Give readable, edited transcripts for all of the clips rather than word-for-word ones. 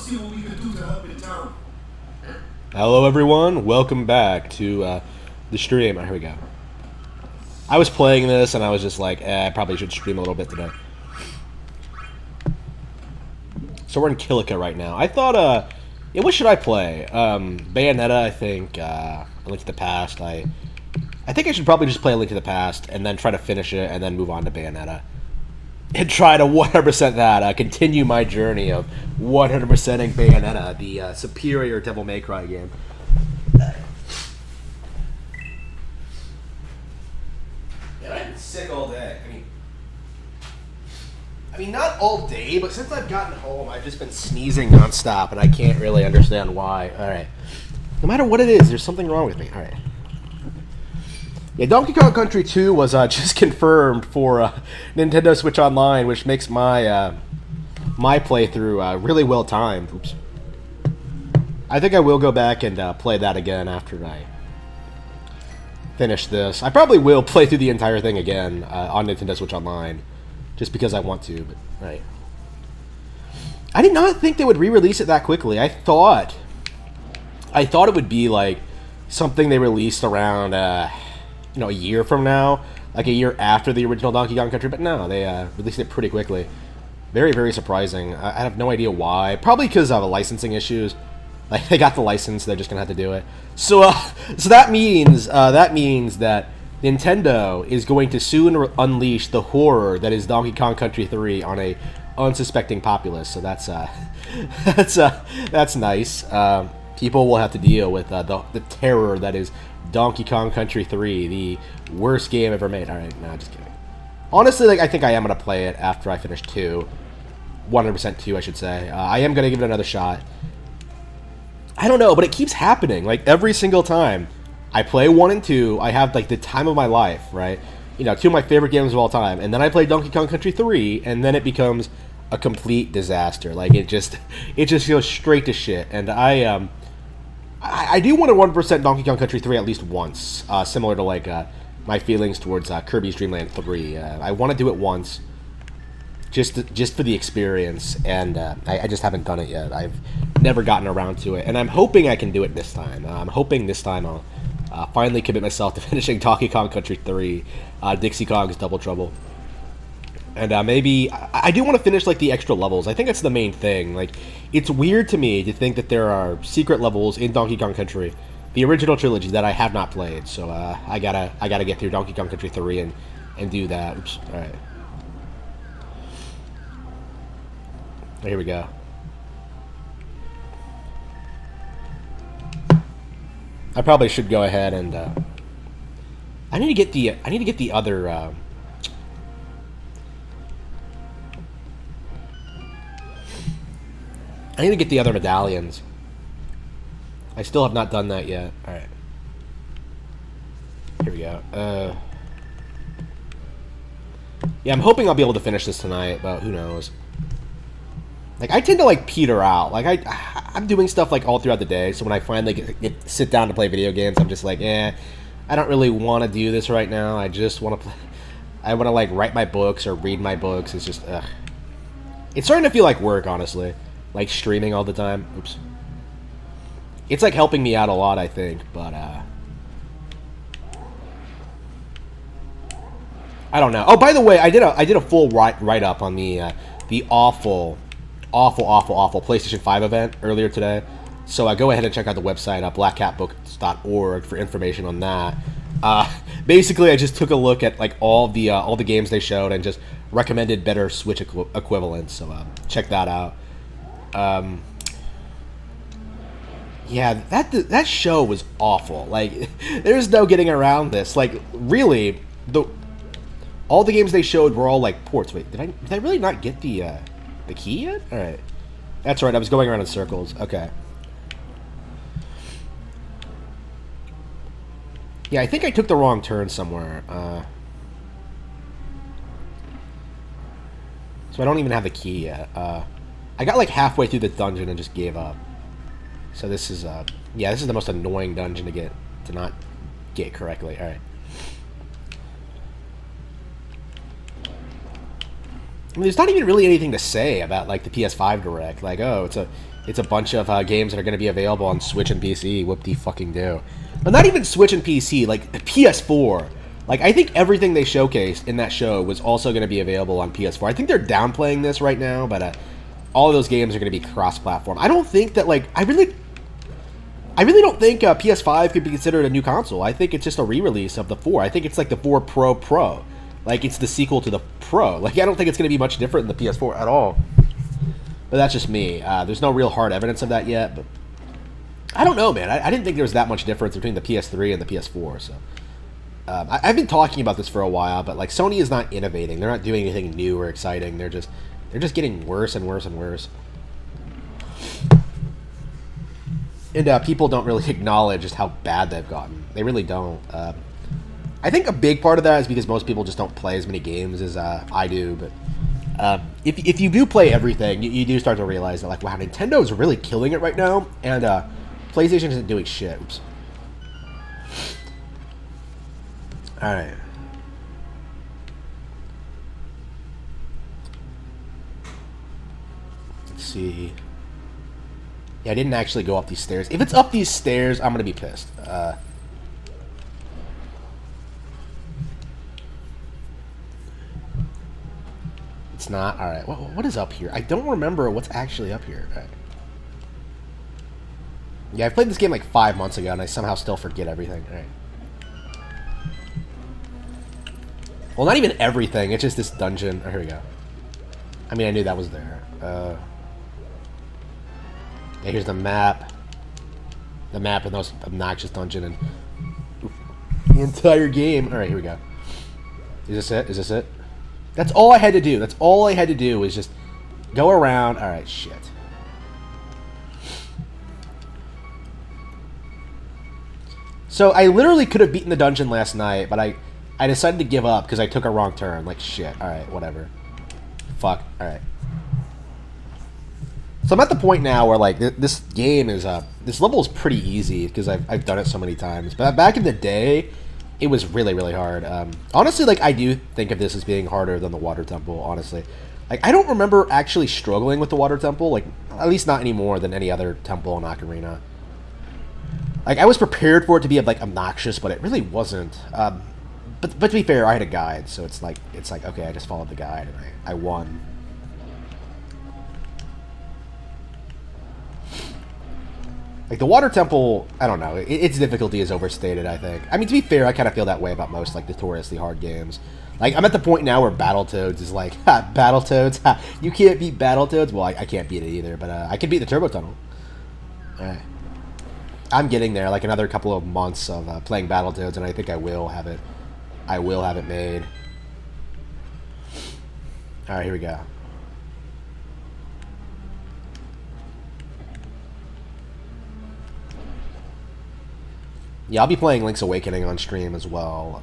see what we can do to help in town. Hello, everyone. Welcome back to the stream. Here we go. I was playing this, and I was just like, I probably should stream a little bit today. So we're in Kilika right now. I thought, yeah, what should I play? Bayonetta, I think. A Link to the Past. I think I should probably just play A Link to the Past, and then try to finish it, and then move on to Bayonetta. And try to 100% that, continue my journey of 100%ing Bayonetta, the superior Devil May Cry game. Yeah, I've been sick all day. I mean, not all day, but since I've gotten home, I've just been sneezing nonstop, and I can't really understand why. All right. No matter what it is, there's something wrong with me. All right. Yeah, Donkey Kong Country 2 was just confirmed for Nintendo Switch Online, which makes my my playthrough really well timed. Oops. I think I will go back and play that again after I finish this. I probably will play through the entire thing again on Nintendo Switch Online, just because I want to. But right, I did not think they would re-release it that quickly. I thought it would be like something they released around. A year from now, like a year after the original Donkey Kong Country, but no, they released it pretty quickly. Very, very surprising. I have no idea why. Probably because of licensing issues. Like, they got the license, they're just gonna have to do it. So, so that means that Nintendo is going to soon unleash the horror that is Donkey Kong Country 3 on a unsuspecting populace. So that's that's nice. People will have to deal with the terror that is Donkey Kong Country 3, the worst game ever made. Alright, no, just kidding. Honestly, like, I think I am going to play it after I finish 2. 100% 2, I should say. I am going to give it another shot. I don't know, but it keeps happening. Like, every single time I play 1 and 2, I have, like, the time of my life, right? You know, 2 of my favorite games of all time. And then I play Donkey Kong Country 3, and then it becomes a complete disaster. Like, it just goes straight to shit. And I do want to 1% Donkey Kong Country 3 at least once, similar to like my feelings towards Kirby's Dream Land 3. I want to do it once, just for the experience, and I just haven't done it yet. I've never gotten around to it, and I'm hoping I can do it this time. I'm hoping this time I'll finally commit myself to finishing Donkey Kong Country 3, Dixie Kong's Double Trouble. And maybe I do want to finish like the extra levels. I think that's the main thing. Like, it's weird to me to think that there are secret levels in Donkey Kong Country, the original trilogy, that I have not played. So I gotta get through Donkey Kong Country 3 and do that. Oops. All right. Here we go. I probably should go ahead and I need to get the other. I need to get the other medallions. I still have not done that yet. Alright. Here we go. Yeah, I'm hoping I'll be able to finish this tonight, but who knows. Like, I tend to, like, peter out. Like, I'm doing stuff, like, all throughout the day, so when I finally sit down to play video games, I'm just like, I don't really want to do this right now. I just want to play. I want to, like, write my books or read my books. It's just, ugh. It's starting to feel like work, honestly. Like, streaming all the time. Oops. It's, like, helping me out a lot, I think, but, I don't know. Oh, by the way, I did a full write-up on the awful PlayStation 5 event earlier today. So go ahead and check out the website, blackcatbooks.org, for information on that. Basically, I just took a look at, like, all the games they showed and just recommended better Switch equivalents, so check that out. Yeah, that show was awful. Like, there's no getting around this. Like, really, all the games they showed were all like ports. Wait, did I really not get the key yet? All right, that's right. I was going around in circles. Okay. Yeah, I think I took the wrong turn somewhere. So I don't even have the key yet. I got like halfway through the dungeon and just gave up. So this is, yeah, this is the most annoying dungeon to not get correctly. All right. I mean, there's not even really anything to say about like the PS5 Direct. Like, oh, it's It's a bunch of games that are going to be available on Switch and PC. Whoop-de-fucking-do. But not even Switch and PC, like PS4. Like, I think everything they showcased in that show was also going to be available on PS4. I think they're downplaying this right now, but all of those games are going to be cross-platform. I don't think that, like, I really don't think PS5 could be considered a new console. I think it's just a re-release of the 4. I think it's like the 4 Pro. Like, it's the sequel to the Pro. Like, I don't think it's going to be much different than the PS4 at all. But that's just me. There's no real hard evidence of that yet, but I don't know, man. I didn't think there was that much difference between the PS3 and the PS4, so... I've been talking about this for a while, but, like, Sony is not innovating. They're not doing anything new or exciting. They're just getting worse and worse and worse. And people don't really acknowledge just how bad they've gotten. They really don't. I think a big part of that is because most people just don't play as many games as I do, but... if you do play everything, you do start to realize that, like, wow, Nintendo is really killing it right now, and PlayStation isn't doing shit. Oops. All right. Let's see. Yeah, I didn't actually go up these stairs. If it's up these stairs, I'm gonna be pissed. It's not? Alright, what is up here? I don't remember what's actually up here. Right. Yeah, I played this game like 5 months ago, and I somehow still forget everything. Alright. Well, not even everything, it's just this dungeon. Oh, here we go. I mean, I knew that was there. Yeah, here's the map. The map of the most obnoxious dungeon in the entire game. Alright, here we go. Is this it? Is this it? That's all I had to do. That's all I had to do was just go around. All right, shit. So I literally could have beaten the dungeon last night, but I decided to give up because I took a wrong turn. Like, shit. All right, whatever. Fuck. All right. So I'm at the point now where, like, this game is, this level is pretty easy because I've done it so many times. But back in the day... it was really, really hard. Honestly, like, I do think of this as being harder than the Water Temple, honestly. Like, I don't remember actually struggling with the Water Temple, like, at least not any more than any other temple in Ocarina. Like, I was prepared for it to be, like, obnoxious, but it really wasn't. But to be fair, I had a guide, so it's like, okay, I just followed the guide, and I won. Like, the Water Temple, I don't know, its difficulty is overstated, I think. I mean, to be fair, I kind of feel that way about most, like, notoriously hard games. Like, I'm at the point now where Battletoads is like, ha, Battletoads, ha, you can't beat Battletoads? Well, I can't beat it either, but I can beat the Turbo Tunnel. Alright. I'm getting there, like, another couple of months of playing Battletoads, and I think I will have it made. Alright, here we go. Yeah, I'll be playing Link's Awakening on stream as well.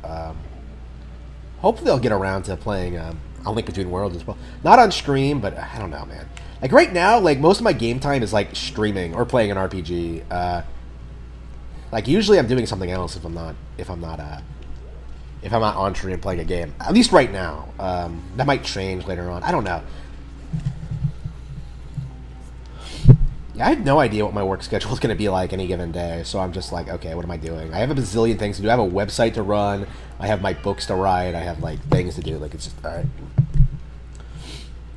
Hopefully I'll get around to playing A Link Between Worlds as well. Not on stream, but I don't know, man. Like, right now, like, most of my game time is, like, streaming or playing an RPG. Like, usually I'm doing something else if I'm not on stream playing a game. At least right now. That might change later on. I don't know. Yeah, I have no idea what my work schedule is going to be like any given day, so I'm just like, okay, what am I doing? I have a bazillion things to do. I have a website to run. I have my books to write. I have, like, things to do. Like, it's just, all right.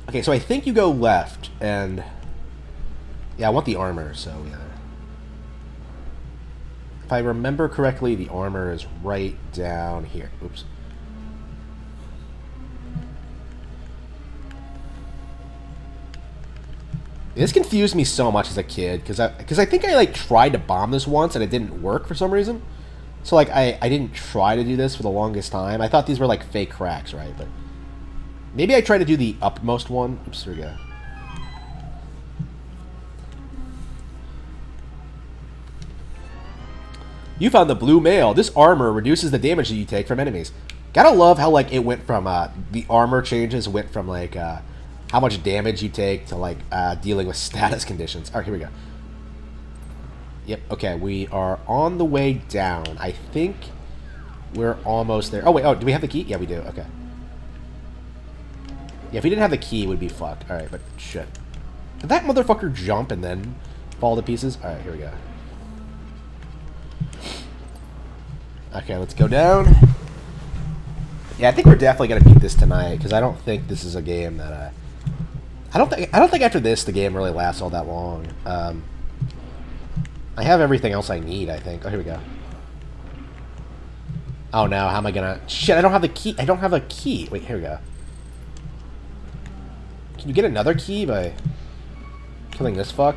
Okay, so I think you go left, and... yeah, I want the armor, so, yeah. If I remember correctly, the armor is right down here. Oops. This confused me so much as a kid, because I think I, like, tried to bomb this once, and it didn't work for some reason. So, like, I didn't try to do this for the longest time. I thought these were, like, fake cracks, right? But maybe I tried to do the upmost one. Oops, here we go. You found the blue mail. This armor reduces the damage that you take from enemies. Gotta love how, like, it went from, the armor changes went from, like, how much damage you take to, like, dealing with status conditions. Alright, here we go. Yep, okay, we are on the way down. I think we're almost there. Oh, wait, do we have the key? Yeah, we do, okay. Yeah, if we didn't have the key, it would be fucked. Alright, but shit. Did that motherfucker jump and then fall to pieces. All right, here we go. Okay, let's go down. Yeah, I think we're definitely gonna beat this tonight because I don't think this is a game that I don't think after this the game really lasts all that long. I have everything else I need. I think. Oh, here we go. Oh no, how am I gonna? Shit, I don't have the key. I don't have a key. Wait, here we go. Can you get another key by killing this fuck?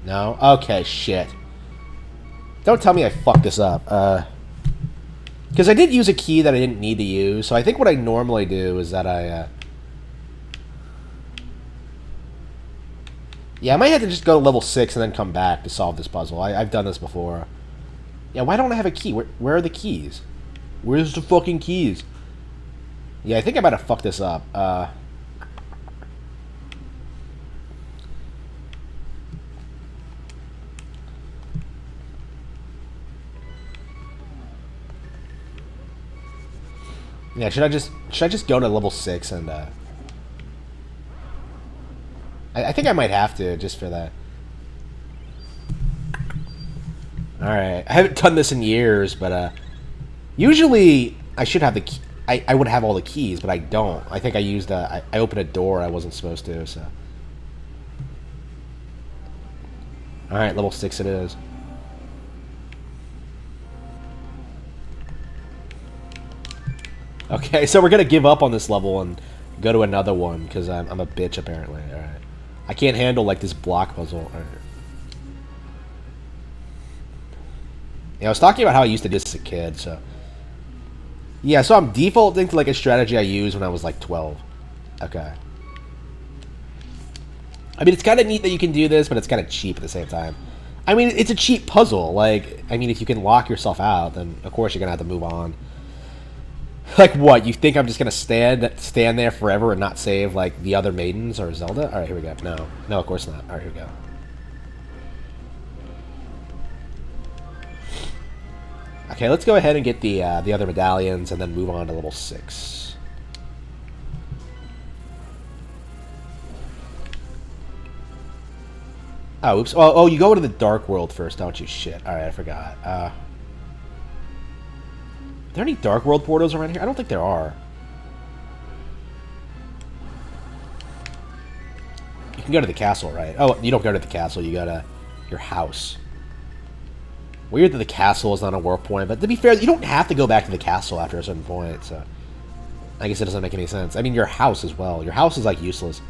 No? Okay, shit. Don't tell me I fucked this up. Because I did use a key that I didn't need to use, so I think what I normally do is that yeah, I might have to just go to level 6 and then come back to solve this puzzle. I've done this before. Yeah, why don't I have a key? Where are the keys? Where's the fucking keys? Yeah, I think I might have fucked this up. Yeah, should I just go to level 6 and I think I might have to just for that. Alright, I haven't done this in years, but usually I should have the key. I would have all the keys, but I don't. I think I used I opened a door I wasn't supposed to, so. Alright, level 6 it is. Okay, so we're gonna give up on this level and go to another one, because I'm a bitch, apparently. Alright. I can't handle, like, this block puzzle. Alright. Yeah, I was talking about how I used to do this as a kid, so... Yeah, so I'm defaulting to, like, a strategy I used when I was, like, 12. Okay. I mean, it's kind of neat that you can do this, but it's kind of cheap at the same time. I mean, it's a cheap puzzle. Like, I mean, if you can lock yourself out, then, of course, you're gonna have to move on. Like, what? You think I'm just gonna stand there forever and not save, like, the other maidens or Zelda? Alright, here we go. No. No, of course not. Alright, here we go. Okay, let's go ahead and get the other medallions and then move on to level 6. Oh, oops. Oh, you go to the Dark World first, don't you? Shit. Alright, I forgot. Are there any Dark World portals around here? I don't think there are. You can go to the castle, right? Oh, you don't go to the castle. You go to your house. Weird that the castle is not a warp point, but to be fair, you don't have to go back to the castle after a certain point, so... I guess it doesn't make any sense. I mean, your house as well. Your house is, like, useless.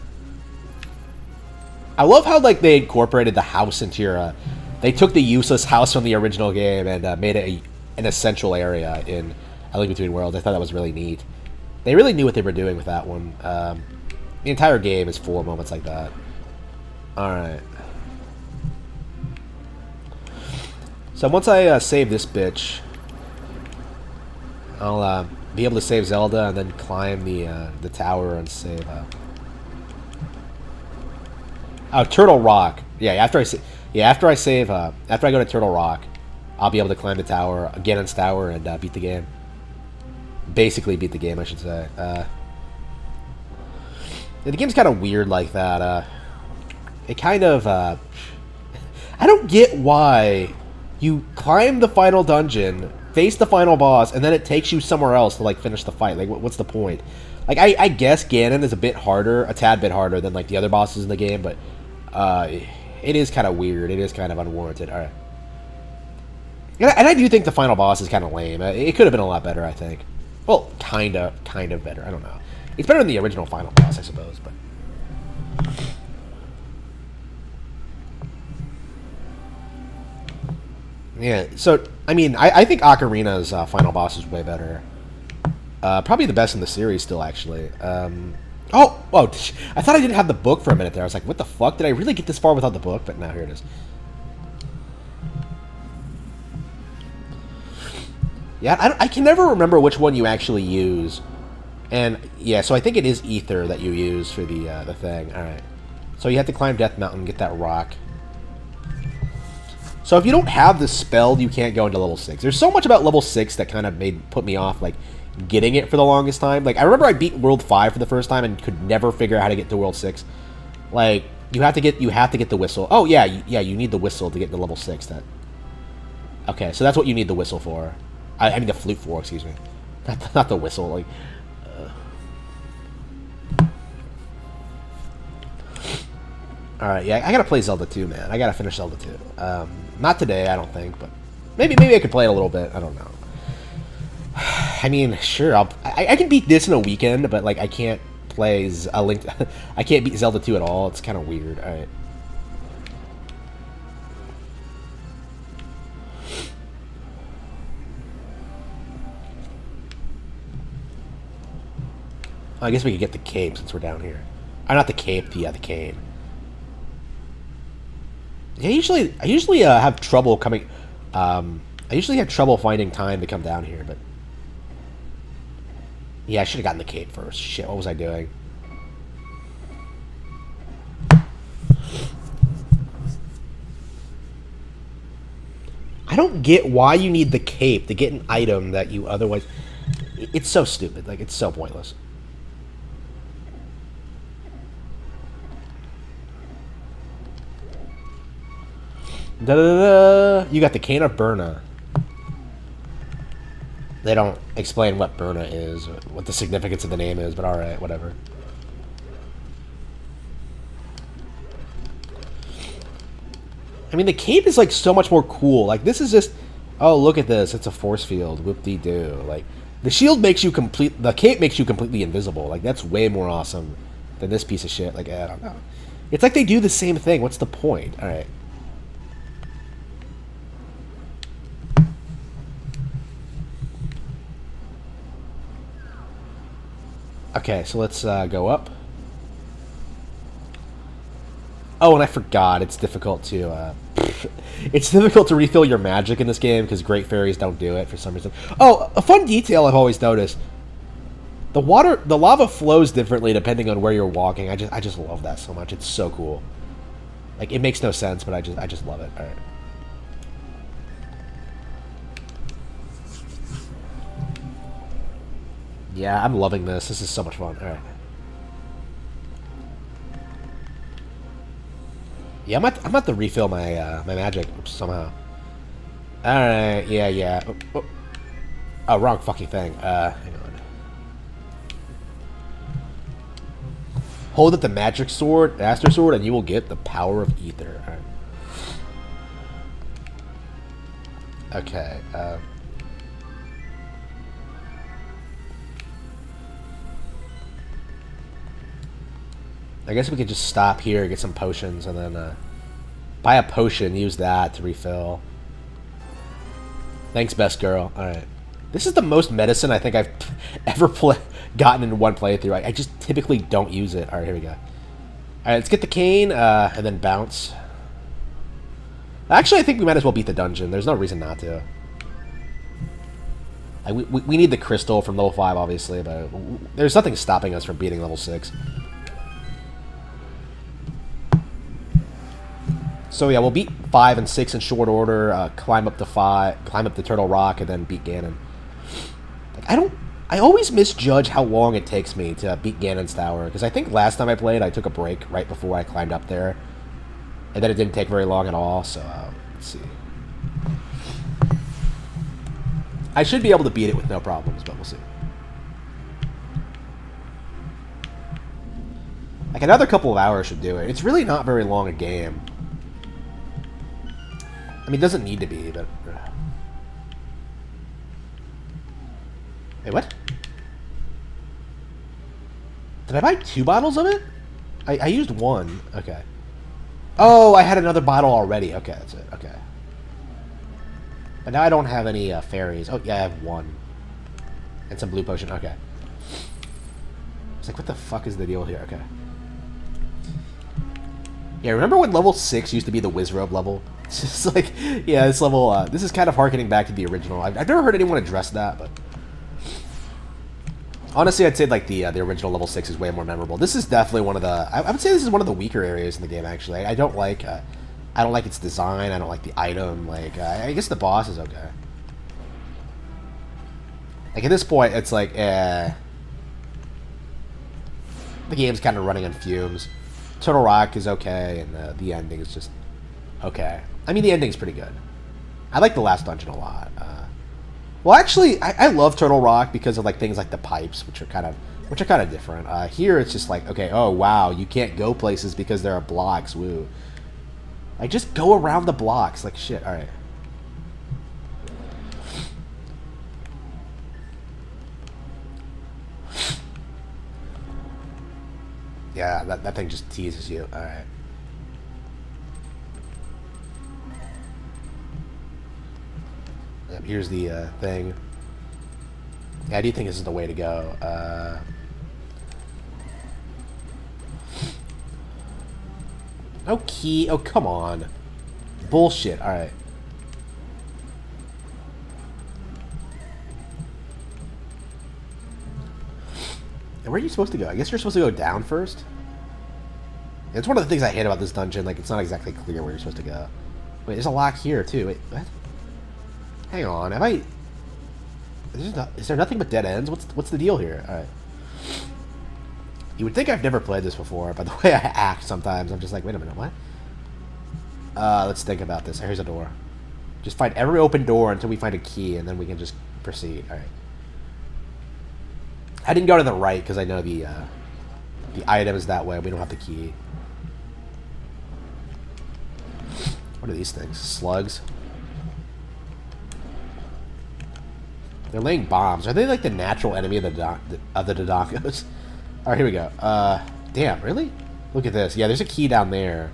I love how, like, they incorporated the house into your... They took the useless house from the original game and made it an essential area in A Link Between Worlds. I thought that was really neat. They really knew what they were doing with that one. The entire game is full of moments like that. Alright. So once I save this bitch, I'll be able to save Zelda and then climb the tower and save. Oh, Turtle Rock. Yeah, after I save, after I go to Turtle Rock, I'll be able to climb the tower, Ganon's tower, and beat the game. Basically, beat the game, I should say. The game's kind of weird like that. It kind of. I don't get why. You climb the final dungeon, face the final boss, and then it takes you somewhere else to, like, finish the fight. Like, what's the point? Like, I guess Ganon is a tad bit harder than, like, the other bosses in the game, but it is kind of weird. It is kind of unwarranted. All right. And I do think the final boss is kind of lame. It could have been a lot better, I think. Well, kind of better. I don't know. It's better than the original final boss, I suppose, but... Yeah, so, I mean, I think Ocarina's final boss is way better. Probably the best in the series still, actually. Oh, I thought I didn't have the book for a minute there. I was like, what the fuck? Did I really get this far without the book? But now, here it is. Yeah, I can never remember which one you actually use. And, yeah, so I think it is Ether that you use for the thing. Alright. So you have to climb Death Mountain, get that rock. So if you don't have the spell, you can't go into level 6. There's so much about level 6 that kind of put me off, like, getting it for the longest time. Like, I remember I beat World 5 for the first time and could never figure out how to get to World 6. Like, You have to get the whistle. Oh yeah, yeah. You need the whistle to get to level 6. That. Okay, so that's what you need the whistle for. I mean the flute for. Excuse me, not the whistle. Like. All right, yeah. I gotta play Zelda 2, man. I gotta finish Zelda 2. Not today, I don't think, but maybe I could play it a little bit. I don't know. I mean, sure. I can beat this in a weekend, but like I can't play a Link. I can't beat Zelda 2 at all. It's kind of weird. All right. I guess we could get the cape since we're down here. Not the cape. The cane. Yeah, I usually have trouble coming. I usually have trouble finding time to come down here, but yeah, I should have gotten the cape first. Shit, what was I doing? I don't get why you need the cape to get an item that you otherwise... It's so stupid. Like, it's so pointless. Da-da-da-da. You got the Cane of Burna. They don't explain what Burna is, or what the significance of the name is, but alright, whatever. I mean, the cape is, like, so much more cool. Like, this is just... Oh, look at this. It's a force field. Whoop-dee-doo. Like, the shield makes you complete... The cape makes you completely invisible. Like, that's way more awesome than this piece of shit. Like, I don't know. It's like they do the same thing. What's the point? Alright. Okay, so let's go up. Oh, and I forgot. It's difficult to... it's difficult to refill your magic in this game because Great Fairies don't do it for some reason. Oh, a fun detail I've always noticed. The lava flows differently depending on where you're walking. I just love that so much. It's so cool. Like, it makes no sense, but I just love it. All right. Yeah, I'm loving this. This is so much fun. All right. Yeah, I'm about to refill my my magic somehow. All right. Yeah. Oh, wrong fucking thing. Hang on. Hold up the magic sword, master sword, and you will get the power of ether. All right. Okay. I guess we could just stop here, get some potions, and then buy a potion, use that to refill. Thanks, best girl. Alright. This is the most medicine I think I've ever gotten in one playthrough. I just typically don't use it. Alright, here we go. Alright, let's get the cane, and then bounce. Actually, I think we might as well beat the dungeon. There's no reason not to. We need the crystal from level 5, obviously, but there's nothing stopping us from beating level 6. So yeah, we'll beat 5 and 6 in short order. Climb up the Turtle Rock, and then beat Ganon. Like, I always misjudge how long it takes me to beat Ganon's Tower, because I think last time I played, I took a break right before I climbed up there, and then it didn't take very long at all. So let's see. I should be able to beat it with no problems, but we'll see. Like, another couple of hours should do it. It's really not very long a game. I mean, it doesn't need to be, but... Wait, what? Did I buy 2 bottles of it? I used 1. Okay. Oh, I had another bottle already. Okay, that's it. Okay. But now I don't have any fairies. Oh, yeah, I have 1. And some blue potion. Okay. It's like, what the fuck is the deal here? Okay. Yeah, remember when level 6 used to be the Wizrobe level? It's just like, yeah, this level, this is kind of harkening back to the original. I've never heard anyone address that, but... Honestly, I'd say, like, the original level 6 is way more memorable. This is definitely one of the... I would say this is one of the weaker areas in the game, actually. I don't like its design. I don't like the item. Like, I guess the boss is okay. Like, at this point, it's like, the game's kind of running on fumes. Turtle Rock is okay, and the ending is just okay. I mean, the ending's pretty good. I like the last dungeon a lot. Well, actually, I love Turtle Rock because of like things like the pipes, which are kind of different. Here, it's just like, okay, oh wow, you can't go places because there are blocks. Woo! Like, just go around the blocks. Like shit. All right. Yeah, that thing just teases you. All right. Yep, here's the thing. Yeah, I do think this is the way to go. No key. Oh, come on. Bullshit. All right. And where are you supposed to go? I guess you're supposed to go down first. It's one of the things I hate about this dungeon. Like, it's not exactly clear where you're supposed to go. Wait, there's a lock here, too. Wait, what? Hang on. Have I... Is there nothing but dead ends? What's the deal here? Alright. You would think I've never played this before, by the way I act sometimes. I'm just like, wait a minute, what? Let's think about this. Here's a door. Just find every open door until we find a key, and then we can just proceed. Alright. I didn't go to the right because I know the item is that way. We don't have the key. What are these things? Slugs? They're laying bombs. Are they like the natural enemy of the Dodongos? Alright, here we go. Damn, really? Look at this. Yeah, there's a key down there.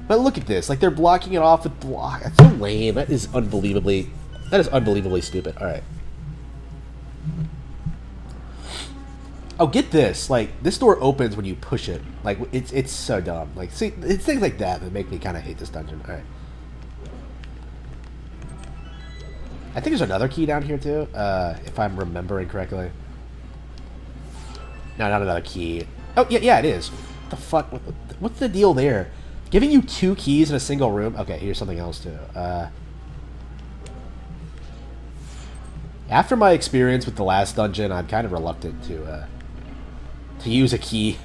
But look at this. Like, they're blocking it off with block. That's so lame. That is unbelievably stupid. Alright. Oh, get this. Like, this door opens when you push it. Like, it's so dumb. Like, see, it's things like that that make me kind of hate this dungeon. Alright. I think there's another key down here, too. If I'm remembering correctly. No, not another key. Oh, yeah, it is. What the fuck? What's the deal there? Giving you 2 keys in a single room? Okay, here's something else, too. After my experience with the last dungeon, I'm kind of reluctant to use a key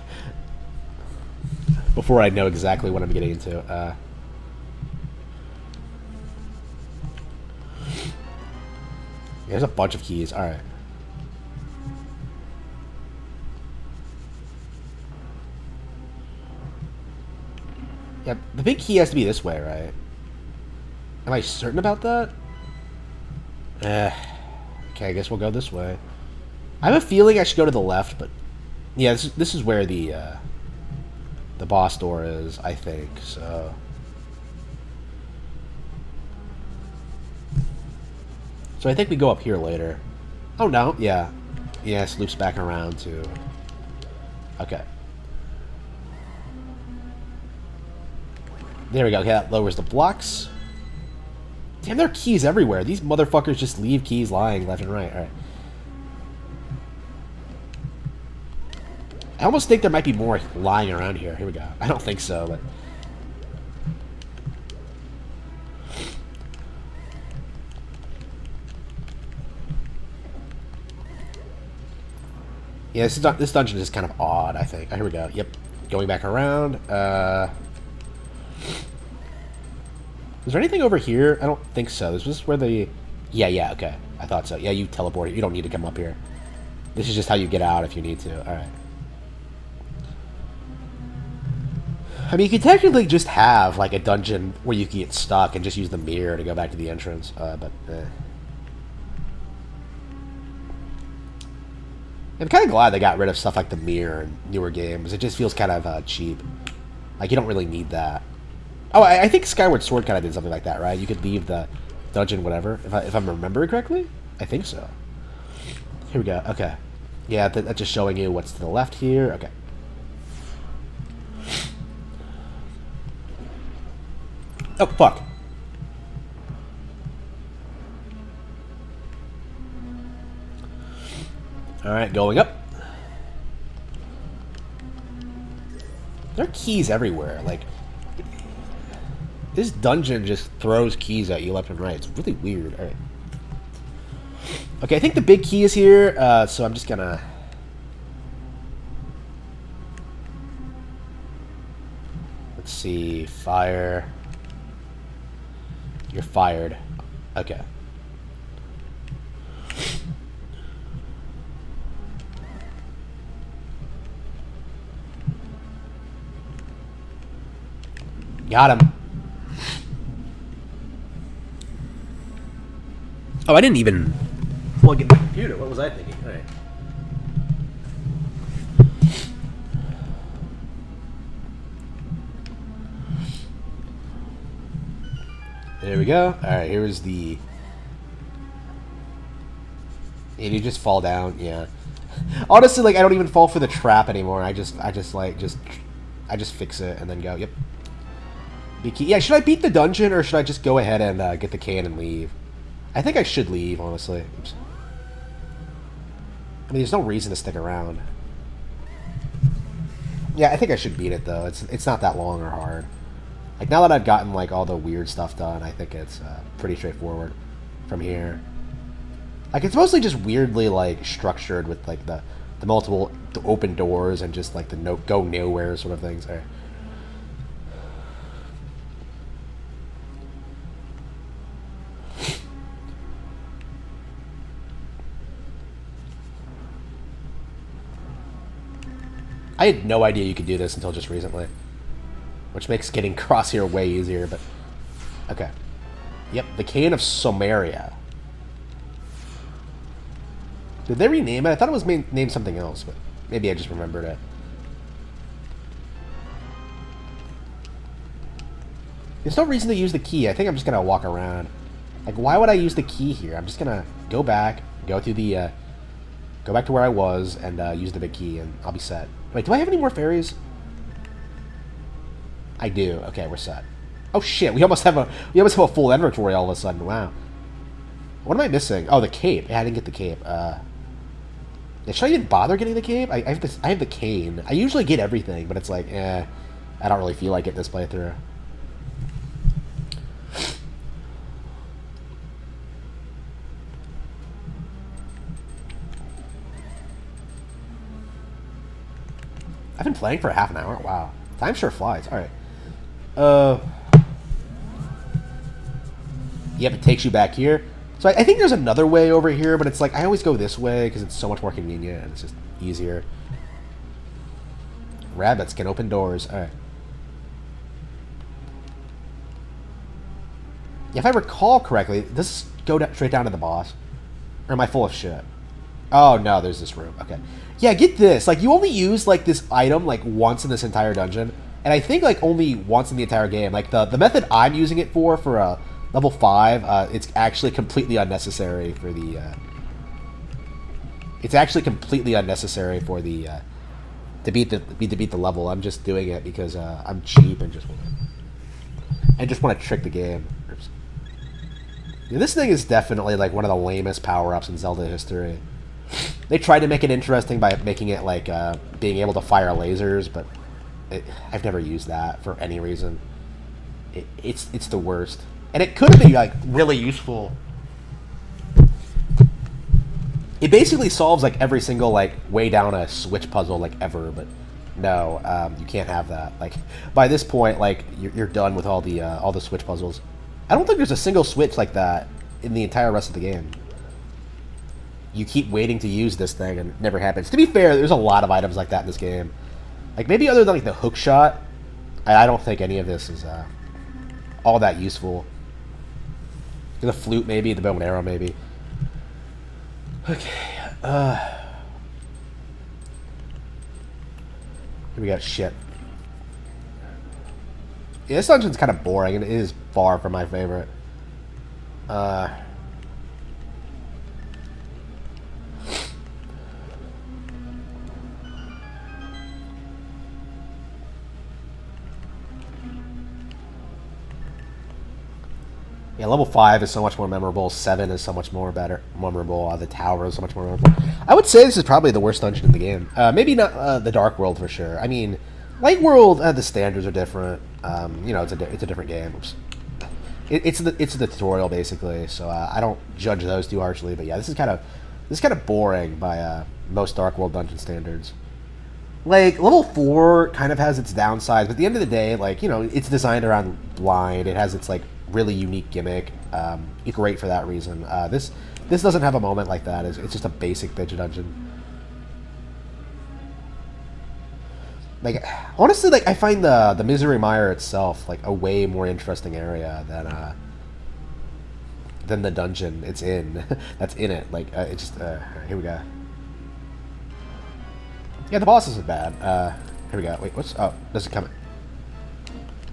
before I know exactly what I'm getting into. There's a bunch of keys. All right. Yeah, the big key has to be this way, right? Am I certain about that? Okay, I guess we'll go this way. I have a feeling I should go to the left, but yeah, this is where the boss door is, I think. So I think we go up here later. Oh no, yeah, it loops back around to. Okay. There we go. Okay, that lowers the blocks. Damn, there are keys everywhere. These motherfuckers just leave keys lying left and right. Alright. I almost think there might be more lying around here. Here we go. I don't think so, but... yeah, this dungeon is kind of odd, I think. Oh, here we go. Yep. Going back around. Is there anything over here? I don't think so. This was where the... Yeah, okay. I thought so. Yeah, you teleported. You don't need to come up here. This is just how you get out if you need to. Alright. I mean, you could technically just have, like, a dungeon where you can get stuck and just use the mirror to go back to the entrance, but... I'm kind of glad they got rid of stuff like the mirror in newer games. It just feels kind of cheap. Like, you don't really need that. Oh, I think Skyward Sword kind of did something like that, right? You could leave the dungeon, whatever. If I'm remembering correctly? I think so. Here we go. Okay. Yeah, that's just showing you what's to the left here. Okay. Oh, fuck. Alright, going up. There are keys everywhere. Like, this dungeon just throws keys at you left and right. It's really weird. Alright. Okay, I think the big key is here, so I'm just gonna... see. Fire. You're fired. Okay. Got him. Oh, I didn't even plug in my computer. What was I thinking? All right. There we go. All right, here's the... And you just fall down, yeah. Honestly, like, I don't even fall for the trap anymore. I just fix it and then go, yep. Yeah, should I beat the dungeon or should I just go ahead and get the can and leave? I think I should leave, honestly. Oops. I mean, there's no reason to stick around. Yeah, I think I should beat it, though. It's not that long or hard. Like, now that I've gotten, like, all the weird stuff done, I think it's pretty straightforward from here. Like, it's mostly just weirdly, like, structured with, like, the multiple open doors and just, like, the go nowhere sort of things. All right. I had no idea you could do this until just recently. Which makes getting across here way easier, but... Okay. Yep, the Cane of Somaria. Did they rename it? I thought it was named something else, but maybe I just remembered it. There's no reason to use the key. I think I'm just going to walk around. Like, why would I use the key here? I'm just going to go back, go through the... go back to where I was, and use the big key, and I'll be set. Wait, do I have any more fairies? I do. Okay, we're set. Oh shit, we almost have a full inventory all of a sudden. Wow. What am I missing? Oh, the cape. Yeah, I didn't get the cape. Should I even bother getting the cape? I have the cane. I usually get everything, but it's like, I don't really feel like it this playthrough. I've been playing for half an hour. Wow. Time sure flies. Alright. Yep, it takes you back here. So I think there's another way over here, but it's like, I always go this way because it's so much more convenient and it's just easier. Rabbits can open doors. Alright. If I recall correctly, does this go straight down to the boss? Or am I full of shit? Oh, no, there's this room. Okay. Yeah, get this. Like, you only use, like, this item, like, once in this entire dungeon. And I think, like, only once in the entire game. Like, the method I'm using it for level 5, it's actually completely unnecessary for the... It's actually completely unnecessary for the... to beat the level. I'm just doing it because I'm cheap and just want to trick the game. Oops. Yeah, this thing is definitely, like, one of the lamest power-ups in Zelda history. They tried to make it interesting by making it, like, being able to fire lasers, but I've never used that for any reason. It's the worst. And it could be, like, really useful. It basically solves, like, every single, like, way down a switch puzzle, like, ever, but no, you can't have that. Like, by this point, like, you're done with all the switch puzzles. I don't think there's a single switch like that in the entire rest of the game. You keep waiting to use this thing and it never happens. To be fair, there's a lot of items like that in this game. Like, maybe other than, like, the hook shot, I don't think any of this is all that useful. The flute, maybe. The bow and arrow, maybe. Okay. Here we got shit. Yeah, this dungeon's kind of boring, and it is far from my favorite. Yeah, level 5 is so much more memorable. 7 is so much more memorable. The tower is so much more memorable. I would say this is probably the worst dungeon in the game. Maybe not the Dark World for sure. I mean, Light World, the standards are different. You know, it's a different game. Oops. It's the tutorial basically, so I don't judge those too harshly. But yeah, this is kind of boring by most Dark World dungeon standards. like level 4 kind of has its downsides, but at the end of the day, like, you know, it's designed around blind. It has its like really unique gimmick. It's great for that reason. This doesn't have a moment like that. It's just a basic bitch dungeon. Like, honestly, like I find the Misery Mire itself like a way more interesting area than the dungeon it's in. That's in it. Like, it just here we go. Yeah, the boss isn't bad. Here we go. Wait, what's... Oh, does it come...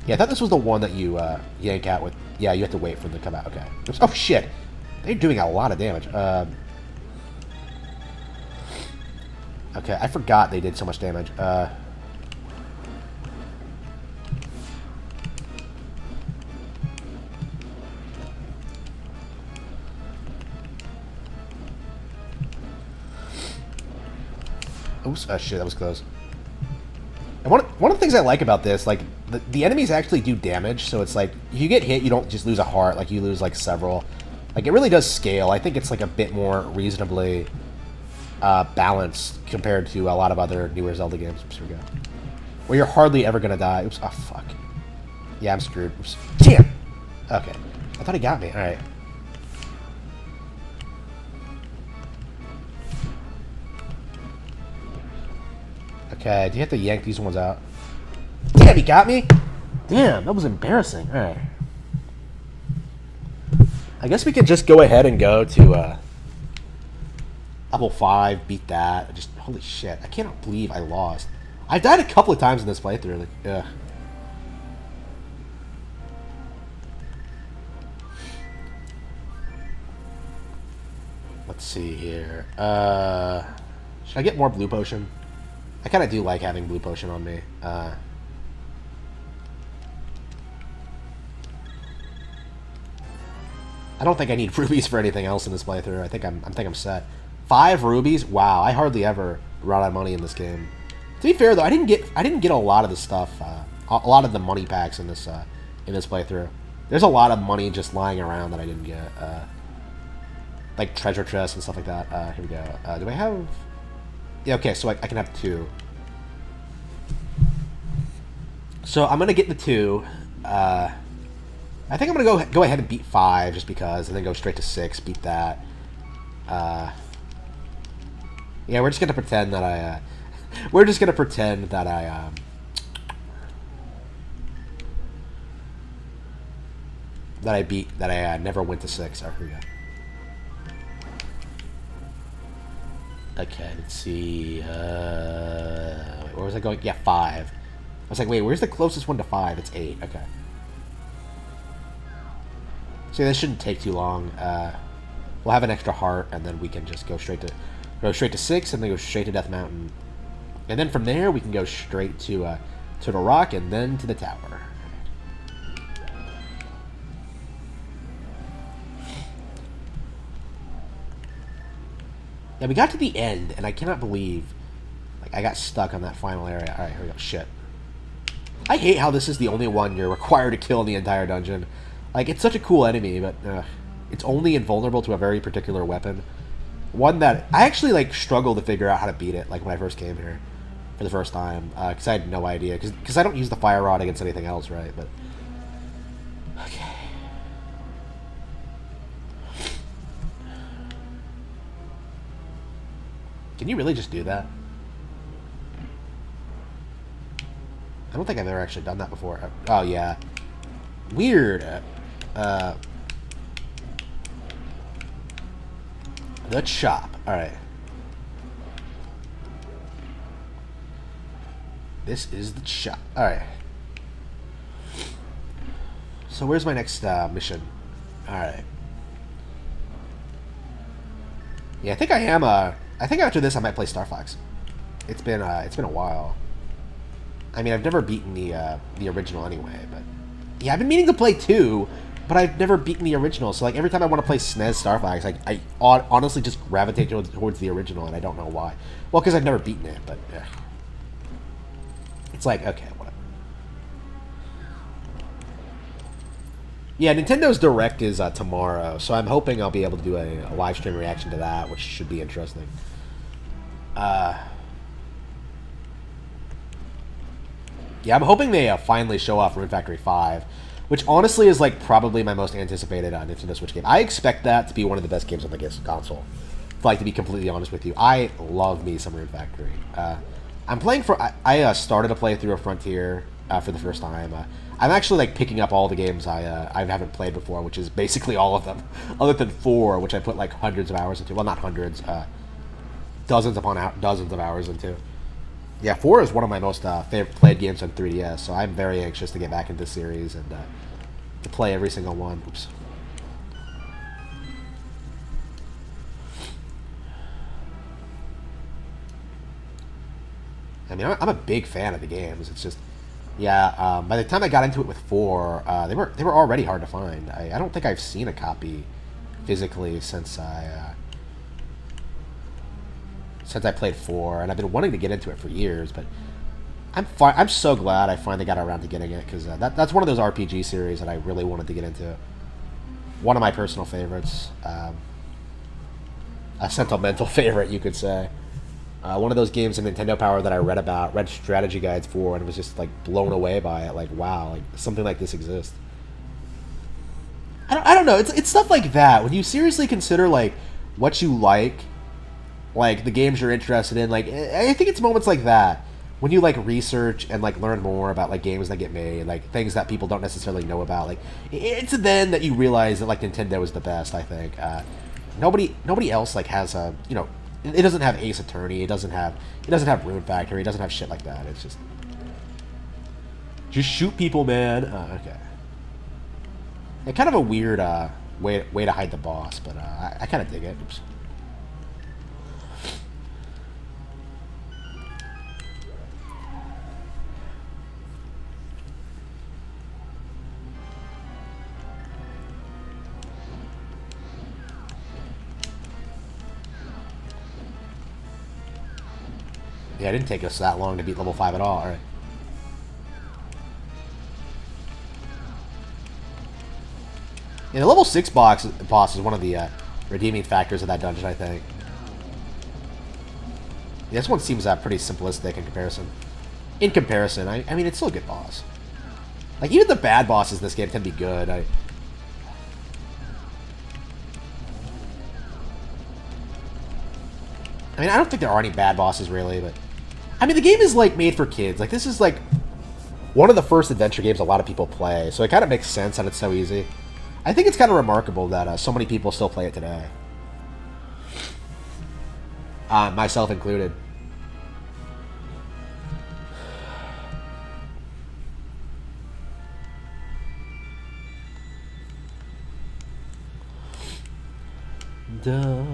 Yeah, I thought this was the one that you yank out with... Yeah, you have to wait for them to come out. Okay. Oops. Oh, shit. They're doing a lot of damage. Okay, I forgot they did so much damage. Oops, shit, that was close. And one of the things I like about this, like, the enemies actually do damage, so it's like, if you get hit, you don't just lose a heart, like, you lose, like, several. Like, it really does scale. I think it's, like, a bit more reasonably balanced compared to a lot of other newer Zelda games. Oops, here we go. Where you're hardly ever gonna die. Oops, oh, fuck. Yeah, I'm screwed. Oops. Damn! Okay. I thought he got me. Alright. Okay, do you have to yank these ones out? Damn, he got me? Damn, that was embarrassing. Alright. I guess we could just go ahead and go to level 5, beat that. Just, holy shit, I cannot believe I lost. I've died a couple of times in this playthrough. Like, ugh. Let's see here. Should I get more blue potion? I kind of do like having blue potion on me. I don't think I need rubies for anything else in this playthrough. I think I'm set. 5 rubies? Wow, I hardly ever run out of money in this game. To be fair though, I didn't get a lot of the stuff, a lot of the money packs in this playthrough. There's a lot of money just lying around that I didn't get, like treasure chests and stuff like that. Here we go. Do I have? Yeah, okay, so I can have 2. So I'm gonna get the 2. I think I'm gonna go ahead and beat 5 just because, and then go straight to 6, beat that. Yeah, we're just gonna pretend that I. We're just gonna pretend that I never went to 6. Oh, here we go. Okay, let's see. Wait, where was I going? Yeah, 5. I was like, wait, where's the closest one to 5? It's 8. Okay. So this shouldn't take too long. We'll have an extra heart, and then we can just go straight to 6, and then go straight to Death Mountain, and then from there we can go straight to the rock, and then to the tower. Yeah, we got to the end, and I cannot believe, like, I got stuck on that final area. Alright, here we go. Shit. I hate how this is the only one you're required to kill in the entire dungeon. Like, it's such a cool enemy, but it's only invulnerable to a very particular weapon. One that I actually, like, struggled to figure out how to beat it, like, when I first came here for the first time, because I had no idea. Because I don't use the fire rod against anything else, right? But okay. Can you really just do that? I don't think I've ever actually done that before. Oh, yeah. Weird. The shop. Alright. This is the shop. Alright. So where's my next mission? Alright. Yeah, I think I am I think after this I might play Star Fox. It's been a while. I mean, I've never beaten the original anyway, but yeah, I've been meaning to play 2, but I've never beaten the original. So like every time I want to play SNES Star Fox, like I honestly just gravitate towards the original, and I don't know why. Well, because I've never beaten it, but it's like, okay, whatever. Yeah, Nintendo's Direct is tomorrow, so I'm hoping I'll be able to do a live stream reaction to that, which should be interesting. Yeah, I'm hoping they finally show off Rune Factory 5, which honestly is like probably my most anticipated Nintendo Switch game. I expect that to be one of the best games on the console. Like, to be completely honest with you, I love me some Rune Factory. I'm playing for. I started to play through a Frontier for the first time. I'm actually like picking up all the games I haven't played before, which is basically all of them, other than 4, which I put like hundreds of hours into. Well, not hundreds, dozens upon dozens of hours into. Yeah, 4 is one of my most favorite played games on 3DS, so I'm very anxious to get back into this series and to play every single one. Oops. I mean, I'm a big fan of the games. It's just, yeah. By the time I got into it with 4, they were already hard to find. I don't think I've seen a copy physically since I played 4, and I've been wanting to get into it for years. But I'm so glad I finally got around to getting it, because that's one of those RPG series that I really wanted to get into. One of my personal favorites, a sentimental favorite, you could say. One of those games in Nintendo Power that I read strategy guides for, and was just like blown away by it. Like, wow, like something like this exists. I don't know. It's stuff like that when you seriously consider like what you like the games you're interested in. Like, I think it's moments like that when you like research and like learn more about like games that get made, like things that people don't necessarily know about. Like, it's then that you realize that like Nintendo is the best. I think nobody else like has a It doesn't have Ace Attorney. It doesn't have Rune Factory. It doesn't have shit like that. It's just shoot people, man. Okay. Yeah, kind of a weird way to hide the boss, but I kind of dig it. Oops. Yeah, it didn't take us that long to beat level 5 at all. All right. Yeah, the level 6 boss is one of the redeeming factors of that dungeon, I think. Yeah, this one seems pretty simplistic in comparison. I mean, it's still a good boss. Like, even the bad bosses in this game tend to be good. I mean, I don't think there are any bad bosses, really, but I mean, the game is, like, made for kids. Like, this is, like, one of the first adventure games a lot of people play, so it kind of makes sense that it's so easy. I think it's kind of remarkable that so many people still play it today. Myself included. Duh.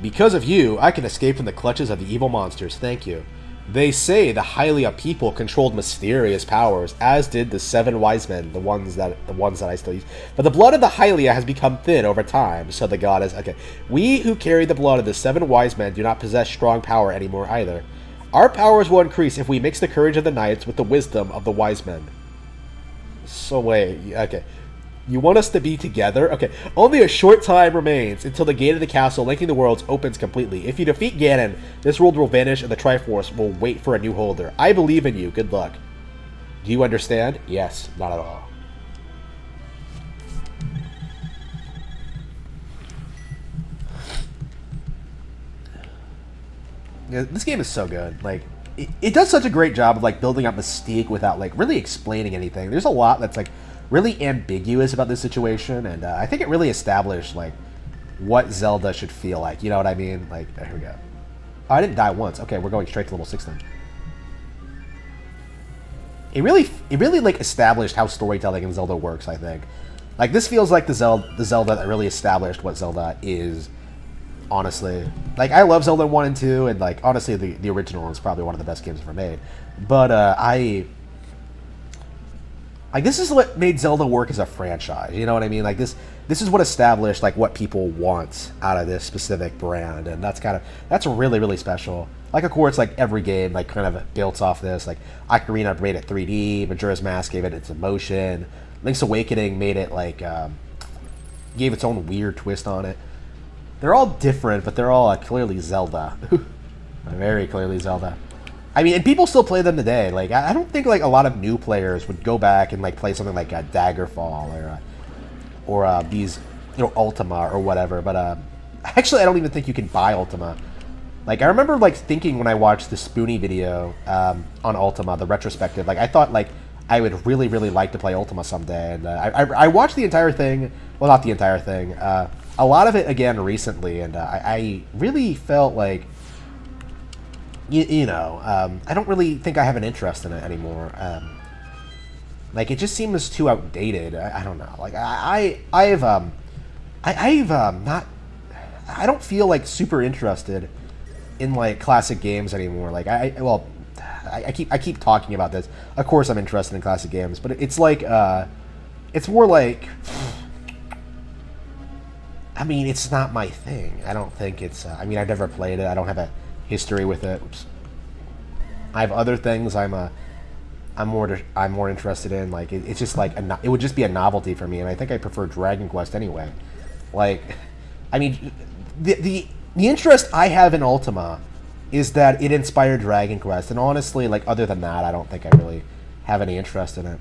Because of you, I can escape from the clutches of the evil monsters. Thank you. They say the Hylia people controlled mysterious powers, as did the 7 wise men, the ones that I still use. But the blood of the Hylia has become thin over time, so the goddess. Okay, we who carry the blood of the 7 wise men do not possess strong power anymore either. Our powers will increase if we mix the courage of the knights with the wisdom of the wise men. So wait, okay. You want us to be together? Okay. Only a short time remains until the gate of the castle linking the worlds opens completely. If you defeat Ganon, this world will vanish and the Triforce will wait for a new holder. I believe in you. Good luck. Do you understand? Yes. Not at all. Yeah, this game is so good. Like, it does such a great job of, like, building up mystique without, like, really explaining anything. There's a lot that's, like, really ambiguous about this situation, and I think it really established, like, what Zelda should feel like. You know what I mean? Like, here we go. Oh, I didn't die once. Okay, we're going straight to level 6 then. It really like established how storytelling in Zelda works, I think. Like, this feels like the Zelda that really established what Zelda is, honestly. Like, I love Zelda 1 and 2, and, like, honestly, the original is probably one of the best games ever made. But, like, this is what made Zelda work as a franchise, you know what I mean? Like, this is what established, like, what people want out of this specific brand, and that's really, really special. Like, of course, like, every game, like, kind of built off this. Like, Ocarina made it 3D, Majora's Mask gave it its emotion, Link's Awakening made it, like, gave its own weird twist on it. They're all different, but they're all clearly Zelda. Very clearly Zelda. I mean, and people still play them today. Like, I don't think like a lot of new players would go back and like play something like Daggerfall or these, Ultima or whatever. But actually, I don't even think you can buy Ultima. Like, I remember like thinking when I watched the Spoonie video on Ultima, the retrospective. Like, I thought like I would really, really like to play Ultima someday. And I watched the entire thing. Well, not the entire thing. A lot of it again recently, and I really felt like. I don't really think I have an interest in it anymore. Like, it just seems too outdated. I don't know. Like, I've not. I don't feel like super interested in like classic games anymore. Like, I keep talking about this. Of course, I'm interested in classic games, but it's like, it's more like. I mean, it's not my thing. I don't think it's. I mean, I've never played it. I don't have a history with it. Oops. I have other things I'm more interested in. Like it's just like it would just be a novelty for me, and I think I prefer Dragon Quest anyway. Like, I mean, the interest I have in Ultima is that it inspired Dragon Quest, and honestly, like other than that, I don't think I really have any interest in it.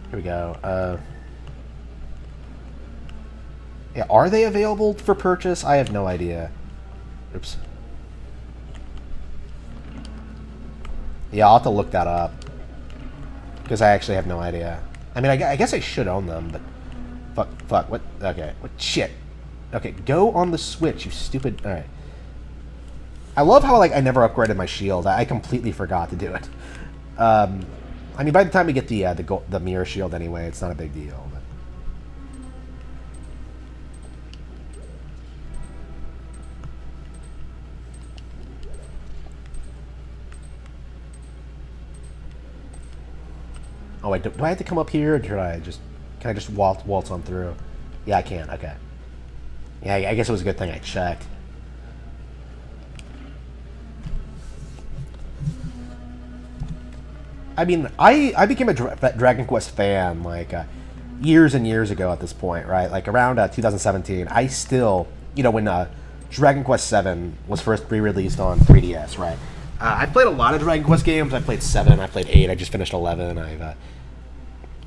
Here we go. Yeah, are they available for purchase? I have no idea. Oops. Yeah, I'll have to look that up. Because I actually have no idea. I mean, I guess I should own them, but... Fuck, what? Okay, what? Shit. Okay, go on the Switch, you stupid... Alright. I love how, like, I never upgraded my shield. I completely forgot to do it. I mean, by the time we get the mirror shield anyway, it's not a big deal. But... Oh, wait, do I have to come up here, or can I just waltz on through? Yeah, I can, okay. Yeah, I guess it was a good thing I checked. I mean, I became a Dragon Quest fan, like, years and years ago at this point, right? Like, around 2017. I still, when Dragon Quest VII was first re-released on 3DS, right? I played a lot of Dragon Quest games. I played 7, I played 8, I just finished 11.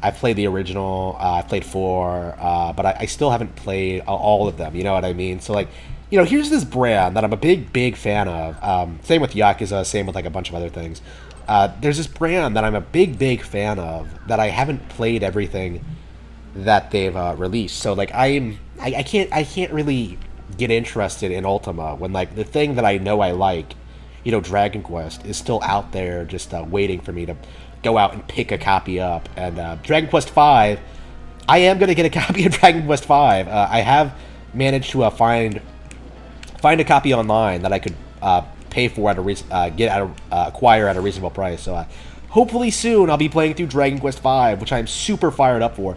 I played the original, I played 4, but I still haven't played all of them, you know what I mean? So, like, here's this brand that I'm a big fan of. Same with Yakuza, same with, like, a bunch of other things. There's this brand that I'm a big fan of that I haven't played everything that they've released. So, like, I can't really get interested in Ultima when, like, the thing that I know I like, Dragon Quest, is still out there just waiting for me to go out and pick a copy up. And Dragon Quest V, I am going to get a copy of Dragon Quest V. I have managed to find a copy online that I could pay for at acquire at a reasonable price. So hopefully soon I'll be playing through Dragon Quest V, which I'm super fired up for.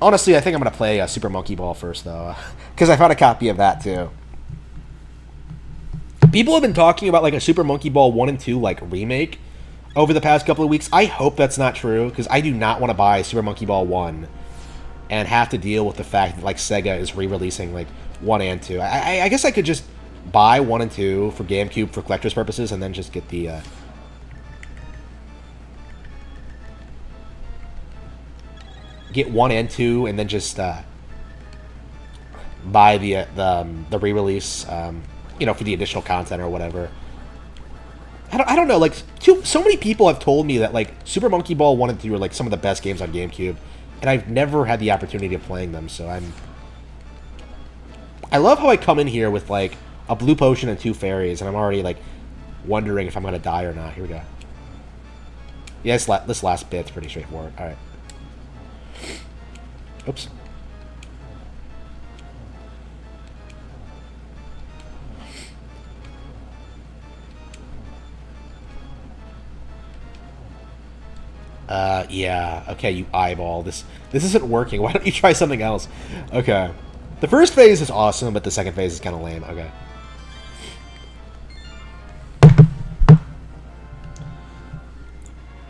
Honestly, I think I'm going to play Super Monkey Ball first, though, because I found a copy of that, too. People have been talking about, like, a Super Monkey Ball 1 and 2, like, remake over the past couple of weeks. I hope that's not true, because I do not want to buy Super Monkey Ball 1 and have to deal with the fact that, like, Sega is re-releasing, like, 1 and 2. I guess I could just buy 1 and 2 for GameCube for collector's purposes and then just get the... get 1 and 2 and then just buy the re-release, for the additional content or whatever. I don't know, like, so many people have told me that, like, Super Monkey Ball 1 and 2 are, like, some of the best games on GameCube, and I've never had the opportunity of playing them, so I love how I come in here with, like, a blue potion and 2 fairies, and I'm already, like, wondering if I'm gonna die or not. Here we go. Yeah, this last bit's pretty straightforward. Alright. Oops. Yeah. Okay, you eyeball. This isn't working. Why don't you try something else? Okay. The first phase is awesome, but the second phase is kind of lame. Okay.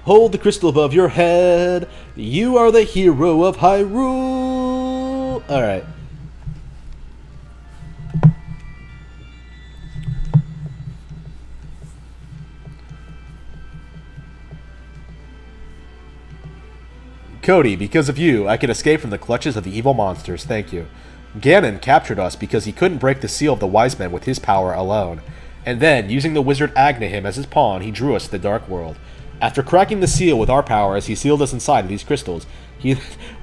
Hold the crystal above your head. You are the hero of Hyrule. Alright. Cody, because of you, I can escape from the clutches of the evil monsters. Thank you. Ganon captured us because he couldn't break the seal of the wise men with his power alone. And then, using the wizard Agnahim as his pawn, he drew us to the Dark World. After cracking the seal with our powers, he sealed us inside of these crystals.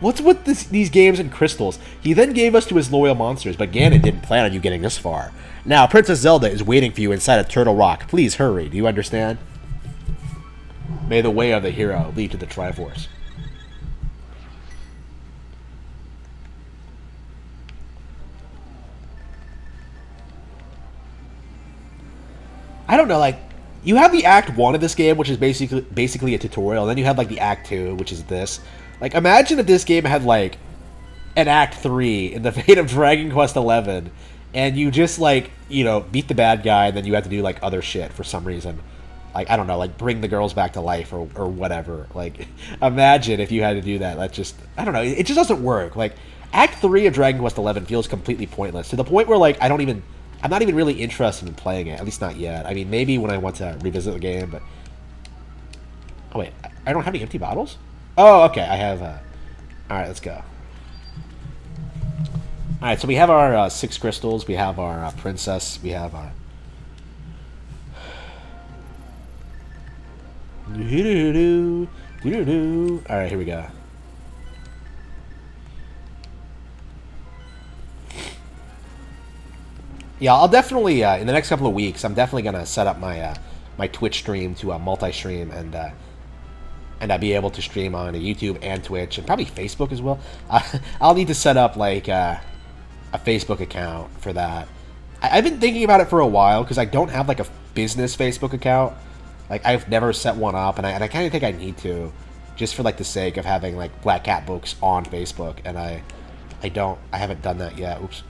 What's with these games and crystals? He then gave us to his loyal monsters, but Ganon didn't plan on you getting this far. Now, Princess Zelda is waiting for you inside of Turtle Rock. Please hurry. Do you understand? May the way of the hero lead to the Triforce. I don't know, like, you have the Act 1 of this game, which is basically a tutorial, and then you have, like, the Act 2, which is this. Like, imagine if this game had, like, an Act 3 in the fate of Dragon Quest XI, and you just, like, you know, beat the bad guy, and then you have to do, like, other shit for some reason. Like, I don't know, like, bring the girls back to life or whatever. Like, imagine if you had to do that. That just, I don't know, it just doesn't work. Like, Act 3 of Dragon Quest XI feels completely pointless, to the point where, like, I'm not even really interested in playing it, at least not yet. I mean, maybe when I want to revisit the game, but... Oh, wait, I don't have any empty bottles? Oh, okay, I have... Alright, let's go. Alright, so we have our 6 crystals, we have our princess, we have our... Alright, here we go. Yeah, I'll definitely, in the next couple of weeks, I'm definitely going to set up my my Twitch stream to multi-stream and I'll be able to stream on YouTube and Twitch and probably Facebook as well. I'll need to set up, like, a Facebook account for that. I've been thinking about it for a while because I don't have, like, a business Facebook account. Like, I've never set one up, and I kind of think I need to, just for, like, the sake of having, like, Black Cat Books on Facebook, and I haven't done that yet. Oops.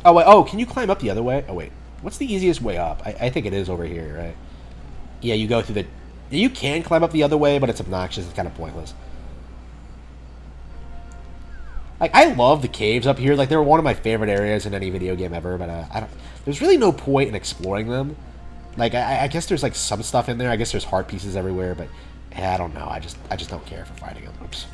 Oh, wait, oh, can you climb up the other way? Oh, wait. What's the easiest way up? I think it is over here, right? Yeah, you go through the... You can climb up the other way, but it's obnoxious. It's kind of pointless. Like, I love the caves up here. Like, they're one of my favorite areas in any video game ever, but I don't... There's really no point in exploring them. Like, I guess there's, like, some stuff in there. I guess there's heart pieces everywhere, but... I don't know. I just don't care for fighting them. Oops.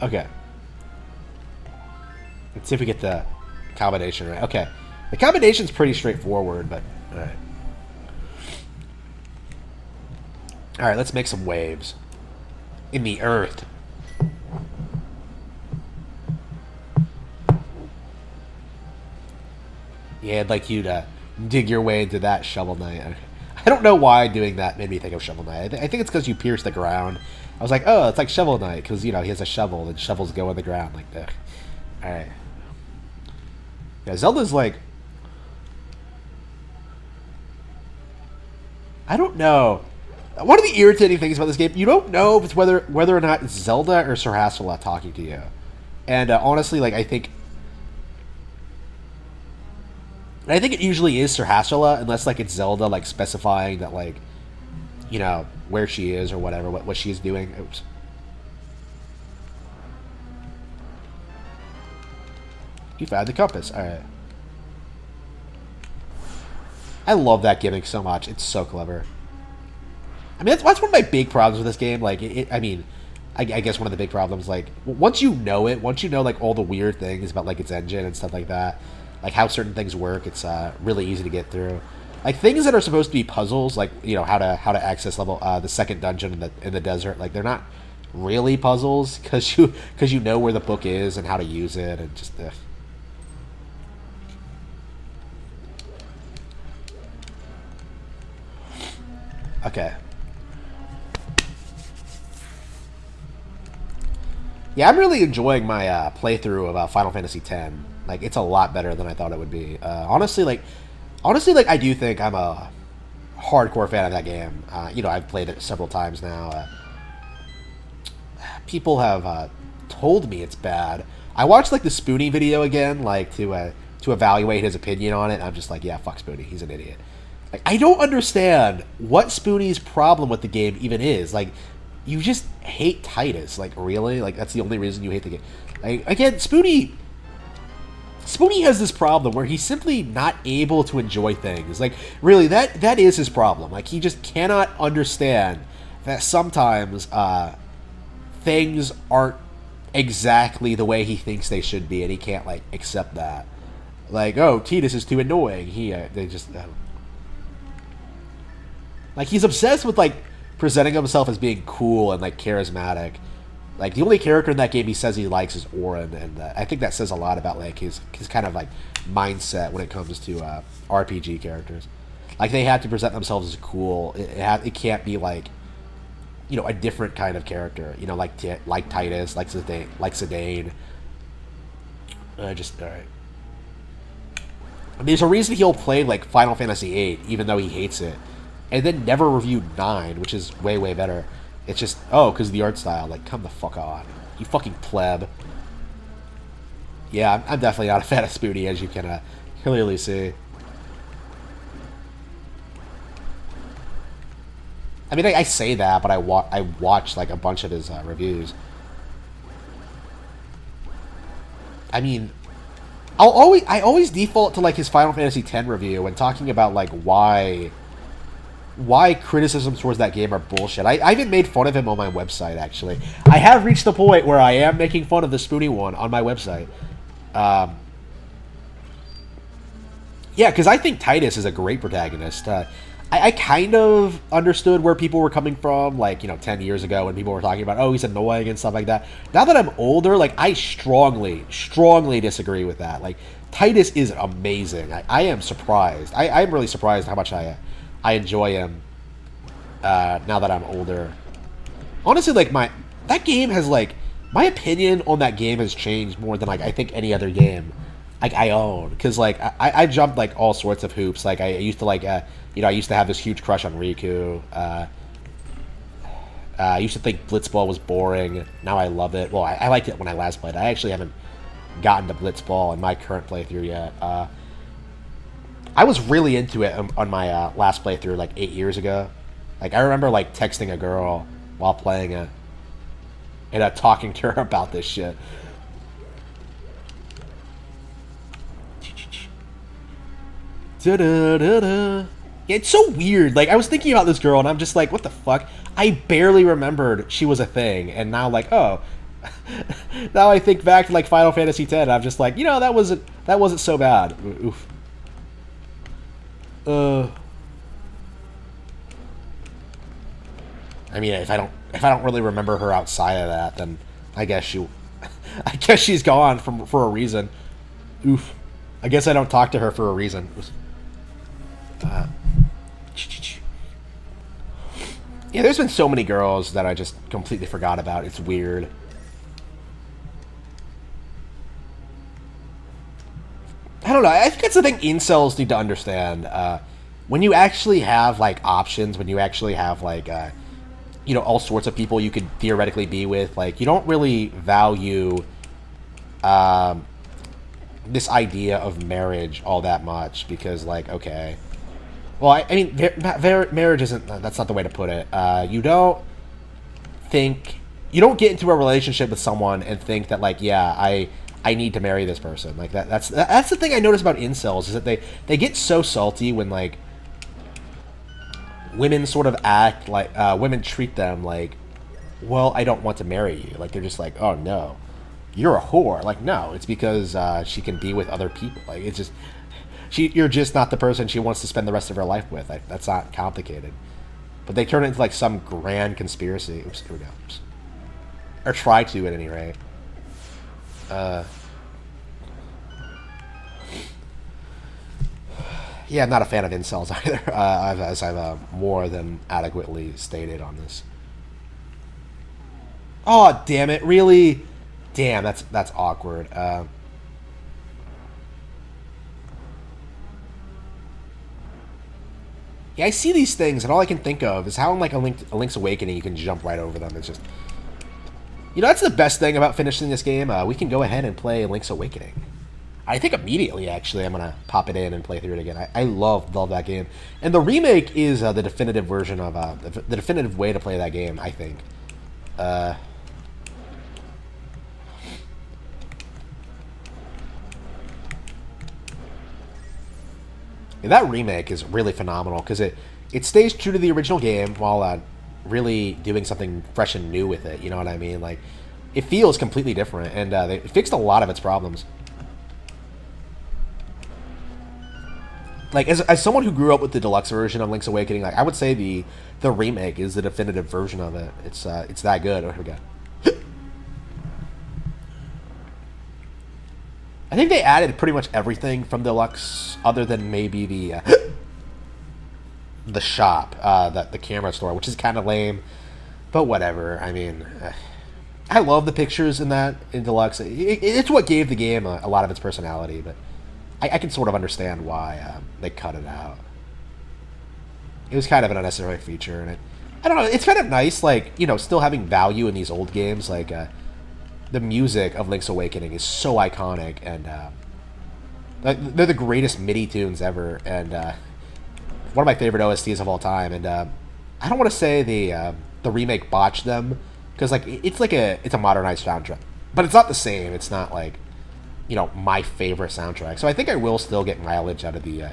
Okay. Let's see if we get the combination right. Okay. The combination's pretty straightforward, but... Alright. Alright, let's make some waves. In the earth. Yeah, I'd like you to dig your way into that, Shovel Knight. I don't know why doing that made me think of Shovel Knight. I think it's because you pierce the ground. I was like, oh, it's like Shovel Knight, because, you know, he has a shovel, and shovels go in the ground like that. Alright. Yeah, Zelda's like... I don't know. One of the irritating things about this game, you don't know if it's whether or not it's Zelda or Sir Hassela talking to you. And honestly, like, I think it usually is Sir Hassela, unless, like, it's Zelda, like, specifying that, like, you know, where she is or whatever, what she's doing. Oops. You found the compass. Alright. I love that gimmick so much. It's so clever. I mean, that's one of my big problems with this game. Like, I guess one of the big problems, like, once you know, like, all the weird things about, like, its engine and stuff like that, like, how certain things work, it's really easy to get through. Like, things that are supposed to be puzzles, like, you know, how to access level the second dungeon in the desert, like, they're not really puzzles, because you know where the book is and how to use it, and just... Okay. Yeah, I'm really enjoying my playthrough of Final Fantasy X. Like, it's a lot better than I thought it would be. Honestly, like I do think I'm a hardcore fan of that game. I've played it several times now. People have told me it's bad. I watched like the Spoonie video again, like to evaluate his opinion on it. And I'm just like, yeah, fuck Spoonie, he's an idiot. Like, I don't understand what Spoonie's problem with the game even is. Like, you just hate Titus. Like, really? Like, that's the only reason you hate the game. Like, again, Spoonie has this problem where he's simply not able to enjoy things. Like, really, that is his problem. Like, he just cannot understand that sometimes things aren't exactly the way he thinks they should be, and he can't, like, accept that. Like, oh, Titus is too annoying. Like, he's obsessed with, like, presenting himself as being cool and, like, charismatic. Like, the only character in that game he says he likes is Auron, and I think that says a lot about, like, his kind of, like, mindset when it comes to RPG characters. Like, they have to present themselves as cool. It can't be, like, a different kind of character. Like Titus, like Zidane. Alright. There's a reason he'll play, like, Final Fantasy VIII, even though he hates it. And then never reviewed 9, which is way, way better. It's just, because of the art style. Like, come the fuck on. You fucking pleb. Yeah, I'm definitely not a fan of Spoonie, as you can clearly see. I mean, I say that, but I watched, like, a bunch of his reviews. I mean, I always default to, like, his Final Fantasy X review when talking about, like, why criticisms towards that game are bullshit. I even made fun of him on my website, actually. I have reached the point where I am making fun of the Spoonie one on my website. Yeah, because I think Titus is a great protagonist. I kind of understood where people were coming from, like, 10 years ago when people were talking about, oh, he's annoying and stuff like that. Now that I'm older, like, I strongly, strongly disagree with that. Like, Titus is amazing. I am surprised. I'm really surprised how much I enjoy him now that I'm older. Honestly, like, that game has, like, my opinion on that game has changed more than, like, I think any other game, like, I own. Because, like, I jumped, like, all sorts of hoops. Like, I used to, like, I used to have this huge crush on Riku. I used to think Blitzball was boring. Now I love it. Well, I liked it when I last played. I actually haven't gotten to Blitzball in my current playthrough yet. I was really into it on my last playthrough, like, 8 years ago. Like, I remember, like, texting a girl while playing it and talking to her about this shit. Da-da-da-da. Yeah, it's so weird. Like, I was thinking about this girl, and I'm just like, what the fuck? I barely remembered she was a thing, and now, like, oh. Now I think back to, like, Final Fantasy X, and I'm just like, that wasn't so bad. Oof. I mean, if I don't really remember her outside of that, then I guess she's gone for a reason. Oof. I guess I don't talk to her for a reason. Yeah, there's been so many girls that I just completely forgot about. It's weird. I don't know. I think that's the thing incels need to understand. When you actually have, like, options, when you actually have, like, all sorts of people you could theoretically be with, like, you don't really value this idea of marriage all that much because, like, okay. Well, I mean, marriage isn't... That's not the way to put it. You don't get into a relationship with someone and think that, like, yeah, I need to marry this person. Like, that's the thing I notice about incels, is that they get so salty when, like, women sort of act like... women treat them like, well, I don't want to marry you. Like, they're just like, oh, no. You're a whore. Like, no, it's because she can be with other people. Like, it's just... You're just not the person she wants to spend the rest of her life with. Like, that's not complicated. But they turn it into, like, some grand conspiracy. Oops, here we go. Oops. Or try to, at any rate. Yeah, I'm not a fan of incels either, as I've more than adequately stated on this. Oh, damn it, really? Damn, that's awkward. Yeah, I see these things, and all I can think of is how in like a Link's Awakening you can jump right over them. It's just, that's the best thing about finishing this game. We can go ahead and play Link's Awakening. I think immediately, actually, I'm gonna pop it in and play through it again. I love that game, and the remake is the definitive version of the definitive way to play that game. I think. Yeah, that remake is really phenomenal because it stays true to the original game while really doing something fresh and new with it. You know what I mean? Like, it feels completely different, and they fixed a lot of its problems. Like, as someone who grew up with the deluxe version of Link's Awakening, like I would say the remake is the definitive version of it. It's that good. Oh, here we go. I think they added pretty much everything from deluxe, other than maybe the shop, the camera store, which is kind of lame, but whatever. I mean, I love the pictures in deluxe. It's what gave the game a lot of its personality, but I can sort of understand why they cut it out. It was kind of an unnecessary feature, and I don't know. It's kind of nice, like, still having value in these old games. Like, the music of Link's Awakening is so iconic, and they're the greatest MIDI tunes ever, and one of my favorite OSTs of all time. And I don't want to say the remake botched them, because like it's a modernized soundtrack, but it's not the same. It's not like my favorite soundtrack. So I think I will still get mileage out of the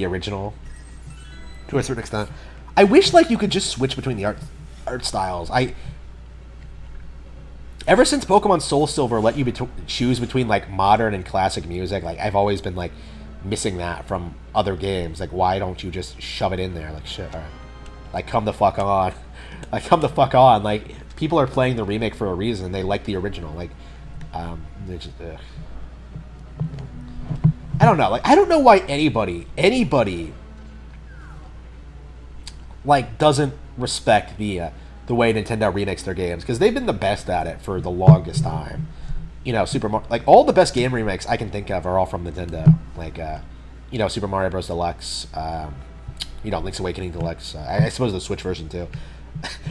original to a certain extent. I wish like you could just switch between the art styles. Ever since Pokemon Soul Silver let you choose between like modern and classic music, like I've always been like missing that from other games. Like, why don't you just shove it in there? Like, shit, all right. Like, come the fuck on. Like, come the fuck on. Like, people are playing the remake for a reason. They like the original. Like, they just, I don't know. Like, I don't know why anybody, like, doesn't respect the way Nintendo remakes their games, because they've been the best at it for the longest time. Super Mario, like all the best game remakes I can think of are all from Nintendo. Like, Super Mario Bros. Deluxe, Link's Awakening Deluxe. I suppose the Switch version too.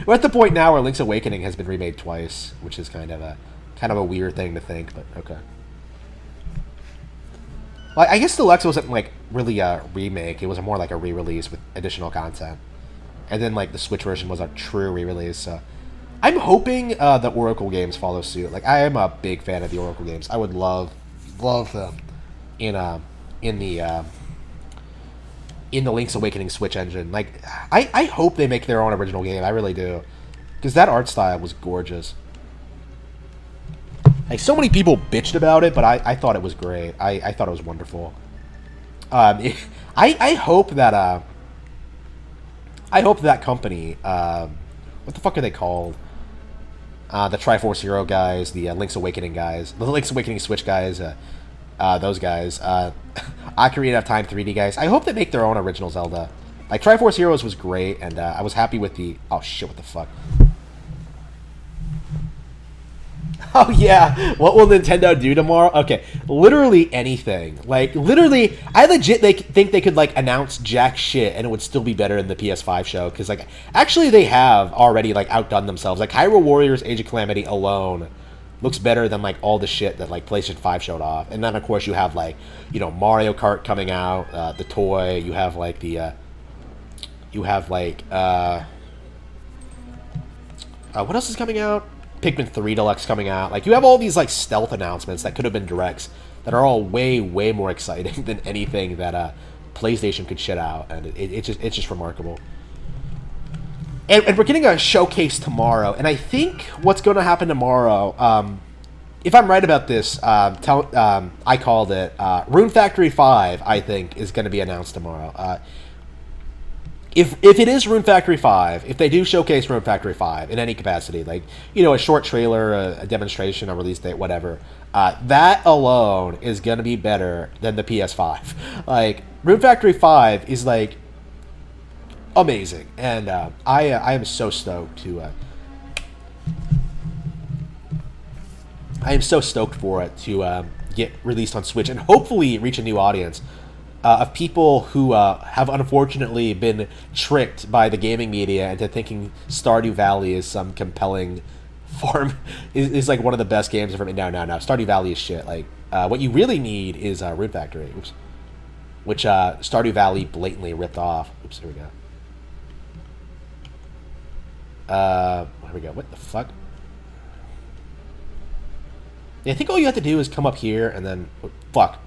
We're at the point now where Link's Awakening has been remade twice, which is kind of a weird thing to think, but okay. Well, I guess Deluxe wasn't like really a remake; it was more like a re-release with additional content. And then, like, the Switch version was a true re-release, so I'm hoping the Oracle games follow suit. Like, I am a big fan of the Oracle games. I would love them in the Link's Awakening Switch engine. Like, I hope they make their own original game. I really do, because that art style was gorgeous. Like, so many people bitched about it, but I thought it was great. I thought it was wonderful. I hope that I hope that company, what the fuck are they called? The Triforce Hero guys, the Link's Awakening guys, the Link's Awakening Switch guys, those guys, Ocarina of Time 3D guys. I hope they make their own original Zelda. Like, Triforce Heroes was great, and I was happy with the... Oh, shit, what the fuck? Oh, yeah. What will Nintendo do tomorrow? Okay. Literally anything. Like, literally, I legit think they could, like, announce jack shit and it would still be better than the PS5 show. Because, like, actually they have already, like, outdone themselves. Like, Hyrule Warriors Age of Calamity alone looks better than, like, all the shit that, like, PlayStation 5 showed off. And then, of course, you have, like, Mario Kart coming out, the toy. You have, like, what else is coming out? Pikmin 3 Deluxe coming out. Like, you have all these, like, stealth announcements that could have been directs that are all way, way more exciting than anything that PlayStation could shit out. And it's just remarkable. And we're getting a showcase tomorrow. And I think what's going to happen tomorrow, if I'm right about this, I called it, Rune Factory 5, I think, is going to be announced tomorrow. If it is Rune Factory 5, if they do showcase Rune Factory 5 in any capacity, like, a short trailer, a demonstration, a release date, whatever, that alone is going to be better than the PS5. Like, Rune Factory 5 is, like, amazing. And I am so stoked to I am so stoked for it to get released on Switch and hopefully reach a new audience of people who have unfortunately been tricked by the gaming media into thinking Stardew Valley is some compelling farm is like one of the best games ever made. No, Stardew Valley is shit. Like what you really need is Root Factory, which Stardew Valley blatantly ripped off. Oops, here we go. Here we go. What the fuck? Yeah, I think all you have to do is come up here and then... Oh, fuck.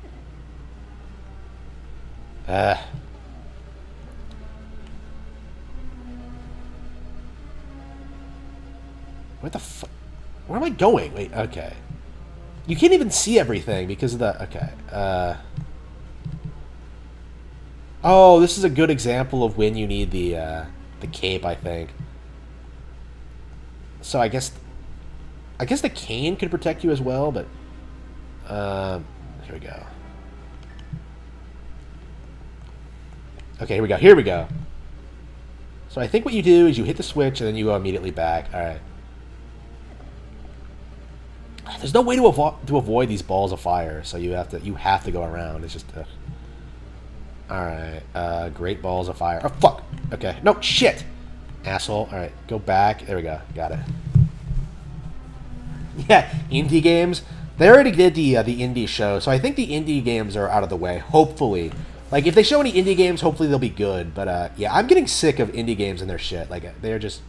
What the fuck? Where am I going? Wait, okay. You can't even see everything because of the... Okay. Oh, this is a good example of when you need the cape, I think. So I guess the cane could protect you as well, but here we go. Okay, here we go. Here we go. So I think what you do is you hit the switch and then you go immediately back. All right. There's no way to avoid these balls of fire, so you have to go around. It's just all right. Great balls of fire. Oh fuck. Okay. No shit. Asshole. All right. Go back. There we go. Got it. Yeah, indie games. They already did the indie show, so I think the indie games are out of the way. Hopefully, like if they show any indie games, hopefully they'll be good. But yeah, I'm getting sick of indie games and their shit. Like they're just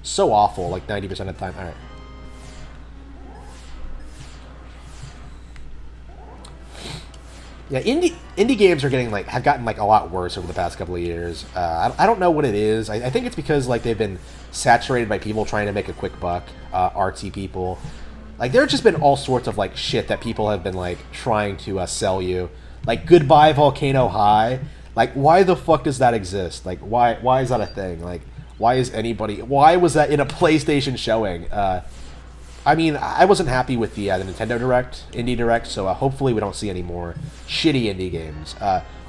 so awful. Like 90% of the time. All right. Yeah, indie games are getting have gotten a lot worse over the past couple of years. I don't know what it is. I think it's because they've been saturated by people trying to make a quick buck, artsy people. Like there's just been all sorts of shit that people have been trying to sell you. Like Goodbye Volcano High. Like why the fuck does that exist? Like why is that a thing? Like why was that in a PlayStation showing? I mean, I wasn't happy with the Nintendo Indie Direct, so hopefully we don't see any more shitty indie games.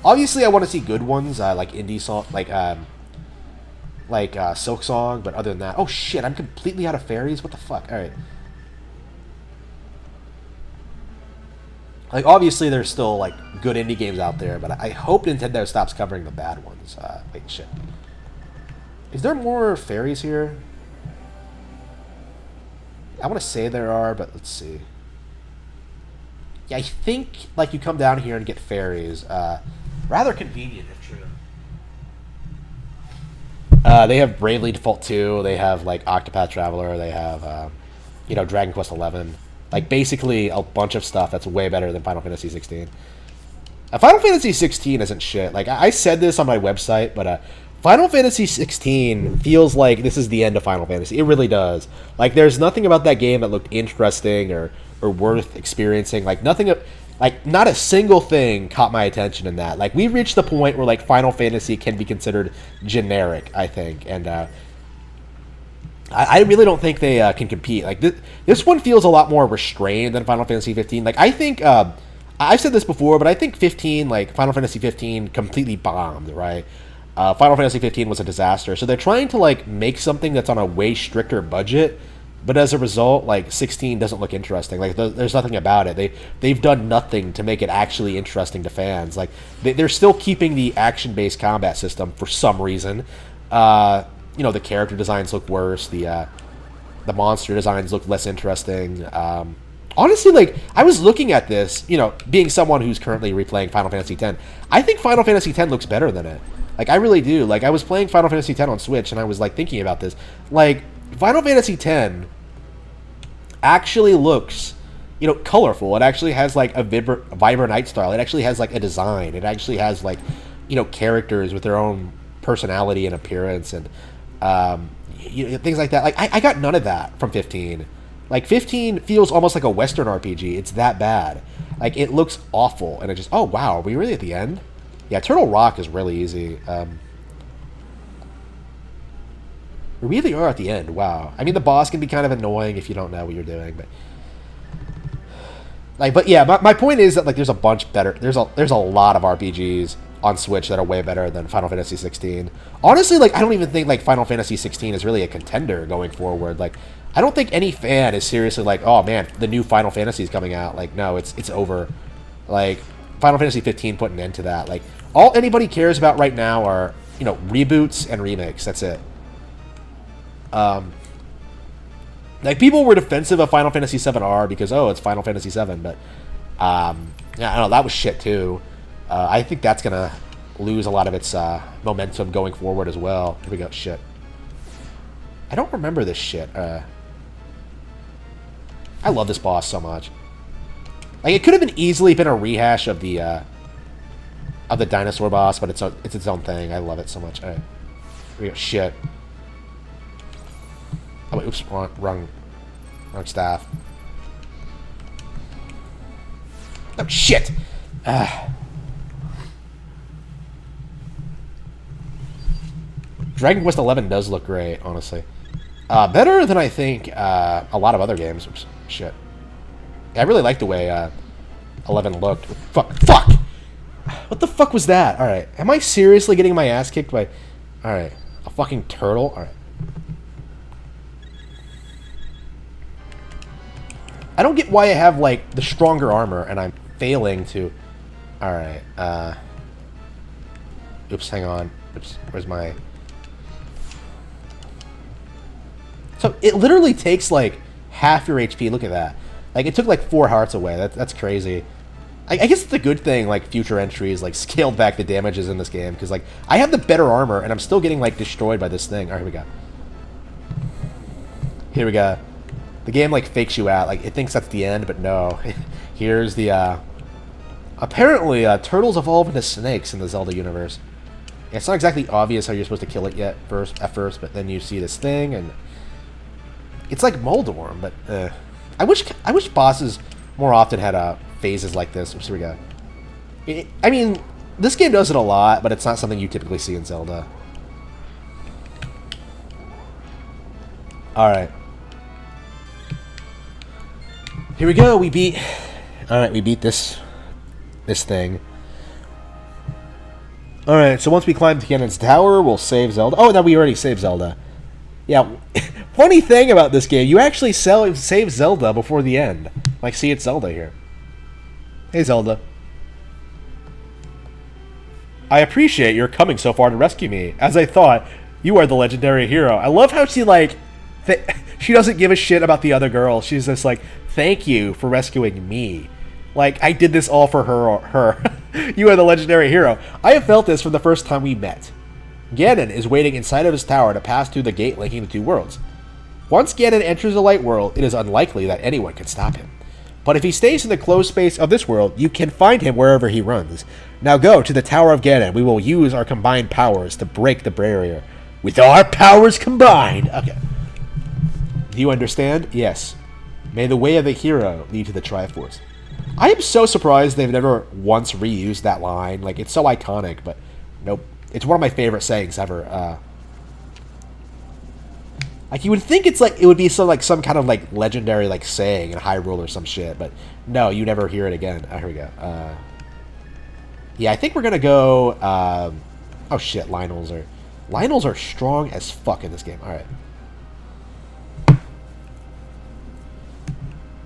Obviously, I want to see good ones, like indie song, like Silk Song, but other than that, oh shit, I'm completely out of fairies. What the fuck? All right. Like obviously, there's still good indie games out there, but I hope Nintendo stops covering the bad ones. Wait, shit. Is there more fairies here? I want to say there are, but let's see. Yeah, I think you come down here and get fairies. Rather convenient, if true. They have Bravely Default 2. They have Octopath Traveler. They have Dragon Quest 11. Basically a bunch of stuff that's way better than Final Fantasy 16. Final Fantasy 16 isn't shit. I said this on my website, but Final Fantasy 16 feels like this is the end of Final Fantasy. It really does. There's nothing about that game that looked interesting or worth experiencing. Nothing, not a single thing caught my attention in that. We've reached the point where Final Fantasy can be considered generic, I think, and I really don't think they can compete. This one feels a lot more restrained than Final Fantasy 15. I think I've said this before, but I think 15, Final Fantasy 15, completely bombed, right? Final Fantasy 15 was a disaster, so they're trying to make something that's on a way stricter budget, but as a result, 16 doesn't look interesting. There's nothing about it. They've done nothing to make it actually interesting to fans. They're still keeping the action-based combat system for some reason. The character designs look worse. The monster designs look less interesting. Honestly, I was looking at this, being someone who's currently replaying Final Fantasy X. I think Final Fantasy X looks better than it. I really do. I was playing Final Fantasy X on Switch, and I was, thinking about this. Final Fantasy X actually looks, colorful. It actually has, a vibrant art style. It actually has, a design. It actually has, characters with their own personality and appearance and, things like that. I got none of that from 15. 15 feels almost like a Western RPG. It's that bad. It looks awful, and it just, oh, wow, are we really at the end? Yeah, Turtle Rock is really easy. We really are at the end. Wow. I mean, the boss can be kind of annoying if you don't know what you're doing, but but yeah, my point is that there's a bunch better. There's a lot of RPGs on Switch that are way better than Final Fantasy 16. Honestly, I don't even think Final Fantasy 16 is really a contender going forward. I don't think any fan is seriously like, oh man, the new Final Fantasy is coming out. Like, no, it's over. Like, Final Fantasy 15 put an end to that. Like, all anybody cares about right now are, you know, reboots and remakes. That's it. Like, people were defensive of Final Fantasy 7R because, oh, it's Final Fantasy 7, but yeah, I don't know, that was shit too. I think that's gonna lose a lot of its momentum going forward as well. Here we go. Shit. I don't remember this shit. I love this boss so much. Like, it could have been easily been a rehash of the dinosaur boss, but it's its own thing. I love it so much. All right. Here we go. Shit. Oh wait, oops, wrong staff. Oh shit! Dragon Quest XI does look great, honestly. Better than I think a lot of other games. Oops, shit. I really like the way 11 looked. Fuck! What the fuck was that? All right, am I seriously getting my ass kicked by? All right, a fucking turtle. All right. I don't get why I have, like, the stronger armor, and I'm failing to... Alright, oops, hang on. Oops, where's my... So, it literally takes, like, half your HP. Look at that. Like, it took, like, 4 hearts away. That's crazy. I guess it's a good thing, like, future entries, like, scaled back the damages in this game, because, like, I have the better armor, and I'm still getting, like, destroyed by this thing. Alright, here we go. The game, like, fakes you out. Like, it thinks that's the end, but no. Here's the, apparently, turtles evolve into snakes in the Zelda universe. It's not exactly obvious how you're supposed to kill it at first, but then you see this thing, and... It's like Moldorm, but, I wish bosses more often had, phases like this. Oops, here we go. I mean, this game does it a lot, but it's not something you typically see in Zelda. Alright. Here we go, we beat... Alright, we beat this thing. Alright, so once we climb to Ganon's tower, we'll save Zelda. Oh, no, we already saved Zelda. Yeah, funny thing about this game, you actually save Zelda before the end. Like, see, it's Zelda here. Hey, Zelda. I appreciate your coming so far to rescue me. As I thought, you are the legendary hero. I love how she, like... she doesn't give a shit about the other girl. She's just like, thank you for rescuing me. Like, I did this all for her. You are the legendary hero. I have felt this from the first time we met. Ganon is waiting inside of his tower to pass through the gate linking the two worlds. Once Ganon enters the light world, it is unlikely that anyone can stop him. But if he stays in the closed space of this world, you can find him wherever he runs. Now go to the Tower of Ganon. We will use our combined powers to break the barrier. With our powers combined. Okay. Do you understand? Yes. May the way of the hero lead to the Triforce. I am so surprised they've never once reused that line. Like, it's so iconic, but nope. It's one of my favorite sayings ever. Like, you would think it's like, it would be some kind of, like, legendary, like, saying in Hyrule or some shit, but no, you never hear it again. Oh, here we go. Yeah, I think we're gonna go, oh shit, Lynels are strong as fuck in this game. Alright.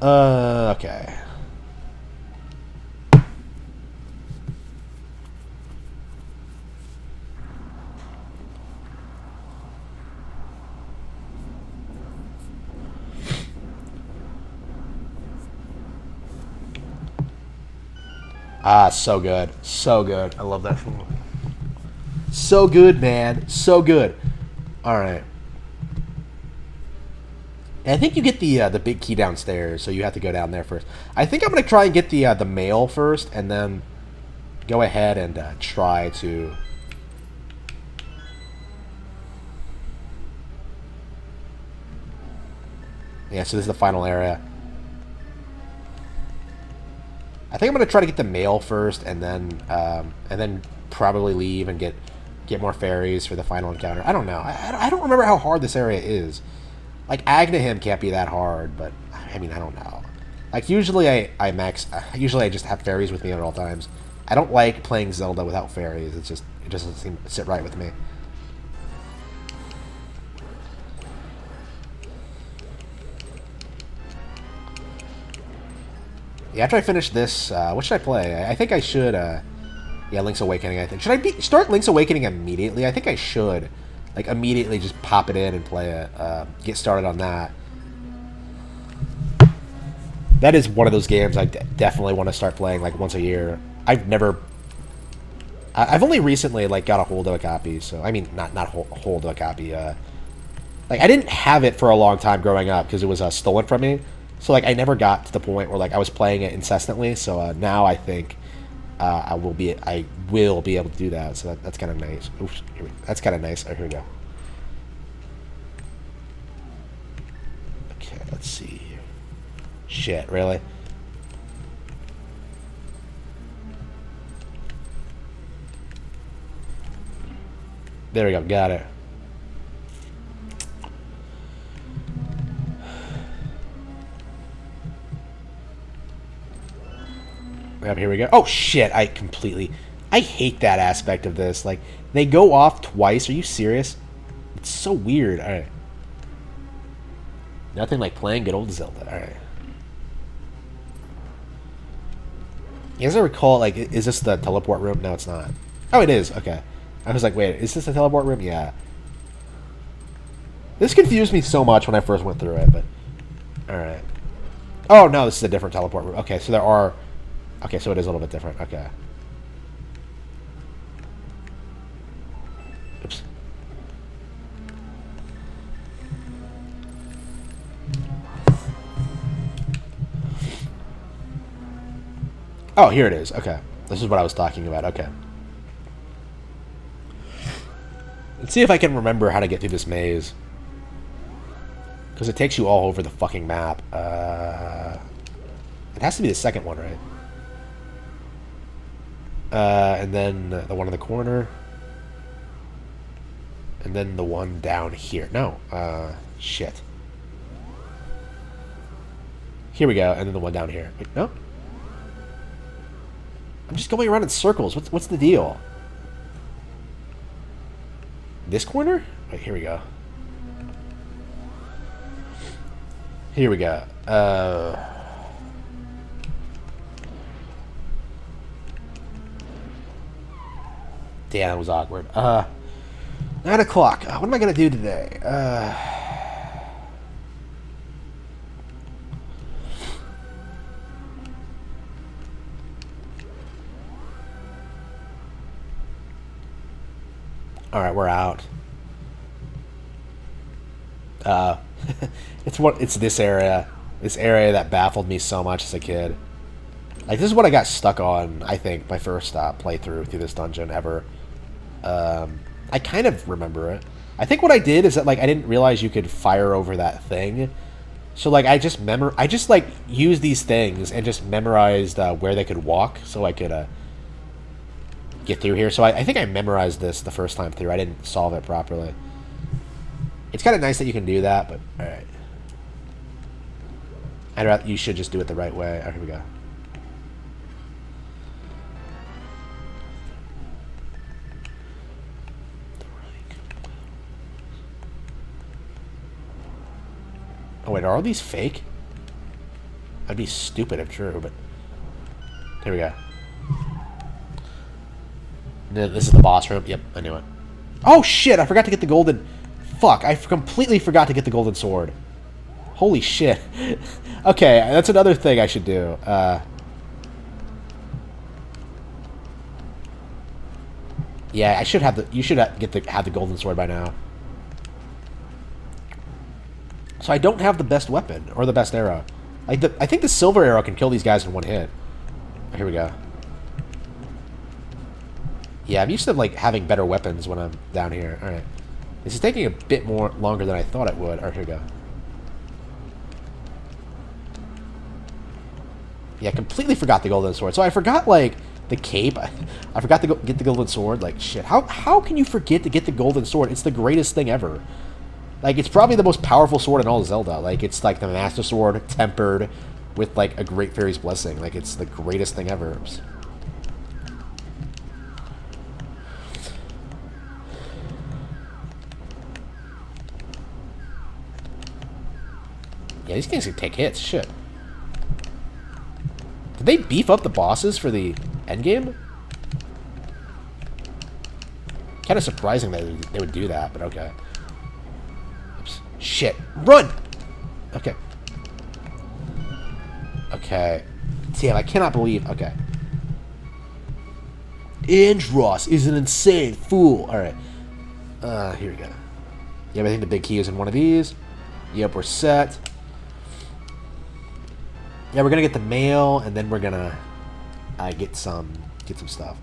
Okay. Ah, so good. So good. I love that film. So good, man. So good. Alright. I think you get the big key downstairs, so you have to go down there first. I think I'm going to try and get the mail first, and then go ahead and try to... Yeah, so this is the final area. I think I'm going to try to get the mail first, and then probably leave and get more fairies for the final encounter. I don't know. I don't remember how hard this area is. Like, Agnehem can't be that hard, but, I mean, I don't know. Like, usually I just have fairies with me at all times. I don't like playing Zelda without fairies. It doesn't seem to sit right with me. Yeah, after I finish this, what should I play? I think I should, yeah, Link's Awakening, I think. Should I start Link's Awakening immediately? I think I should. Like, immediately just pop it in and play it. Get started on that. That is one of those games I definitely want to start playing, like, once a year. I've never... I've only recently, like, got a hold of a copy, so... I mean, not hold of a copy, like, I didn't have it for a long time growing up, because it was stolen from me. So, like, I never got to the point where, like, I was playing it incessantly, so now I think I will be able to do that, so that's kind of nice. Oops, that's kind of nice. Oh, here we go. Okay, let's see here. Shit, really? There we go, got it. Yep, here we go. Oh, shit, I hate that aspect of this. Like, they go off twice. Are you serious? It's so weird. Alright. Nothing like playing good old Zelda. Alright. As I recall, like, is this the teleport room? No, it's not. Oh, it is. Okay. I was like, wait, is this the teleport room? Yeah. This confused me so much when I first went through it, but... Alright. Oh, no, this is a different teleport room. Okay, so there are... Okay, so it is a little bit different. Okay. Oops. Oh, here it is. Okay. This is what I was talking about. Okay. Let's see if I can remember how to get through this maze. Because it takes you all over the fucking map. It has to be the second one, right? And then the one in the corner. And then the one down here. No. Shit. Here we go. And then the one down here. Wait, no? I'm just going around in circles. What's the deal? This corner? Wait, here we go. Here we go. Damn, that was awkward. 9 o'clock. What am I going to do today? Alright, we're out. It's this area. This area that baffled me so much as a kid. Like, this is what I got stuck on, I think, my first playthrough through this dungeon ever. I kind of remember it. I think what I did is that, like, I didn't realize you could fire over that thing. So, like, I just like, used these things and just memorized where they could walk so I could get through here. So I think I memorized this the first time through. I didn't solve it properly. It's kind of nice that you can do that, but alright. You should just do it the right way. Oh, here we go. Oh wait, are all these fake? I'd be stupid if true, but... Here we go. This is the boss room. Yep, I knew it. Oh shit, I forgot to get the golden... Fuck, I completely forgot to get the golden sword. Holy shit. Okay, that's another thing I should do. Yeah, I should have the... You should have the golden sword by now. So I don't have the best weapon, or the best arrow. I think the silver arrow can kill these guys in one hit. Here we go. Yeah, I'm used to, like, having better weapons when I'm down here. Alright. This is taking a bit more longer than I thought it would. Alright, here we go. Yeah, completely forgot the golden sword. So I forgot, like, the cape. I forgot to get the golden sword. Like, shit. How can you forget to get the golden sword? It's the greatest thing ever. Like, it's probably the most powerful sword in all of Zelda. Like, it's, like, the Master Sword tempered with, like, a Great Fairy's Blessing. Like, it's the greatest thing ever. Yeah, these things can take hits. Shit. Did they beef up the bosses for the endgame? Kind of surprising that they would do that, but okay. Oops. Shit. Run! Okay. Okay. Damn, I cannot believe... Okay. Andross is an insane fool. Alright. Here we go. Yep, I think the big key is in one of these. Yep, we're set. Yeah, we're gonna get the mail, and then we're gonna get some stuff.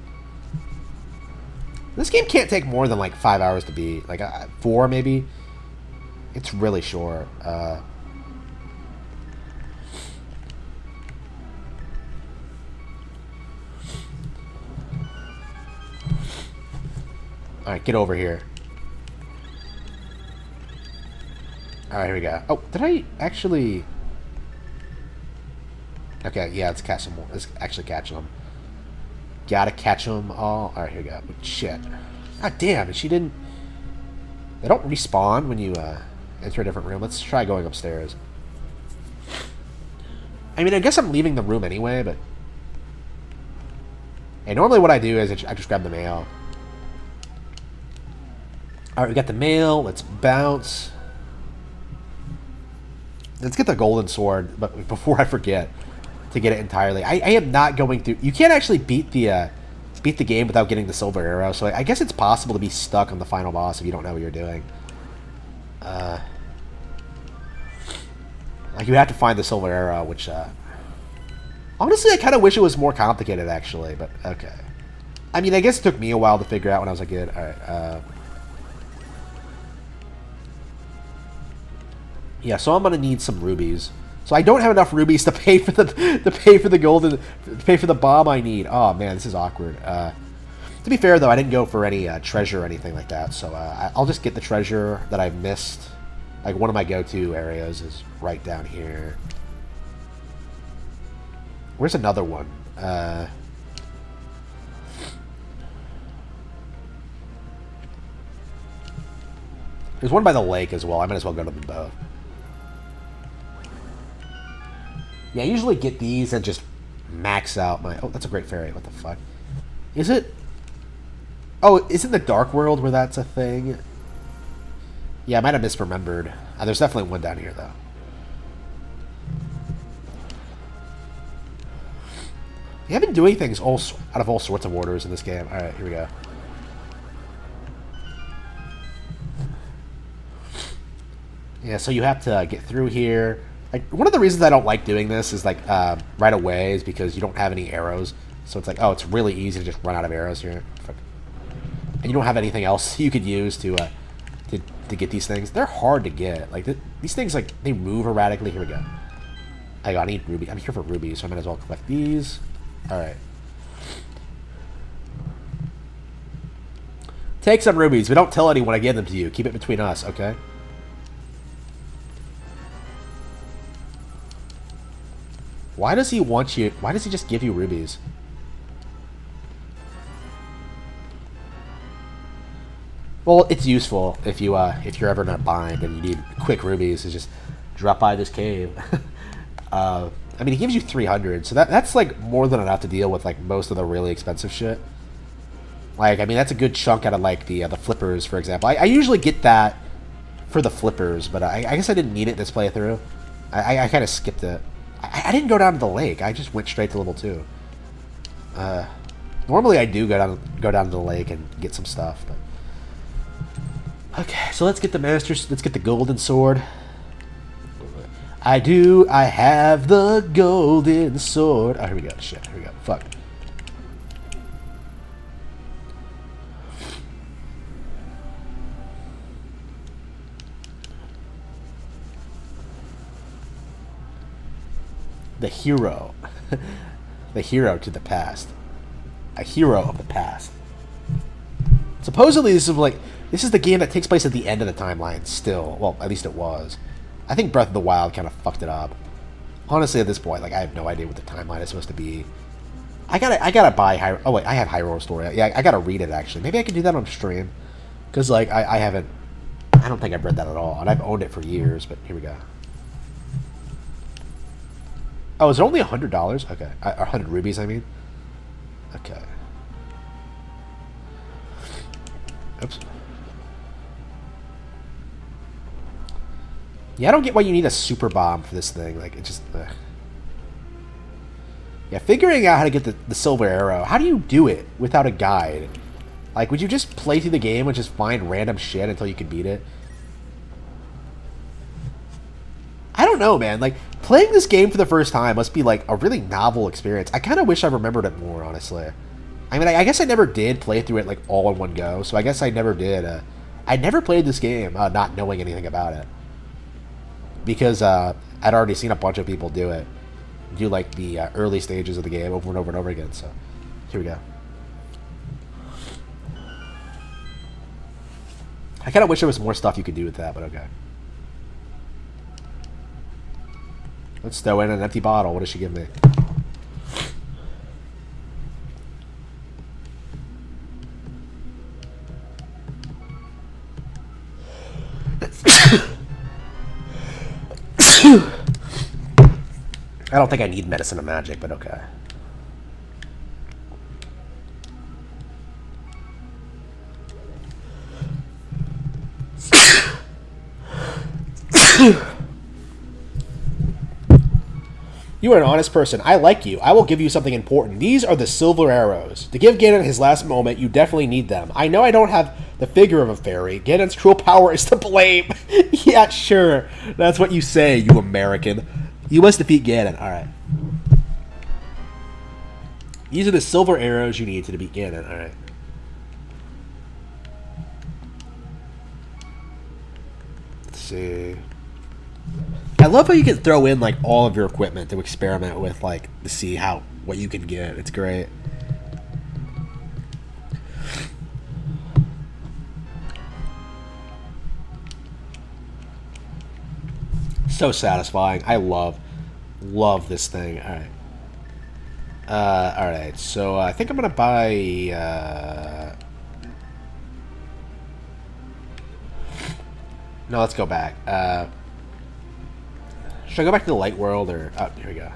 This game can't take more than like 5 hours to beat, like 4 maybe. It's really short. All right, get over here. All right, here we go. Oh, did I actually? Okay, yeah, let's catch them. Let's actually catch them. Gotta catch them all. All right, here we go. Shit. God damn, and she didn't. They don't respawn when you enter a different room. Let's try going upstairs. I mean, I guess I'm leaving the room anyway, but. Hey, normally what I do is I just grab the mail. All right, we got the mail. Let's bounce. Let's get the golden sword, but before I forget to get it entirely, I am not going through. You can't actually beat the game without getting the silver arrow. So I guess it's possible to be stuck on the final boss if you don't know what you're doing. Like you have to find the silver arrow, which honestly I kind of wish it was more complicated actually, but okay. I mean, I guess it took me a while to figure out when I was a kid. All right. Yeah, so I'm gonna need some rubies. So I don't have enough rubies to pay for the golden, to pay for the bomb I need. Oh man, this is awkward. To be fair though, I didn't go for any treasure or anything like that. So I'll just get the treasure that I missed. Like one of my go-to areas is right down here. Where's another one? There's one by the lake as well. I might as well go to them both. Yeah, I usually get these and just max out my... Oh, that's a great fairy. What the fuck? Is it... Oh, is it the Dark World where that's a thing? Yeah, I might have misremembered. There's definitely one down here, though. They have been doing things out of all sorts of orders in this game. Alright, here we go. Yeah, so you have to get through here. Like, one of the reasons I don't like doing this is, like, right away is because you don't have any arrows. So it's like, oh, it's really easy to just run out of arrows here. And you don't have anything else you could use to get these things. They're hard to get. Like, these things, like, they move erratically. Here we go. I need rubies. I'm here for rubies, so I might as well collect these. Alright. Take some rubies, but don't tell anyone I gave them to you. Keep it between us, okay? Why does he want you? Why does he just give you rubies? Well, it's useful if you're ever in a bind and you need quick rubies to just drop by this cave. I mean, he gives you 300, so that's like more than enough to deal with like most of the really expensive shit. Like, I mean, that's a good chunk out of like the flippers, for example. I usually get that for the flippers, but I guess I didn't need it this playthrough. I kind of skipped it. I didn't go down to the lake. I just went straight to level 2. Normally I do go down to the lake and get some stuff, but okay. So let's get the masters. Let's get the golden sword. I have the golden sword. Oh, here we go. Shit. Here we go. Fuck. The hero. The hero to the past. A hero of the past. Supposedly this is the game that takes place at the end of the timeline still. Well, at least it was. I think Breath of the Wild kind of fucked it up. Honestly, at this point, like, I have no idea what the timeline is supposed to be. I gotta buy Hyrule... Oh, wait, I have Hyrule Story. Yeah, I gotta read it, actually. Maybe I can do that on stream. Because, like, I haven't... I don't think I've read that at all. And I've owned it for years, but here we go. Oh, is it only $100? Okay, 100 rubies. I mean. Okay. Oops. Yeah, I don't get why you need a super bomb for this thing. Like, it just... Yeah, figuring out how to get the silver arrow. How do you do it without a guide? Like, would you just play through the game and just find random shit until you could beat it? I don't know, man. Like, playing this game for the first time must be, like, a really novel experience. I kind of wish I remembered it more, honestly. I mean, I guess I never did play through it, like, all in one go. So I guess I never did. I never played this game not knowing anything about it. Because I'd already seen a bunch of people do it. Do, like, the early stages of the game over and over and over again. So, here we go. I kind of wish there was more stuff you could do with that, but okay. Let's throw in an empty bottle. What does she give me? I don't think I need medicine or magic, but okay. You are an honest person. I like you. I will give you something important. These are the silver arrows. To give Ganon his last moment, you definitely need them. I know I don't have the figure of a fairy. Ganon's true power is to blame. Yeah, sure. That's what you say, you American. You must defeat Ganon. Alright. These are the silver arrows you need to defeat Ganon. Alright. Let's see. I love how you can throw in, like, all of your equipment to experiment with, like, to see what you can get. It's great. So satisfying. I love this thing. Alright. Alright, so I think I'm gonna buy, No, let's go back. Should I go back to the light world, or... Oh, here we go.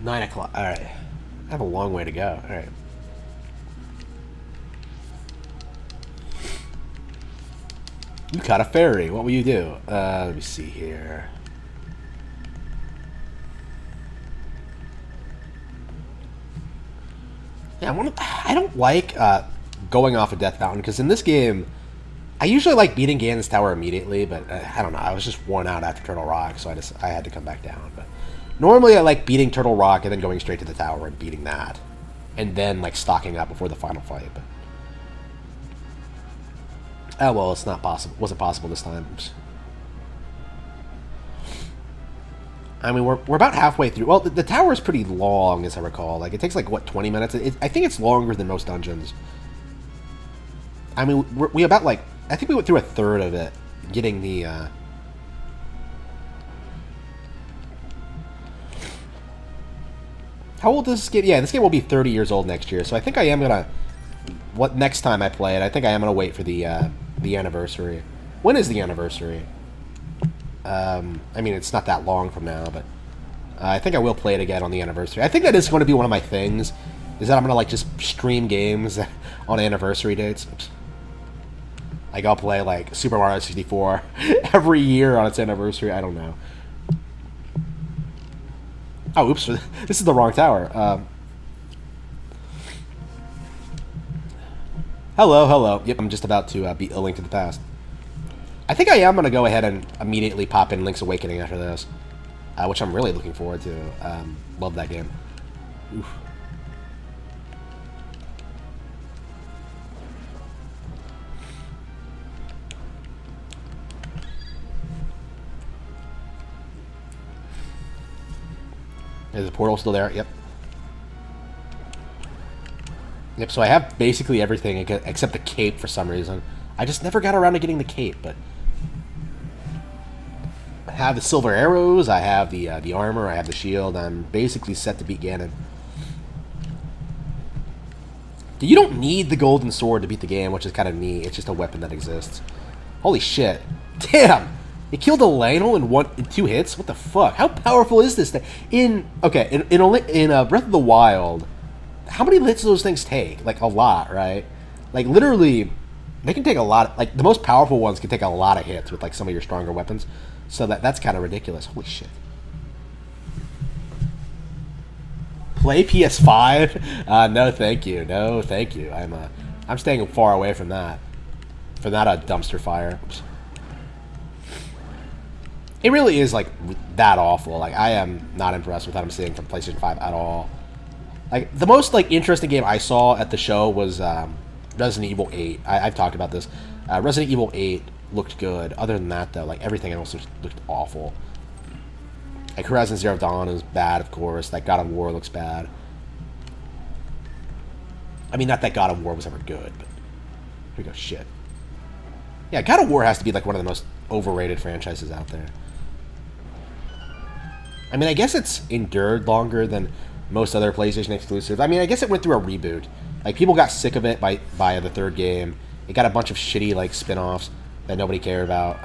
Nine o'clock. Alright. I have a long way to go. Alright. You caught a fairy. What will you do? Let me see here. Yeah, I don't like going off a Death Mountain, because in this game, I usually like beating Ganon's Tower immediately, but I don't know. I was just worn out after Turtle Rock, so I had to come back down. But normally I like beating Turtle Rock and then going straight to the tower and beating that, and then like stocking up before the final fight. But oh well, it's not possible. Wasn't possible this time. Oops. I mean, we're about halfway through. Well, the tower is pretty long, as I recall. Like, it takes, like, what, 20 minutes? I think it's longer than most dungeons. I mean, we about, like... I think we went through a third of it, getting the, How old is this game? Yeah, this game will be 30 years old next year, so I think I am gonna... Next time I play it, I think I am gonna wait for the anniversary. When is the anniversary? I mean, it's not that long from now, but I think I will play it again on the anniversary. I think that is going to be one of my things, is that I'm going to, like, just stream games on anniversary dates. Oops. Like, I'll play, like, Super Mario 64 every year on its anniversary. I don't know. Oh, oops. This is the wrong tower. Hello. Yep, I'm just about to beat A Link to the Past. I think I am going to go ahead and immediately pop in Link's Awakening after this, which I'm really looking forward to. Love that game. Oof. Is the portal still there? Yep. Yep, so I have basically everything except the cape for some reason. I just never got around to getting the cape, but... have the silver arrows. I have the armor. I have the shield. I'm basically set to beat Ganon. You don't need the golden sword to beat the game, which is kind of neat. It's just a weapon that exists. Holy shit! Damn! It killed a Lionel in 2 hits. What the fuck? How powerful is this thing? In Breath of the Wild, how many hits do those things take? Like a lot, right? Like literally, they can take a lot. Like the most powerful ones can take a lot of hits with like some of your stronger weapons. So that's kind of ridiculous. Holy shit! Play PS5? No, thank you. No, thank you. I'm staying far away from that. From that dumpster fire. Oops. It really is like that awful. Like I am not impressed with what I'm seeing from PlayStation 5 at all. Like the most like interesting game I saw at the show was Resident Evil 8. I've talked about this. Resident Evil 8 looked good. Other than that, though, like everything else looked awful. Like Horizon Zero Dawn is bad, of course. Like God of War looks bad. I mean, not that God of War was ever good, but here we go. Shit. Yeah, God of War has to be like one of the most overrated franchises out there. I mean, I guess it's endured longer than most other PlayStation exclusives. I mean, I guess it went through a reboot. Like people got sick of it by the 3rd game. It got a bunch of shitty like spin-offs that nobody cared about.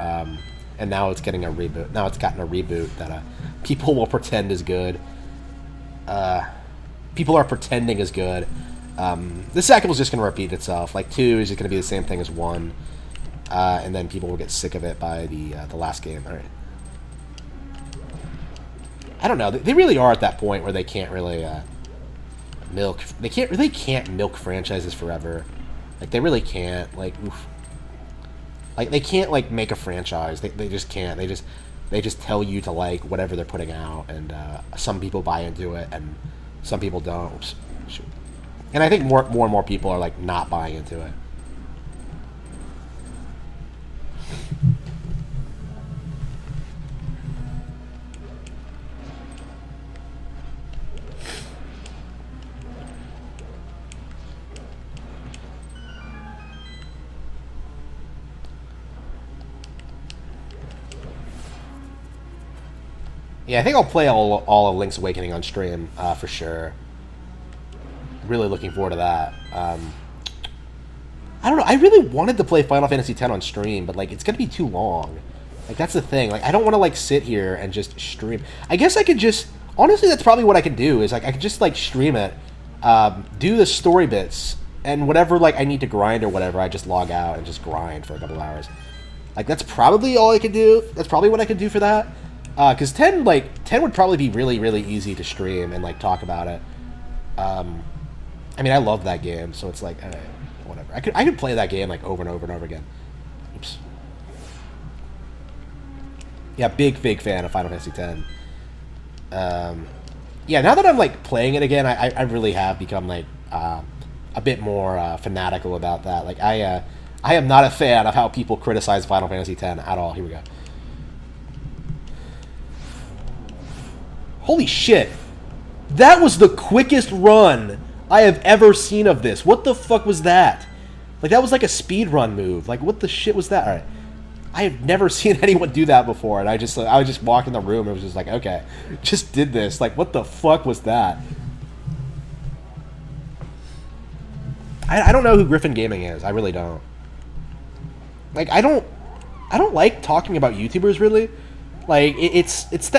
And now it's getting a reboot. Now it's gotten a reboot that people will pretend is good. People are pretending is good. The cycle is just going to repeat itself. Like 2 is just going to be the same thing as 1. And then people will get sick of it by the last game. All right. I don't know. They really are at that point where they can't really milk. They can't milk franchises forever. Like they really can't. Like oof. Like they can't like make a franchise. They just can't. They just tell you to like whatever they're putting out, and some people buy into it, and some people don't. Oops. Shoot. And I think more and more people are like not buying into it. Yeah, I think I'll play all of Link's Awakening on stream, for sure. Really looking forward to that. I don't know, I really wanted to play Final Fantasy X on stream, but, like, it's gonna be too long. Like, that's the thing. Like, I don't want to, like, sit here and just stream. I guess I could just... Honestly, that's probably what I could do, is, like, I could just, like, stream it, do the story bits, and whatever, like, I need to grind or whatever, I just log out and just grind for a couple hours. Like, that's probably all I could do. That's probably what I could do for that. Because 10 would probably be really, really easy to stream and, like, talk about it. I mean, I love that game, so it's like, whatever. I could play that game, like, over and over and over again. Oops. Yeah, big fan of Final Fantasy X. Yeah, now that I'm, like, playing it again, I really have become, like, a bit more fanatical about that. Like, I am not a fan of how people criticize Final Fantasy X at all. Here we go. Holy shit. That was the quickest run I have ever seen of this. What the fuck was that? Like, that was like a speed run move. Like, what the shit was that? All right. I have never seen anyone do that before, and I was just walking the room and it was just like, okay, just did this. Like, what the fuck was that? I don't know who Griffin Gaming is. I really don't. Like, I don't like talking about YouTubers, really. Like, it's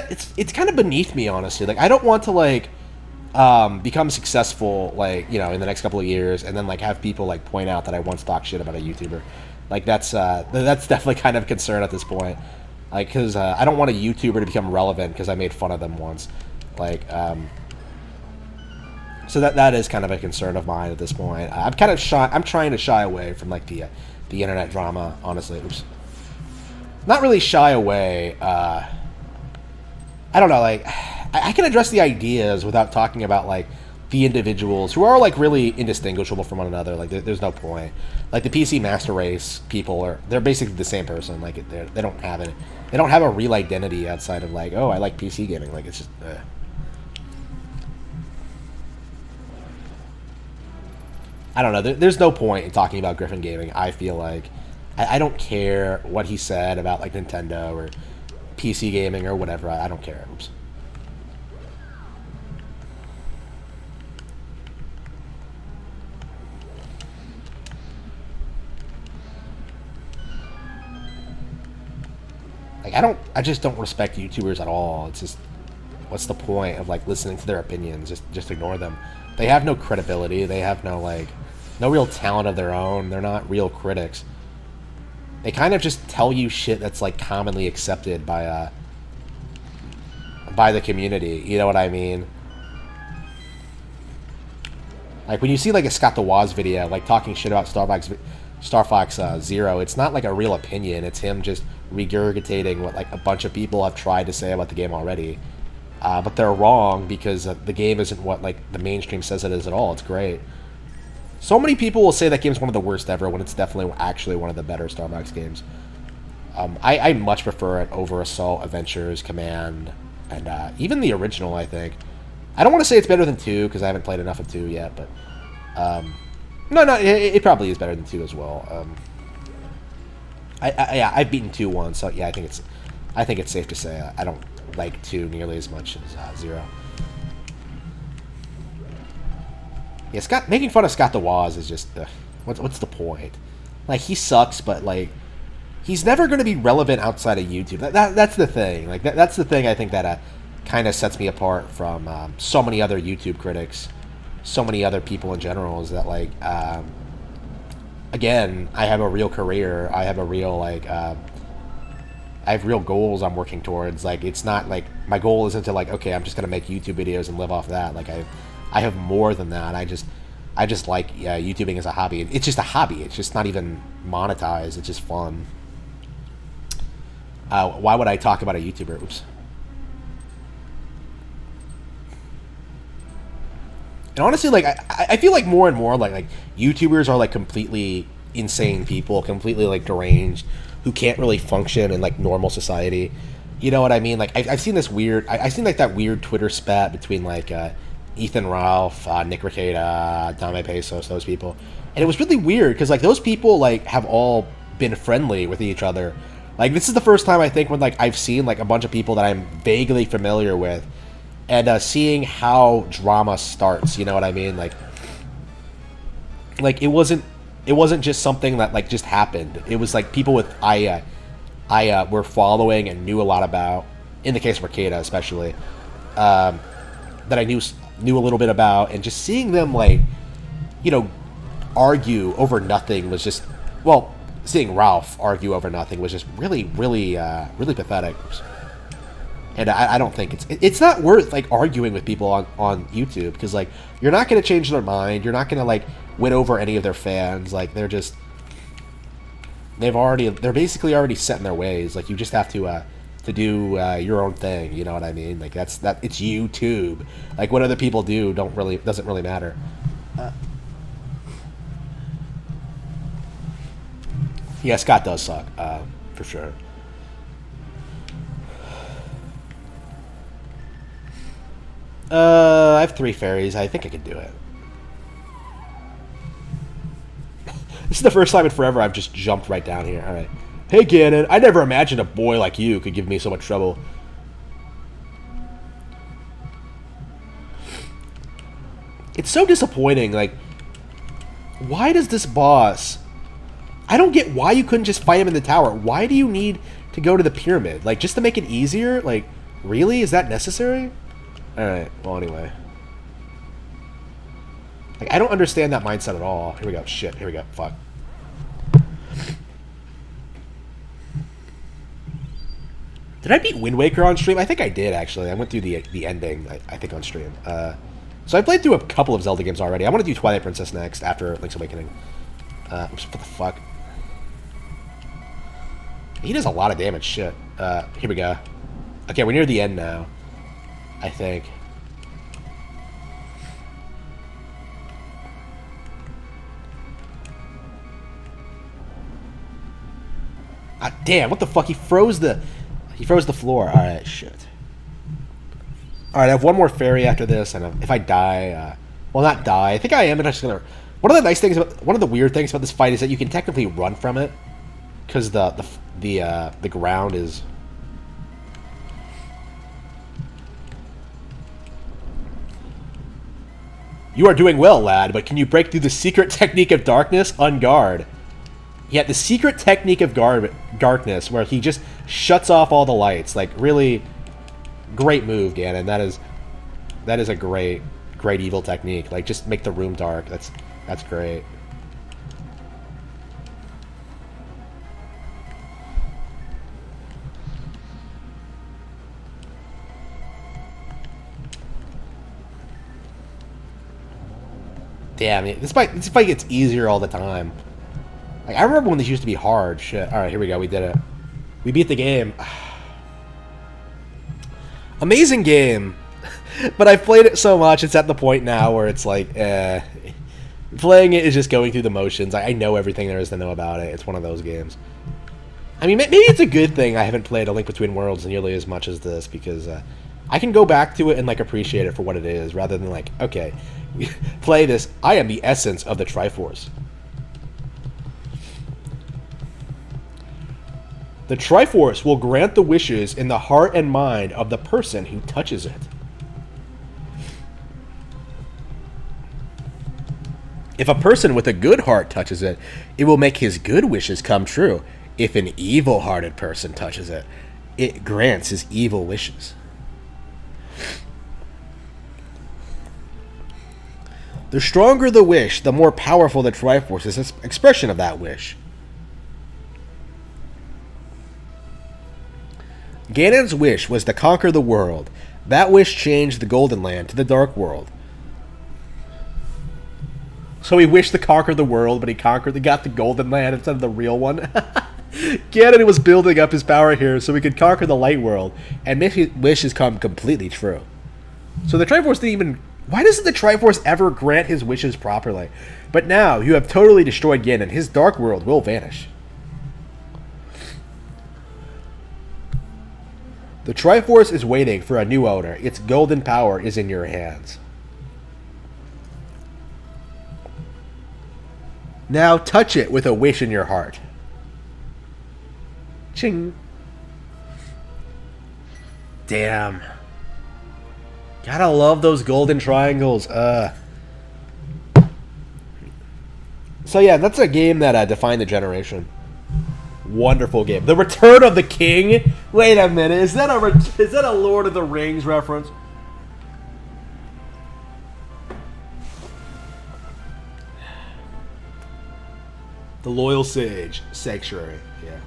kind of beneath me, honestly. Like, I don't want to, like, become successful, like, you know, in the next couple of years, and then, like, have people, like, point out that I once talked shit about a YouTuber. Like, that's definitely kind of a concern at this point. Like, because I don't want a YouTuber to become relevant because I made fun of them once. Like, so that is kind of a concern of mine at this point. I'm kind of shy. I'm trying to shy away from, like, the internet drama, honestly. Oops. Not really shy away. I don't know, like, I can address the ideas without talking about, like, the individuals who are, like, really indistinguishable from one another. Like, there's no point. Like, the PC Master Race people they're basically the same person. Like, they don't have it. They don't have a real identity outside of, like, oh, I like PC gaming. Like, it's just, I don't know. There's no point in talking about Griffin Gaming. I feel like I don't care what he said about, like, Nintendo or PC gaming or whatever. I don't care. Oops. Like, I just don't respect YouTubers at all. It's just, what's the point of, like, listening to their opinions? Just ignore them. They have no credibility. They have no, like, no real talent of their own. They're not real critics. They kind of just tell you shit that's, like, commonly accepted by the community. You know what I mean? Like, when you see, like, a Scott the Woz video, like, talking shit about Star Fox Zero, it's not, like, a real opinion. It's him just regurgitating what, like, a bunch of people have tried to say about the game already. But they're wrong because the game isn't what, like, the mainstream says it is at all. It's great. So many people will say that game's one of the worst ever when it's definitely actually one of the better Star Fox games. I much prefer it over Assault, Adventures, Command, and even the original, I think. I don't want to say it's better than 2 because I haven't played enough of 2 yet, but no, it probably is better than 2 as well. I've beaten 2 once, so yeah, I think it's safe to say I don't like 2 nearly as much as 0. Yeah, making fun of Scott the Woz is just what's the point? Like, he sucks, but like he's never going to be relevant outside of YouTube. That's the thing. Like that's the thing I think that kind of sets me apart from so many other YouTube critics, so many other people in general. Is that like again, I have a real career. I have a real like I have real goals I'm working towards. Like, it's not like my goal isn't to like, okay, I'm just gonna make YouTube videos and live off that. Like, I have more than that. I just like YouTubing as a hobby. It's just a hobby. It's just not even monetized. It's just fun. Why would I talk about a YouTuber? Oops. And honestly, like I feel like more and more like YouTubers are like completely insane people, completely like deranged, who can't really function in like normal society. You know what I mean? Like I've seen this weird. I've seen like that weird Twitter spat between like Ethan Ralph, Nick Rekieta, Dame Pesos, those people, and it was really weird because like those people like have all been friendly with each other. Like, this is the first time I think when like I've seen like a bunch of people that I'm vaguely familiar with, and seeing how drama starts. You know what I mean? Like it wasn't just something that like just happened. It was like people with I were following and knew a lot about. In the case of Rekieta, especially, that I knew a little bit about, and just seeing them like, you know, argue over nothing was just, well, seeing Ralph argue over nothing was just really pathetic. And I don't think it's not worth like arguing with people on YouTube, because like you're not going to change their mind. You're not going to like win over any of their fans. Like they're basically already set in their ways. Like you just have to do your own thing. You know what I mean? Like it's YouTube. Like what other people do doesn't really matter. Yeah, Scott does suck, for sure. I have 3 fairies. I think I can do it. This is the first time in forever I've just jumped right down here. Alright. Hey, Ganon. I never imagined a boy like you could give me so much trouble. It's so disappointing. Like, why does this boss... I don't get why you couldn't just fight him in the tower. Why do you need to go to the pyramid? Like, just to make it easier? Like, really? Is that necessary? Alright, well, anyway. Like, I don't understand that mindset at all. Here we go. Shit, here we go. Fuck. Did I beat Wind Waker on stream? I think I did, actually. I went through the ending, I think, on stream. So I played through a couple of Zelda games already. I want to do Twilight Princess next, after Link's Awakening. What the fuck? He does a lot of damage. Shit. Here we go. Okay, we're near the end now, I think. Ah, damn, what the fuck? He froze the floor. Alright, shit. Alright, I have one more fairy after this, and if I die, well, not die. I think I am just gonna... One of the weird things about this fight is that you can technically run from it, because the ground is You are doing well, lad, but can you break through the secret technique of darkness? Unguard. Yeah, the secret technique of darkness, where he just shuts off all the lights. Like, really great move, Ganon. That is a great evil technique. Like, just make the room dark. That's great. Damn, this fight gets easier all the time. Like, I remember when this used to be hard. Shit. Alright, here we go. We did it. We beat the game. Amazing game. But I've played it so much, it's at the point now where it's like, playing it is just going through the motions. I know everything there is to know about it. It's one of those games. I mean, maybe it's a good thing I haven't played A Link Between Worlds nearly as much as this, because I can go back to it and, like, appreciate it for what it is, rather than, like, okay, play this. I am the essence of the Triforce. The Triforce will grant the wishes in the heart and mind of the person who touches it. If a person with a good heart touches it, it will make his good wishes come true. If an evil-hearted person touches it, it grants his evil wishes. The stronger the wish, the more powerful the Triforce's expression of that wish. Ganon's wish was to conquer the world. That wish changed the Golden Land to the Dark World. So he wished to conquer the world, but he got the Golden Land instead of the real one. Ganon was building up his power here so he could conquer the Light World, and his wish has come completely true. So the Triforce didn't even... Why doesn't the Triforce ever grant his wishes properly? But now, you have totally destroyed Ganon. His Dark World will vanish. The Triforce is waiting for a new owner. Its golden power is in your hands. Now touch it with a wish in your heart. Ching. Damn. Gotta love those golden triangles. So yeah, that's a game that defined the generation. Wonderful game. The Return of the King? Wait a minute. Is that a Lord of the Rings reference? The Loyal Sage Sanctuary. Yeah.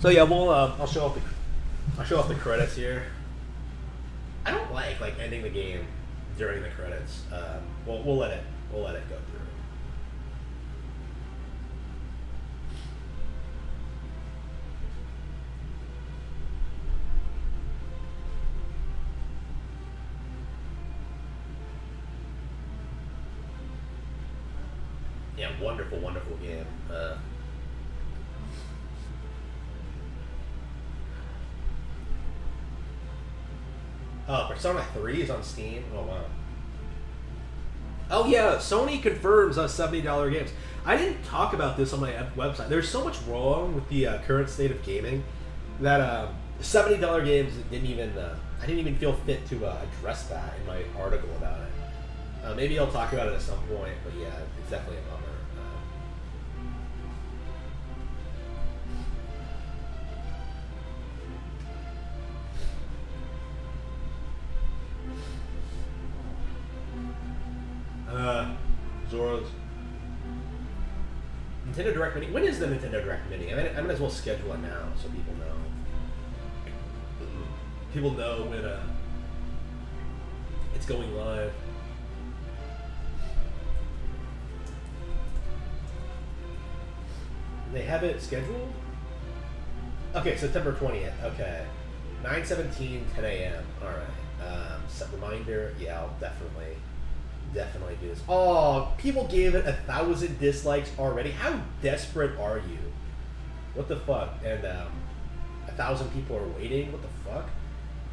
So yeah, I'll show off the credits here. I don't like ending the game during the credits. We'll let it go through. Yeah, wonderful game. Persona 3 is on Steam. Oh wow. Oh yeah, Sony confirms $70 games. I didn't talk about this on my website. There's so much wrong with the current state of gaming that $70 games didn't even. I didn't even feel fit to address that in my article about it. Maybe I'll talk about it at some point, but yeah, it's definitely a bummer. Zoro's Nintendo Direct Mini. When is the Nintendo Direct Mini? I might as well schedule it now so people know. People know when it's going live. They have it scheduled? Okay, September 20th. Okay. 9:17, 10 a.m. Alright. Set reminder. Yeah, I'll definitely do this. Oh, people gave it 1,000 dislikes already. How desperate are you? What the fuck? And 1,000 people are waiting. What the fuck?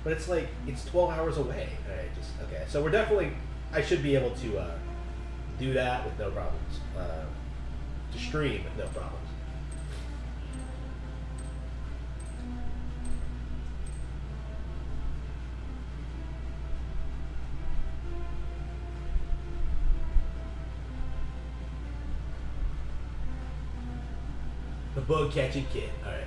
But it's like it's 12 hours away. All right, okay. So we're definitely. I should be able to do that with no problems. To stream with no problems. bug catching kit. All right.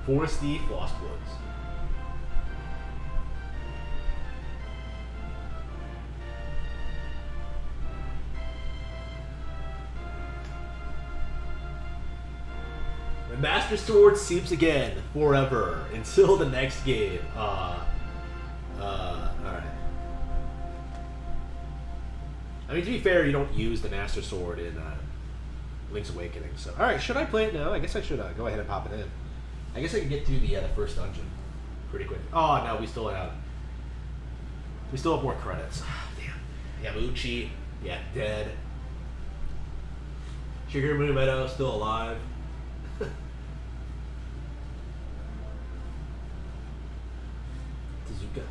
Foresty Floss Woods. The Master Sword seeps again forever until the next game. Alright. I mean, to be fair, you don't use the Master Sword in Link's Awakening. So, alright, should I play it now? I guess I should go ahead and pop it in. I guess I can get through the first dungeon pretty quick. Oh, no, we still have more credits. Oh, damn. Yamuchi, yeah, dead. Shigeru Meadow, still alive. Tezuka.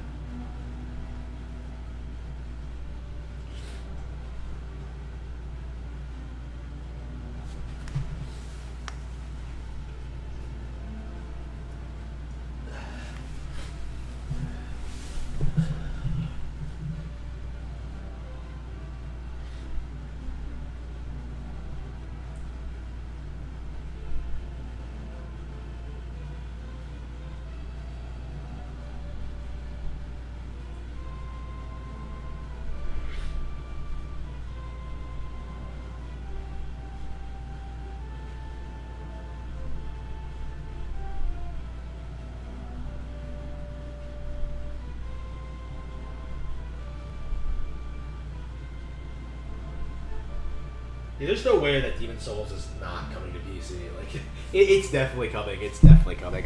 Yeah, there's no way that Demon's Souls is not coming to PC. Like, it's definitely coming. It's definitely coming.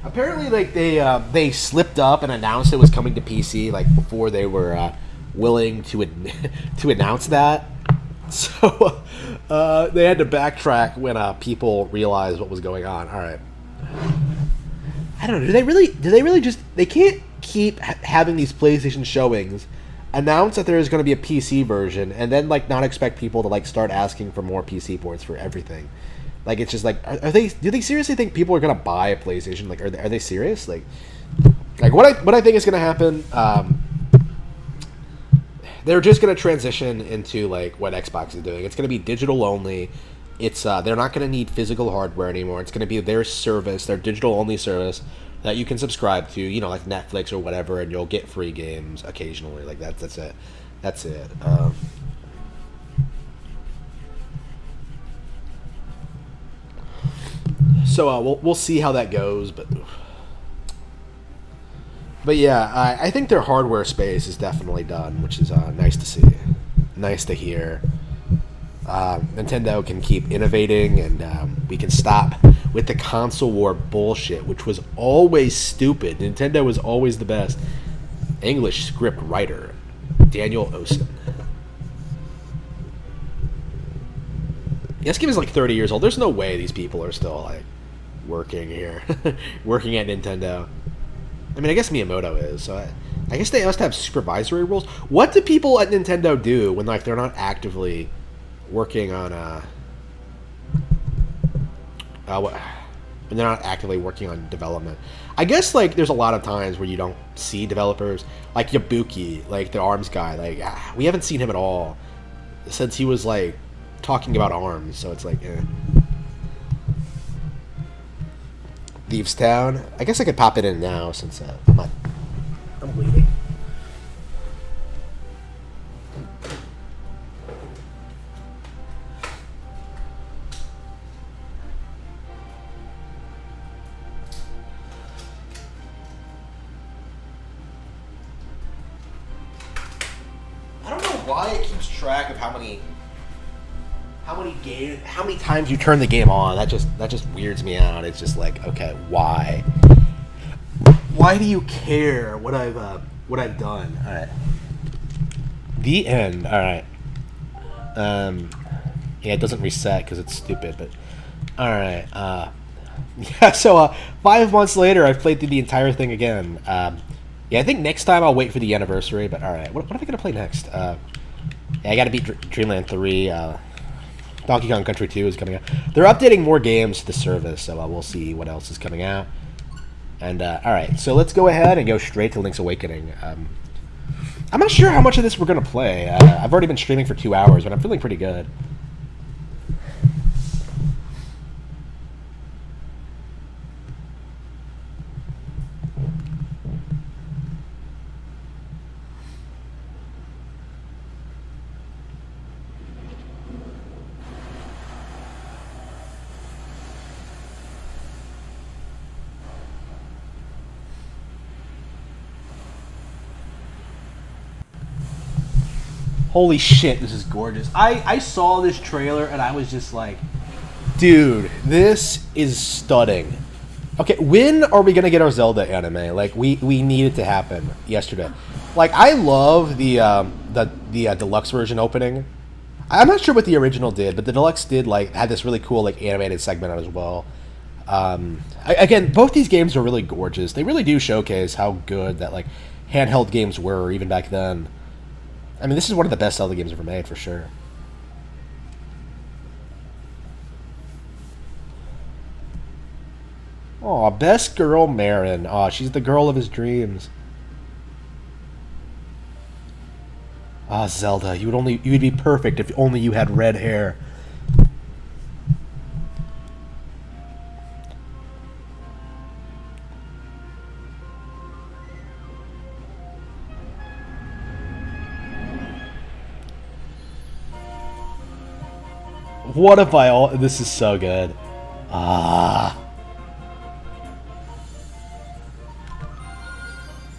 Apparently, like they slipped up and announced it was coming to PC like before they were willing to to announce that. So they had to backtrack when people realized what was going on. All right. I don't know. Do they really just? They can't keep having these PlayStation showings, announce that there is going to be a PC version, and then like not expect people to like start asking for more PC ports for everything. Like, it's just like, are they? Do they seriously think people are going to buy a PlayStation? Like, are they serious? Like what I think is going to happen? They're just going to transition into like what Xbox is doing. It's going to be digital only. It's they're not going to need physical hardware anymore. It's going to be their service, their digital only service that you can subscribe to, you know, like Netflix or whatever, and you'll get free games occasionally. Like that's it. That's it. So we'll see how that goes, but yeah, I think their hardware space is definitely done, which is nice to see, nice to hear. Nintendo can keep innovating, and we can stop with the console war bullshit, which was always stupid. Nintendo was always the best. English script writer, Daniel Osen. This game is like 30 years old. There's no way these people are still like working here, working at Nintendo. I mean, I guess Miyamoto is, so I guess they must have supervisory roles. What do people at Nintendo do when like they're not actively working on when they're not actively working on development? I guess like there's a lot of times where you don't see developers, like Yabuki, like the ARMS guy. Like we haven't seen him at all since he was like talking about ARMS. So it's like, Thieves Town. I guess I could pop it in now since I'm waiting. I don't know why it keeps track of how many times you turn the game on. That just weirds me out. It's just like, okay, why? Why do you care what I've done? All right. The end. All right. Yeah, it doesn't reset because it's stupid. But all right. Yeah. So 5 months later, I've played through the entire thing again. Yeah, I think next time I'll wait for the anniversary. But all right, what am I gonna play next? Yeah, I got to beat Dreamland 3. Donkey Kong Country 2 is coming out. They're updating more games to the service, so we'll see what else is coming out. And all right, so let's go ahead and go straight to Link's Awakening. I'm not sure how much of this we're gonna play. I've already been streaming for 2 hours, but I'm feeling pretty good. Holy shit, this is gorgeous. I saw this trailer and I was just like, dude, this is stunning. Okay, when are we gonna get our Zelda anime? Like, we need it to happen yesterday. Like, I love the deluxe version opening. I'm not sure what the original did, but the deluxe did like had this really cool like animated segment on it as well. Again, both these games are really gorgeous. They really do showcase how good that like handheld games were even back then. I mean, this is one of the best Zelda games ever made, for sure. Aw, best girl Marin. Aw, she's the girl of his dreams. Ah, Zelda, you'd be perfect if only you had red hair. What if I all... This is so good. Ah.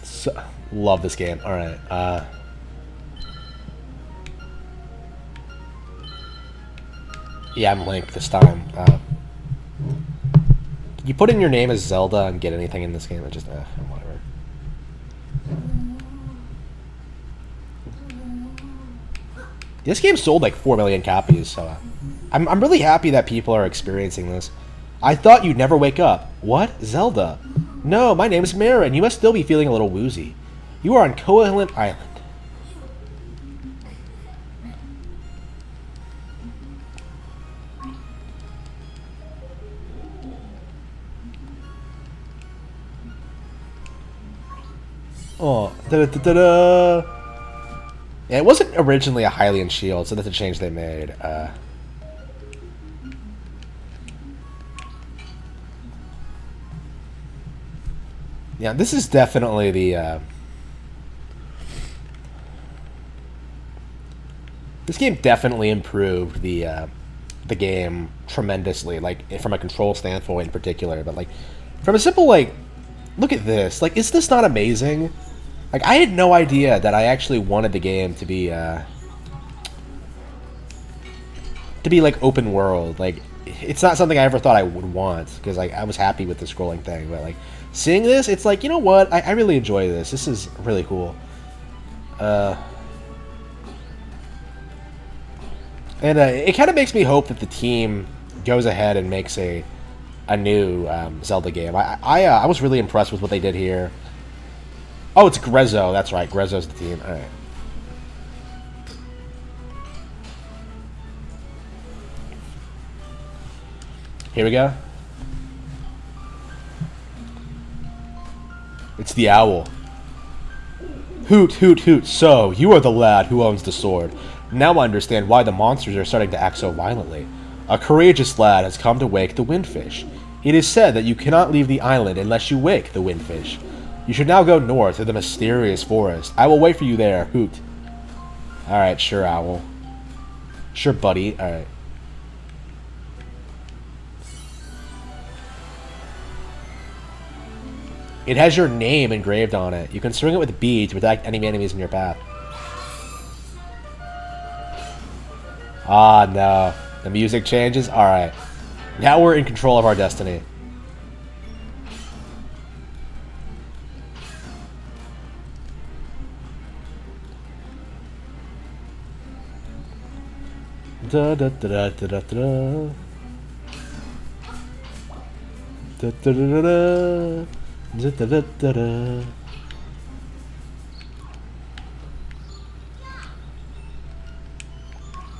So, love this game. Alright. Yeah, I'm Link this time. You put in your name as Zelda and get anything in this game, it just... whatever. This game sold like 4 million copies, so... I'm really happy that people are experiencing this. I thought you'd never wake up. What? Zelda? No, my name's Marin. You must still be feeling a little woozy. You are on Koholint Island. Oh, da-da-da-da-da. Yeah, it wasn't originally a Hylian shield, so that's a change they made. Yeah, this is definitely the... This game definitely improved the game tremendously, like, from a control standpoint in particular, but, like, from a simple, like, look at this. Like, is this not amazing? Like, I had no idea that I actually wanted the game to be, like, open world. Like, it's not something I ever thought I would want, because, like, I was happy with the scrolling thing, but, like, seeing this, it's like, you know what? I really enjoy this. This is really cool. And it kind of makes me hope that the team goes ahead and makes a new Zelda game. I was really impressed with what they did here. Oh, it's Grezzo. That's right. Grezzo's the team. All right. Here we go. It's the owl. Hoot, hoot, hoot. So, you are the lad who owns the sword. Now I understand why the monsters are starting to act so violently. A courageous lad has come to wake the windfish. It is said that you cannot leave the island unless you wake the windfish. You should now go north to the mysterious forest. I will wait for you there, Hoot. Alright, sure, owl. Sure, buddy. Alright. It has your name engraved on it. You can string it with B to protect any enemies in your path. Ah, no. The music changes? Alright. Now we're in control of our destiny. Da da da da da da da. Da da da da da da da da da.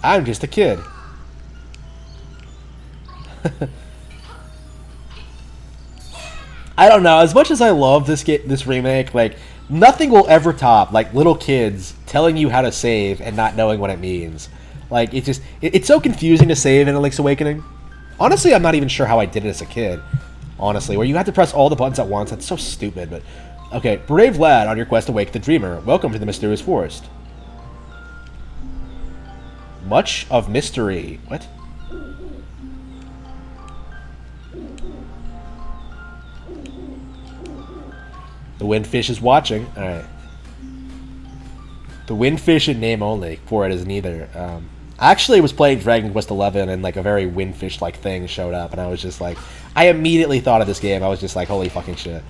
I'm just a kid. I don't know. As much as I love this remake, like nothing will ever top like little kids telling you how to save and not knowing what it means. Like it's so confusing to save in Link's Awakening. Honestly, I'm not even sure how I did it as a kid. Honestly, where you have to press all the buttons at once, that's so stupid. But okay, brave lad on your quest to wake the dreamer. Welcome to the mysterious forest. Much of mystery. What? The windfish is watching. Alright. The windfish in name only. For it is neither. I actually was playing Dragon Quest XI and like a very windfish-like thing showed up, and I was just like, I immediately thought of this game. I was just like, holy fucking shit.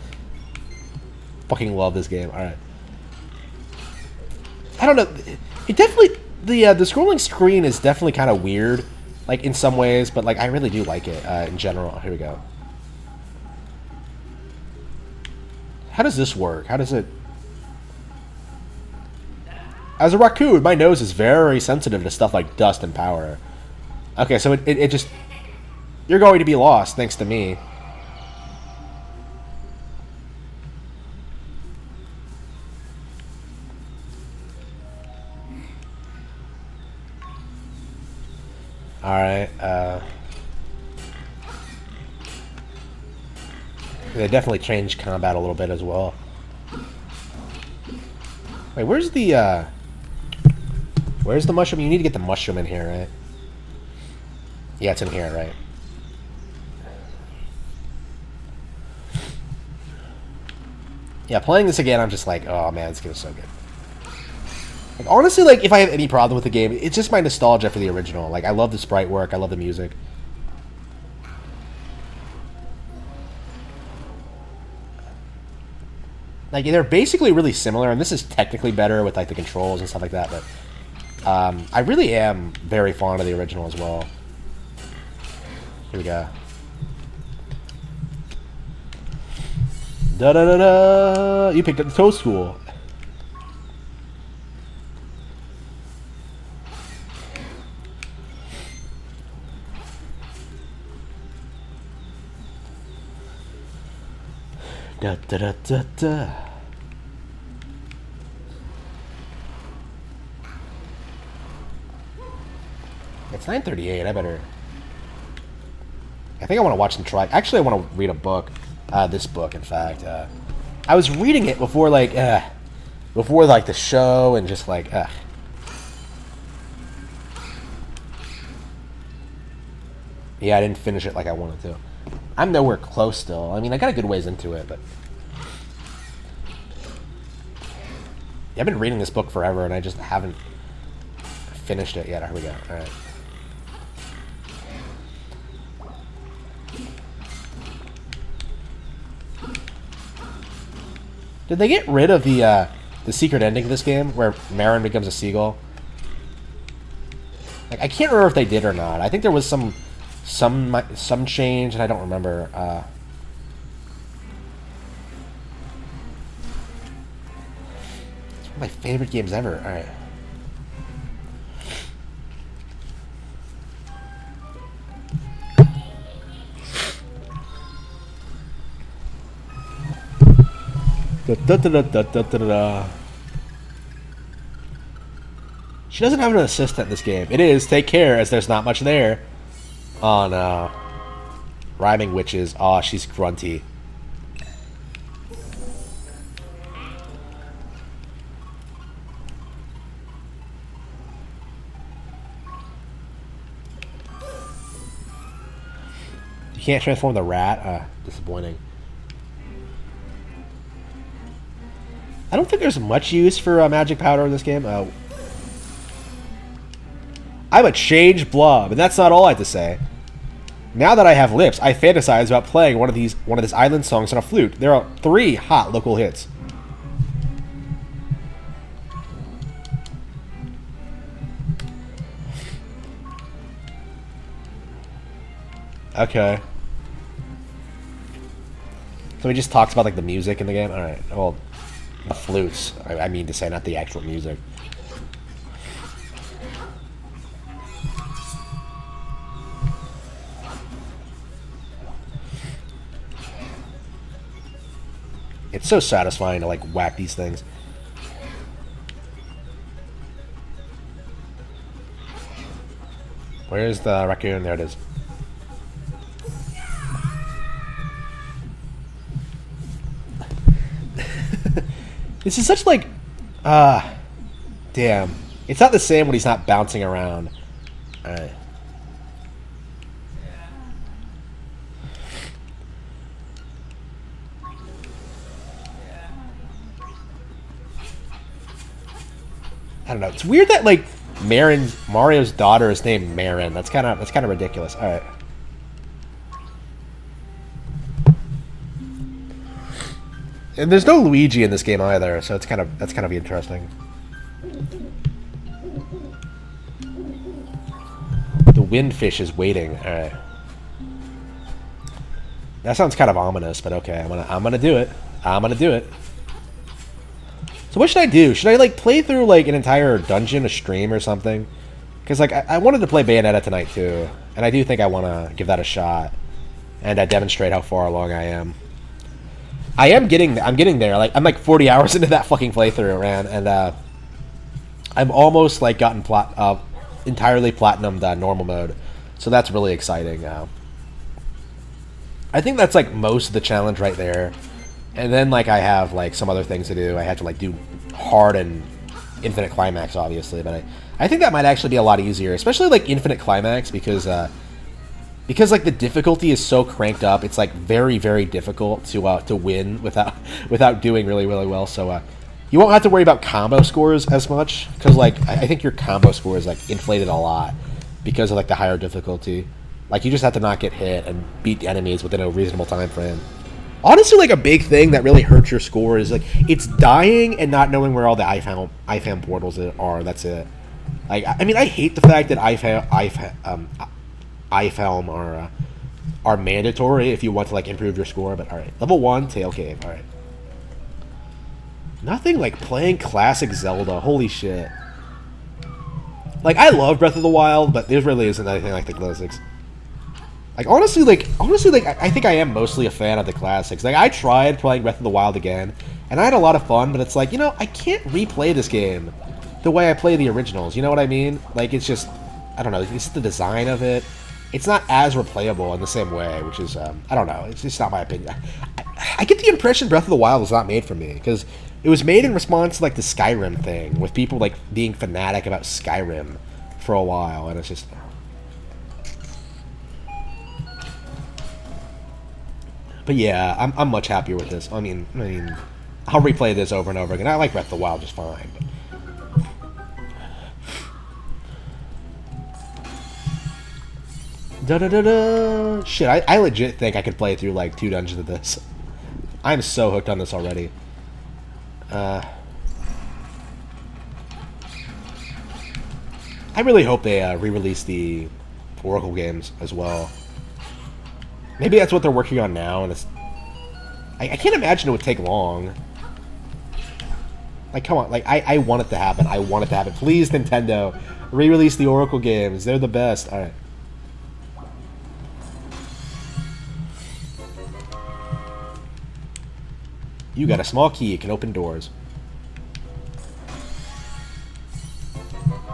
Fucking love this game. Alright. I don't know. It definitely... The scrolling screen is definitely kind of weird, like in some ways, but like I really do like it in general. Here we go. How does this work? How does it... As a raccoon, my nose is very sensitive to stuff like dust and power. Okay, so it just... You're going to be lost, thanks to me. Alright, they definitely changed combat a little bit as well. Wait, where's the mushroom? You need to get the mushroom in here, right? Yeah, it's in here, right? Yeah, playing this again, I'm just like, oh man, this game is so good. Like, honestly, like, if I have any problem with the game, it's just my nostalgia for the original. Like, I love the sprite work, I love the music. Like, they're basically really similar, and this is technically better with, like, the controls and stuff like that, but... I really am very fond of the original as well. Here we go. Da-da-da-da! You picked up the Toadstool. Da-da-da-da-da. It's 9:38. I better... I think I want to watch some try. Actually, I want to read a book. This book, in fact. I was reading it before, like, the show, and just like, Yeah, I didn't finish it like I wanted to. I'm nowhere close still. I mean, I got a good ways into it, but... Yeah, I've been reading this book forever, and I just haven't finished it yet. Here we go. Alright. Did they get rid of the secret ending of this game, where Marin becomes a seagull? Like, I can't remember if they did or not. I think there was some change, and I don't remember. It's one of my favorite games ever. All right. Da, da, da, da, da, da, da. She doesn't have an assistant in this game. It is take care, as there's not much there. Oh no. Rhyming witches. Oh, she's grunty. You can't transform the rat? Disappointing. I don't think there's much use for magic powder in this game. I'm a changed blob, and that's not all I have to say. Now that I have lips, I fantasize about playing one of this island songs on a flute. There are 3 hot local hits. Okay. So he just talks about like the music in the game. All right. Well, the flutes. I mean to say, not the actual music. It's so satisfying to like whack these things. Where's the raccoon? There it is. This is such like, damn. It's not the same when he's not bouncing around. All right. I don't know. It's weird that like Mario's daughter is named Marin. That's kind of ridiculous. All right. And there's no Luigi in this game either, so that's kind of interesting. The windfish is waiting. All right. That sounds kind of ominous, but okay. I'm gonna do it. I'm gonna do it. So what should I do? Should I like play through like an entire dungeon, a stream or something? Because like I wanted to play Bayonetta tonight too, and I do think I want to give that a shot and demonstrate how far along I am. I'm getting there. Like I'm like 40 hours into that fucking playthrough, man, and I'm almost like gotten entirely platinumed normal mode, so that's really exciting. I think that's like most of the challenge right there. And then, like, I have, like, some other things to do. I have to, like, do hard and infinite climax, obviously. But I think that might actually be a lot easier. Especially, like, infinite climax because, like, the difficulty is so cranked up. It's, like, very, very difficult to win without doing really, really well. So, you won't have to worry about combo scores as much. Because, like, I think your combo score is, like, inflated a lot because of, like, the higher difficulty. Like, you just have to not get hit and beat the enemies within a reasonable time frame. Honestly, like, a big thing that really hurts your score is, like, it's dying and not knowing where all the IFAM portals are. That's it. Like, I mean, I hate the fact that IFAM are mandatory if you want to, like, improve your score. But, alright. Level 1, Tail Cave. Alright. Nothing like playing classic Zelda. Holy shit. Like, I love Breath of the Wild, but there really isn't anything like the classics. Like, honestly, I think I am mostly a fan of the classics. Like, I tried playing Breath of the Wild again, and I had a lot of fun, but it's like, you know, I can't replay this game the way I play the originals. You know what I mean? Like, it's just, I don't know, it's the design of it. It's not as replayable in the same way, which is, I don't know, it's just not my opinion. I get the impression Breath of the Wild was not made for me, because it was made in response to, like, the Skyrim thing, with people, like, being fanatic about Skyrim for a while, and it's just... But yeah, I'm much happier with this. I mean, I'll replay this over and over again. I like Breath of the Wild just fine. Da da da da. Shit, I legit think I could play through like 2 dungeons of this. I'm so hooked on this already. I really hope they re-release the Oracle games as well. Maybe that's what they're working on now, and it's... I can't imagine it would take long. Like, come on. Like, I want it to happen. I want it to happen. Please, Nintendo, re-release the Oracle games. They're the best. Alright. You got a small key. It can open doors.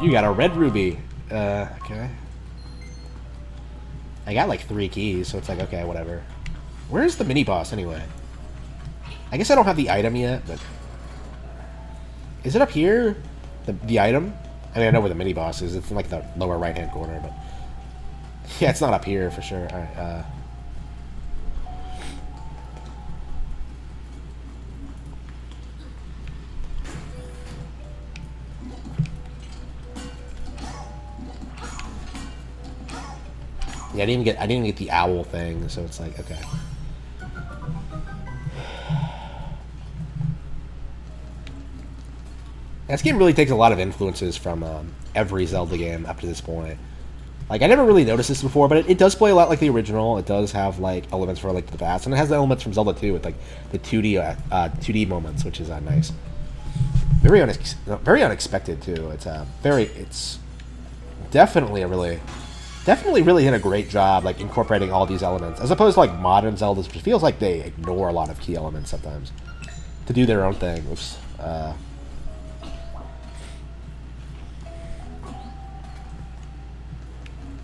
You got a red ruby. Okay. I got like 3 keys, so it's like, okay, whatever. Where's the mini-boss, anyway? I guess I don't have the item yet, but... Is it up here? The item? I mean, I know where the mini-boss is. It's in, like, the lower right-hand corner, but... Yeah, it's not up here, for sure. Alright, Yeah, I didn't even get the owl thing, so it's like, okay. This game really takes a lot of influences from every Zelda game up to this point. Like, I never really noticed this before, but it does play a lot like the original. It does have, like, elements from, like, the past. And it has the elements from Zelda 2 with, like, the 2D moments, which is nice. Very unexpected, too. It's definitely really did a great job, like, incorporating all these elements. As opposed to, like, modern Zeldas, which feels like they ignore a lot of key elements sometimes to do their own thing. Oops.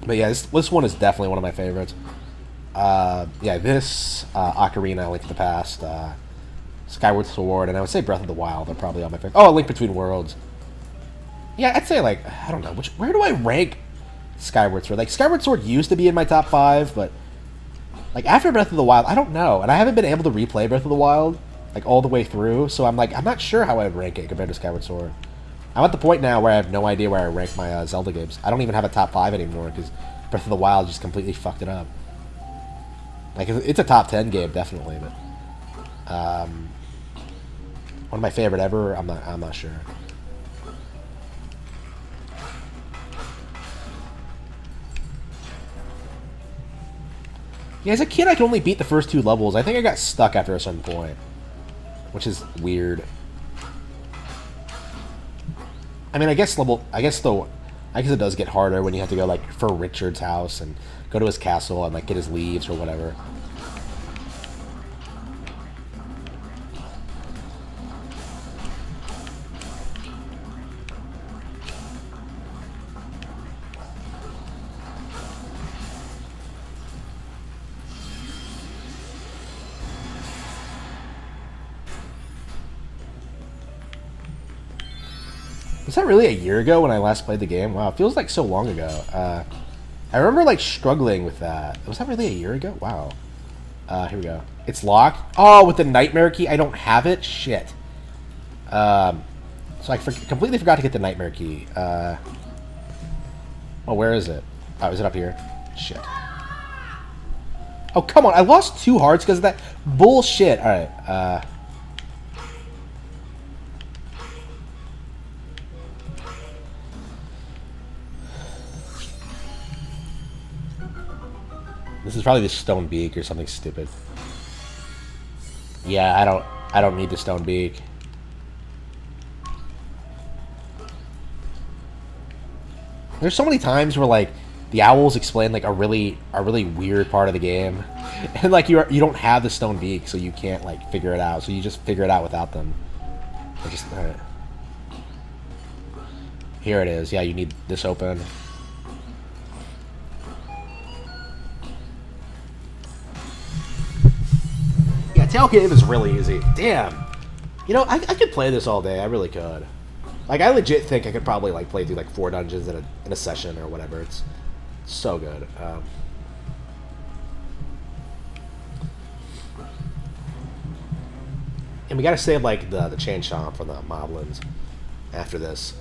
But yeah, this one is definitely one of my favorites. Yeah, this, Ocarina, Link to the Past, Skyward Sword, and I would say Breath of the Wild are probably all my favorites. Oh, Link Between Worlds. Yeah, I'd say, like, I don't know, where do I rank Skyward Sword? Like, Skyward Sword used to be in my top 5, but, like, after Breath of the Wild, I don't know. And I haven't been able to replay Breath of the Wild, like, all the way through, so I'm not sure how I'd rank it compared to Skyward Sword. I'm at the point now where I have no idea where I rank my Zelda games. I don't even have a top 5 anymore because Breath of the Wild just completely fucked it up. Like, it's a top 10 game, definitely, but one of my favorite ever. I'm not sure. Yeah, as a kid, I could only beat the first 2 levels. I think I got stuck after a certain point, which is weird. I mean, I guess it does get harder when you have to go, like, for Richard's house and go to his castle and, like, get his leaves or whatever. Was that really a year ago when I last played the game? Wow, it feels like so long ago. I remember, like, struggling with that. Was that really a year ago? Wow. Here we go. It's locked. Oh, with the Nightmare Key. I don't have it? Shit. So I completely forgot to get the Nightmare Key. Oh, where is it? Oh, is it up here? Shit. Oh, come on. I lost 2 hearts because of that bullshit. Alright, this is probably the Stone Beak or something stupid. Yeah, I don't need the Stone Beak. There's so many times where, like, the owls explain, like, a really weird part of the game, and, like, you don't have the Stone Beak, so you can't, like, figure it out. So you just figure it out without them. All right. Here it is. Yeah, you need this open. Yeah, Tail Cave is really easy. Damn. You know, I could play this all day. I really could. Like, I legit think I could probably, like, play through, like, 4 dungeons in a session or whatever. It's so good. And we gotta save, like, the Chain Chomp from the Moblins after this.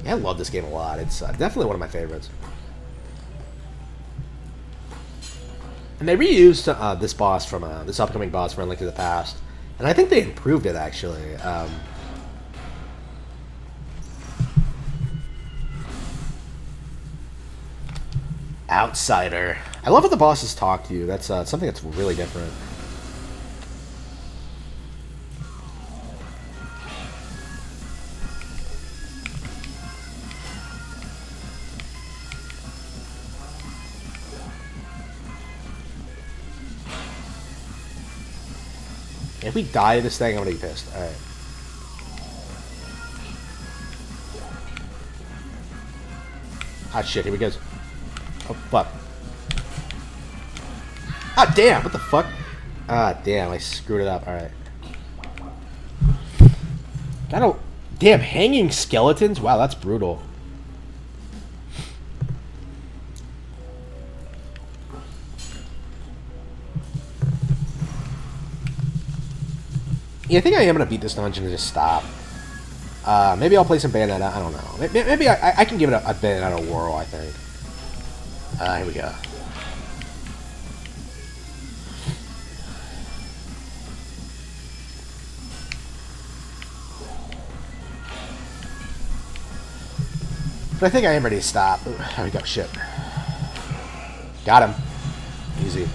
Yeah, I love this game a lot. It's definitely one of my favorites. And they reused this boss from this upcoming boss from Link to the Past, and I think they improved it actually. Outsider. I love how the bosses talk to you. That's something that's really different. If we die to this thing, I'm gonna be pissed. Alright. Ah, shit, here we go. Oh, fuck. Ah, damn, what the fuck? Ah, damn, I screwed it up. Alright. Damn, hanging skeletons? Wow, that's brutal. Yeah, I think I am going to beat this dungeon and just stop. Maybe I'll play some Bayonetta. I don't know. Maybe I can give it a Bayonetta whirl, I think. Here we go. But I think I am ready to stop. Ooh, there we go. Shit. Got him. Easy.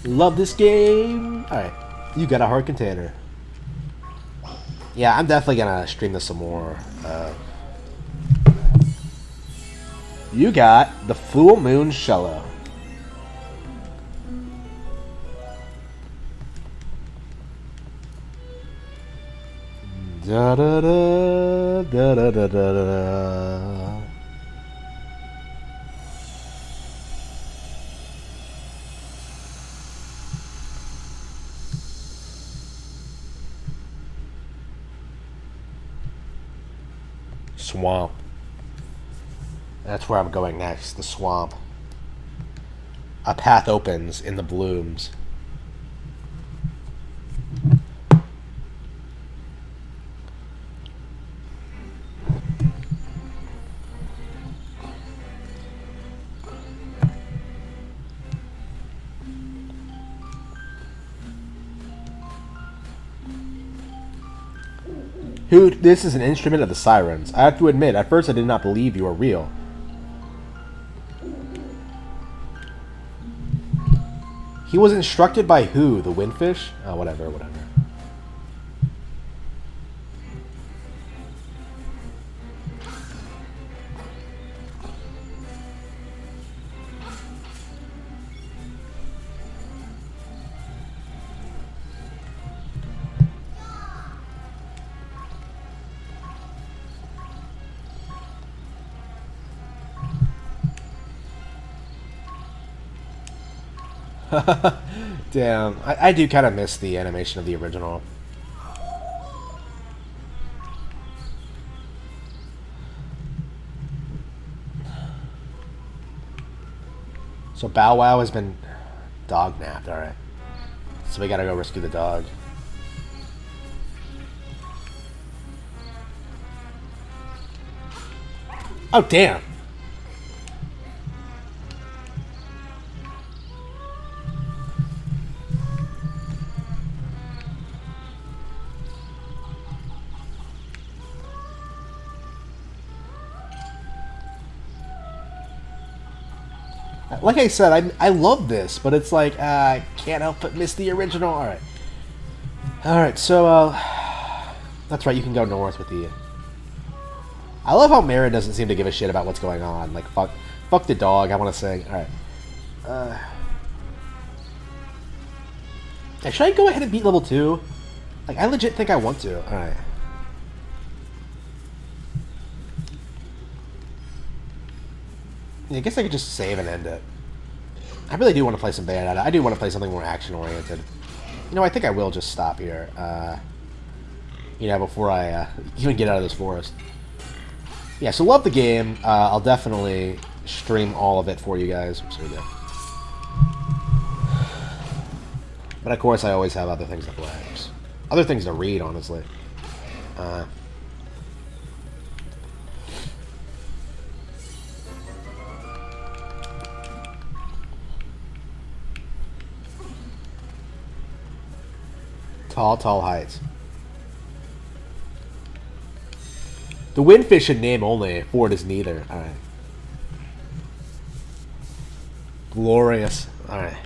Love this game. Alright. You got a hard container. Yeah, I'm definitely gonna stream this some more. You got the Full Moon Shello. Da da da da da da da da. Swamp. That's where I'm going next. The swamp. A path opens in the blooms. Hoot, this is an instrument of the sirens. I have to admit, at first I did not believe you were real. He was instructed by who? The windfish? Oh, whatever. Damn, I do kind of miss the animation of the original. So Bow Wow has been dog napped, alright. So we gotta go rescue the dog. Oh, damn! Like I said, I love this, but it's like, I can't help but miss the original. Alright, so, that's right, you can go north with the... I love how Mara doesn't seem to give a shit about what's going on. Like, fuck the dog, I want to sing. Alright. Should I go ahead and beat level 2? Like, I legit think I want to. Alright. I guess I could just save and end it. I really do want to play some Bayonetta. I do want to play something more action-oriented. You know, I think I will just stop here. You know, before I even get out of this forest. Yeah, so love the game. I'll definitely stream all of it for you guys. Oops, here we go. But of course, I always have other things to play. Other things to read, honestly. Tall heights. The windfish should name only, for it is neither. Alright. Glorious. Alright.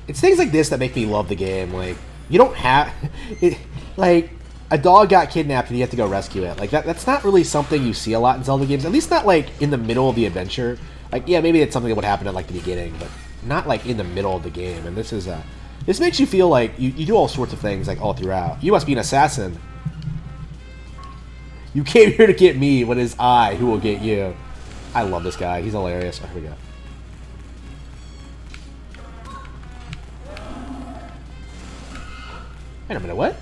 It's things like this that make me love the game. Like, you don't have... like, a dog got kidnapped and you have to go rescue it. Like, that's not really something you see a lot in Zelda games. At least not, like, in the middle of the adventure. Like, yeah, maybe it's something that would happen at, like, the beginning, but not, like, in the middle of the game. And this is, this makes you feel like you do all sorts of things, like, all throughout. You must be an assassin. You came here to get me, but it's I who will get you. I love this guy. He's hilarious. Oh, here we go. Wait a minute, what?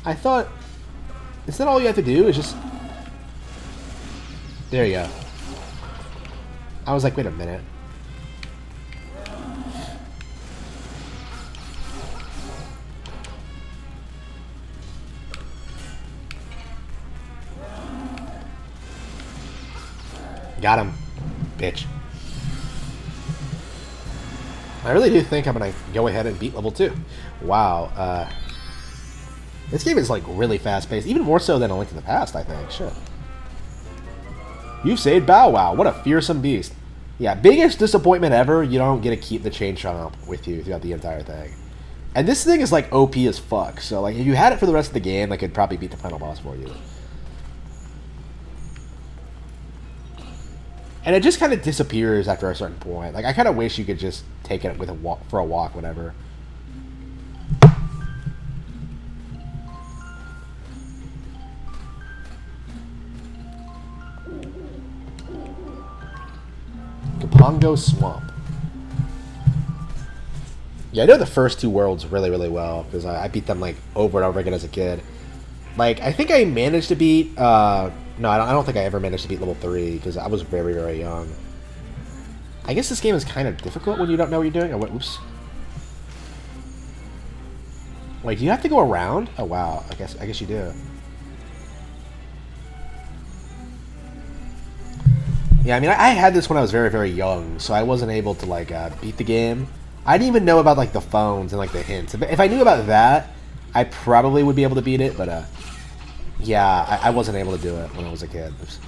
I thought... Is that all you have to do? Is just... There you go. I was like, wait a minute. Got him, bitch. I really do think I'm gonna go ahead and beat level 2. Wow. This game is like really fast paced, even more so than A Link to the Past, I think. Shit. You've saved Bow Wow. What a fearsome beast. Yeah, biggest disappointment ever. You don't get to keep the Chain Chomp with you throughout the entire thing. And this thing is like OP as fuck. So like if you had it for the rest of the game, like it'd probably beat the final boss for you. And it just kind of disappears after a certain point. Like I kind of wish you could just take it with a walk for a walk, whatever. Kapongo Swamp. Yeah, I know the first two worlds really, really well because I beat them like over and over again as a kid. Like I think I managed to beat. No, I don't think I ever managed to beat level 3 because I was very, very young. I guess this game is kind of difficult when you don't know what you're doing. Oh, oops. Wait, do you have to go around? Oh wow, I guess you do. Yeah, I mean, I had this when I was very, very young, so I wasn't able to, like, beat the game. I didn't even know about, like, the phones and, like, the hints. If I knew about that, I probably would be able to beat it, but, yeah, I wasn't able to do it when I was a kid. Oops.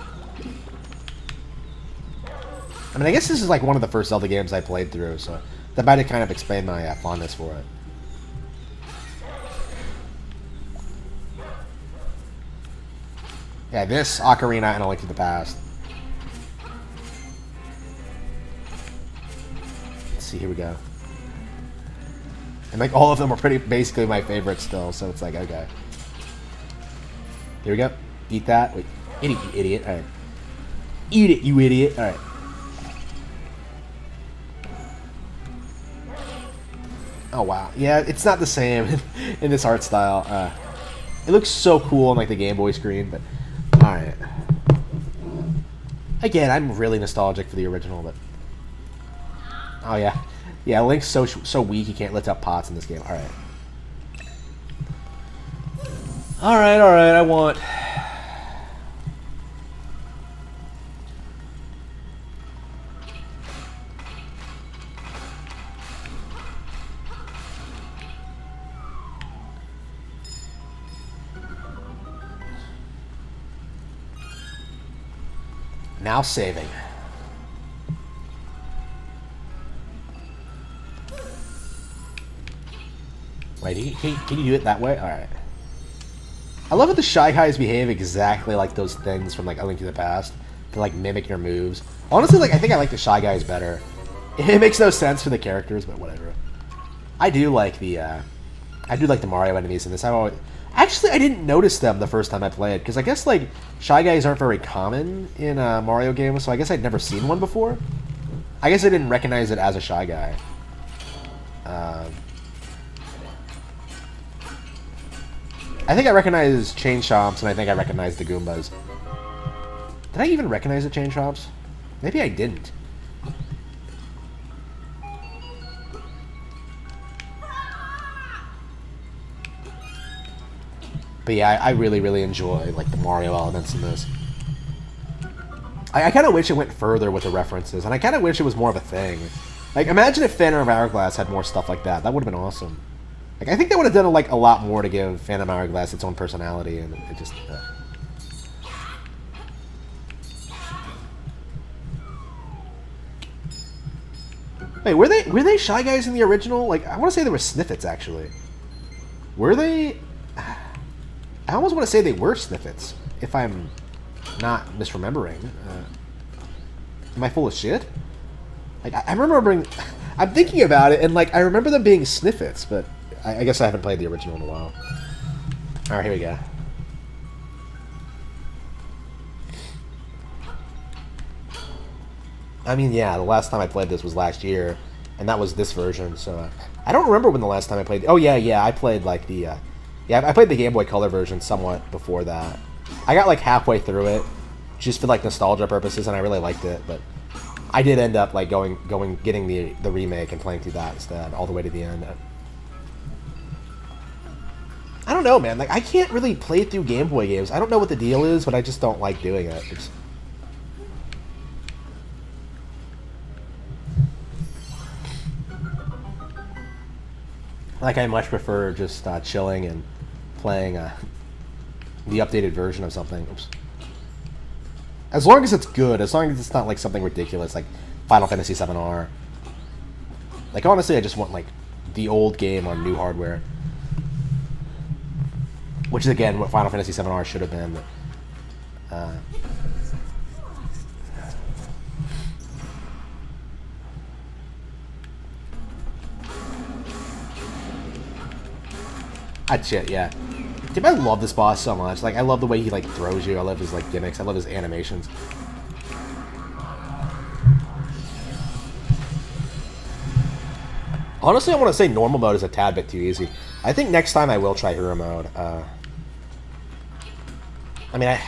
I mean, I guess this is, like, one of the first Zelda games I played through, so that might have kind of explained my fondness for it. Yeah, this, Ocarina, and A Link to the Past. Here we go. And like all of them are pretty basically my favorites still, so it's like okay. Here we go. Eat that. Wait, eat it, you idiot. Alright. Eat it, you idiot. Alright. Oh wow. Yeah, it's not the same in this art style. It looks so cool on like the Game Boy screen, but alright. Again, I'm really nostalgic for the original, but oh yeah, yeah. Link's so weak he can't lift up pots in this game. All right, all right, all right. I want. Now saving. Wait, can you do it that way? Alright. I love how the Shy Guys behave exactly like those things from like A Link to the Past. To like mimic your moves. Honestly, like I think I like the Shy Guys better. It makes no sense for the characters, but whatever. I do like the Mario enemies in this. Actually, I didn't notice them the first time I played, because I guess like Shy Guys aren't very common in Mario games, so I guess I'd never seen one before. I guess I didn't recognize it as a Shy Guy. I think I recognize Chain Chomps, and I think I recognize the Goombas. Did I even recognize the Chain Chomps? Maybe I didn't. But yeah, I really, really enjoy like the Mario elements in this. I kind of wish it went further with the references, and I kind of wish it was more of a thing. Like, imagine if Phantom Hourglass had more stuff like that. That would have been awesome. Like, I think they would have done like a lot more to give Phantom Hourglass its own personality, and it just. Wait, were they Shy Guys in the original? Like, I want to say they were Sniffets actually. Were they? I almost want to say they were Sniffets, if I'm not misremembering. Am I full of shit? Like, I'm remembering. I'm thinking about it, and like I remember them being Sniffets, but I guess I haven't played the original in a while. All right, here we go. I mean, yeah, the last time I played this was last year, and that was this version. So I don't remember when the last time I played. Oh yeah, I played like the. Yeah, I played the Game Boy Color version somewhat before that. I got like halfway through it, just for like nostalgia purposes, and I really liked it. But I did end up like getting the remake and playing through that instead, all the way to the end. I don't know, man. Like, I can't really play through Game Boy games. I don't know what the deal is, but I just don't like doing it. Like, I much prefer just chilling and playing the updated version of something. Oops. As long as it's good, as long as it's not like something ridiculous like Final Fantasy VII-R. Like, honestly, I just want like the old game on new hardware, which is again what Final Fantasy VII-R should have been. But, shit, yeah. Dude, I love this boss so much. Like, I love the way he like throws you. I love his like gimmicks. I love his animations. Honestly, I want to say normal mode is a tad bit too easy. I think next time I will try hero mode. I mean,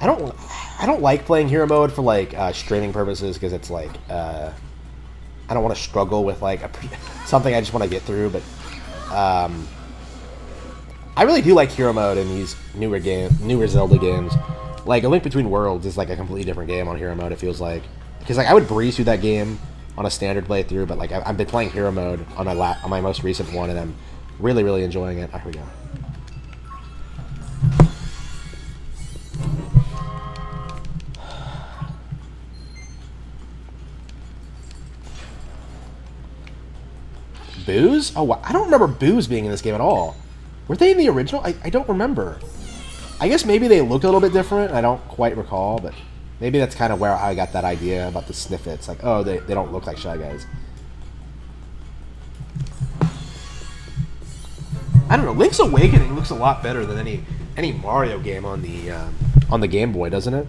I don't like playing hero mode for like streaming purposes because it's like I don't want to struggle with like something I just want to get through. But I really do like hero mode in these newer Zelda games. Like A Link Between Worlds is like a completely different game on hero mode. It feels like because like I would breeze through that game on a standard playthrough, but like I've been playing hero mode on my most recent one, and I'm really enjoying it. Oh, here we go. Boos? Oh, I don't remember Boos being in this game at all. Were they in the original? I don't remember. I guess maybe they look a little bit different. I don't quite recall, but maybe that's kind of where I got that idea about the snippets. Like, oh, they don't look like Shy Guys. I don't know. Link's Awakening looks a lot better than any Mario game on the Game Boy, doesn't it?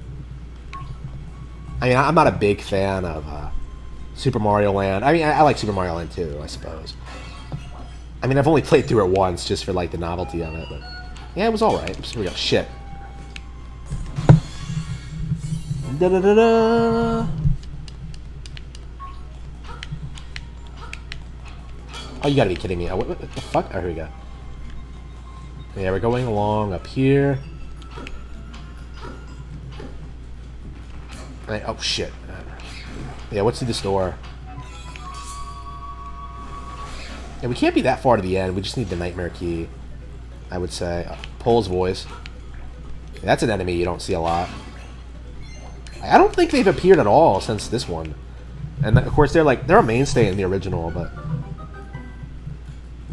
I mean, I'm not a big fan of Super Mario Land. I mean, I like Super Mario Land too, I suppose. I mean, I've only played through it once just for like the novelty of it, but yeah, it was all right. Here we go. Shit. Da-da-da-da. Oh, you gotta be kidding me. Oh, what the fuck? Oh, here we go. Yeah, we're going along up here. Oh, shit. Yeah, what's through this door? Yeah, we can't be that far to the end. We just need the Nightmare Key, I would say. Pole's Voice. Yeah, that's an enemy you don't see a lot. I don't think they've appeared at all since this one. And of course, they're a mainstay in the original, but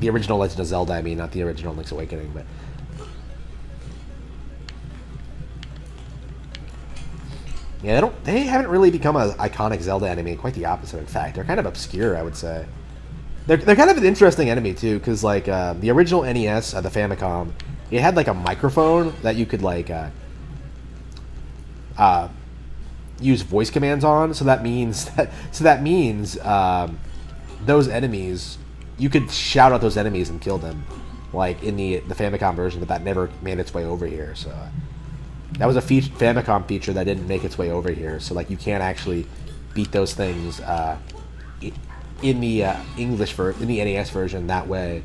the original Legend of Zelda, I mean, not the original Link's Awakening, but yeah, they haven't really become an iconic Zelda enemy. Quite the opposite, in fact. They're kind of obscure, I would say. They're kind of an interesting enemy too, because like the original NES, the Famicom, it had like a microphone that you could like use voice commands on. So that means those enemies, you could shout out those enemies and kill them, like in the Famicom version, but that never made its way over here. So that was a Famicom feature that didn't make its way over here. So like you can't actually beat those things in the in the NES version that way,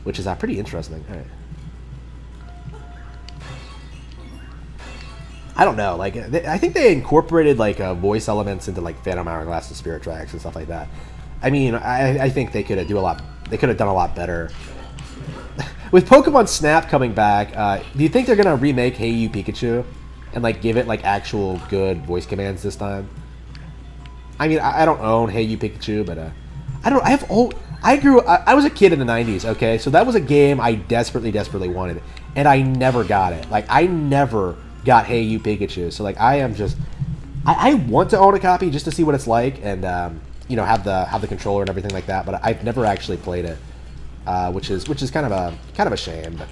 which is pretty interesting. All right. I don't know. Like, I think they incorporated like voice elements into like Phantom Hourglass and Spirit Tracks and stuff like that. I mean, I think they could have done a lot better. With Pokemon Snap coming back, do you think they're gonna remake Hey You Pikachu and like give it like actual good voice commands this time? I mean, I don't own Hey You Pikachu, but I was a kid in the 90s, okay? So that was a game I desperately wanted, and I never got it. Like, I never got Hey You Pikachu. So like I want to own a copy just to see what it's like, and you know, have the controller and everything like that, but I've never actually played it. Which is kind of a shame, but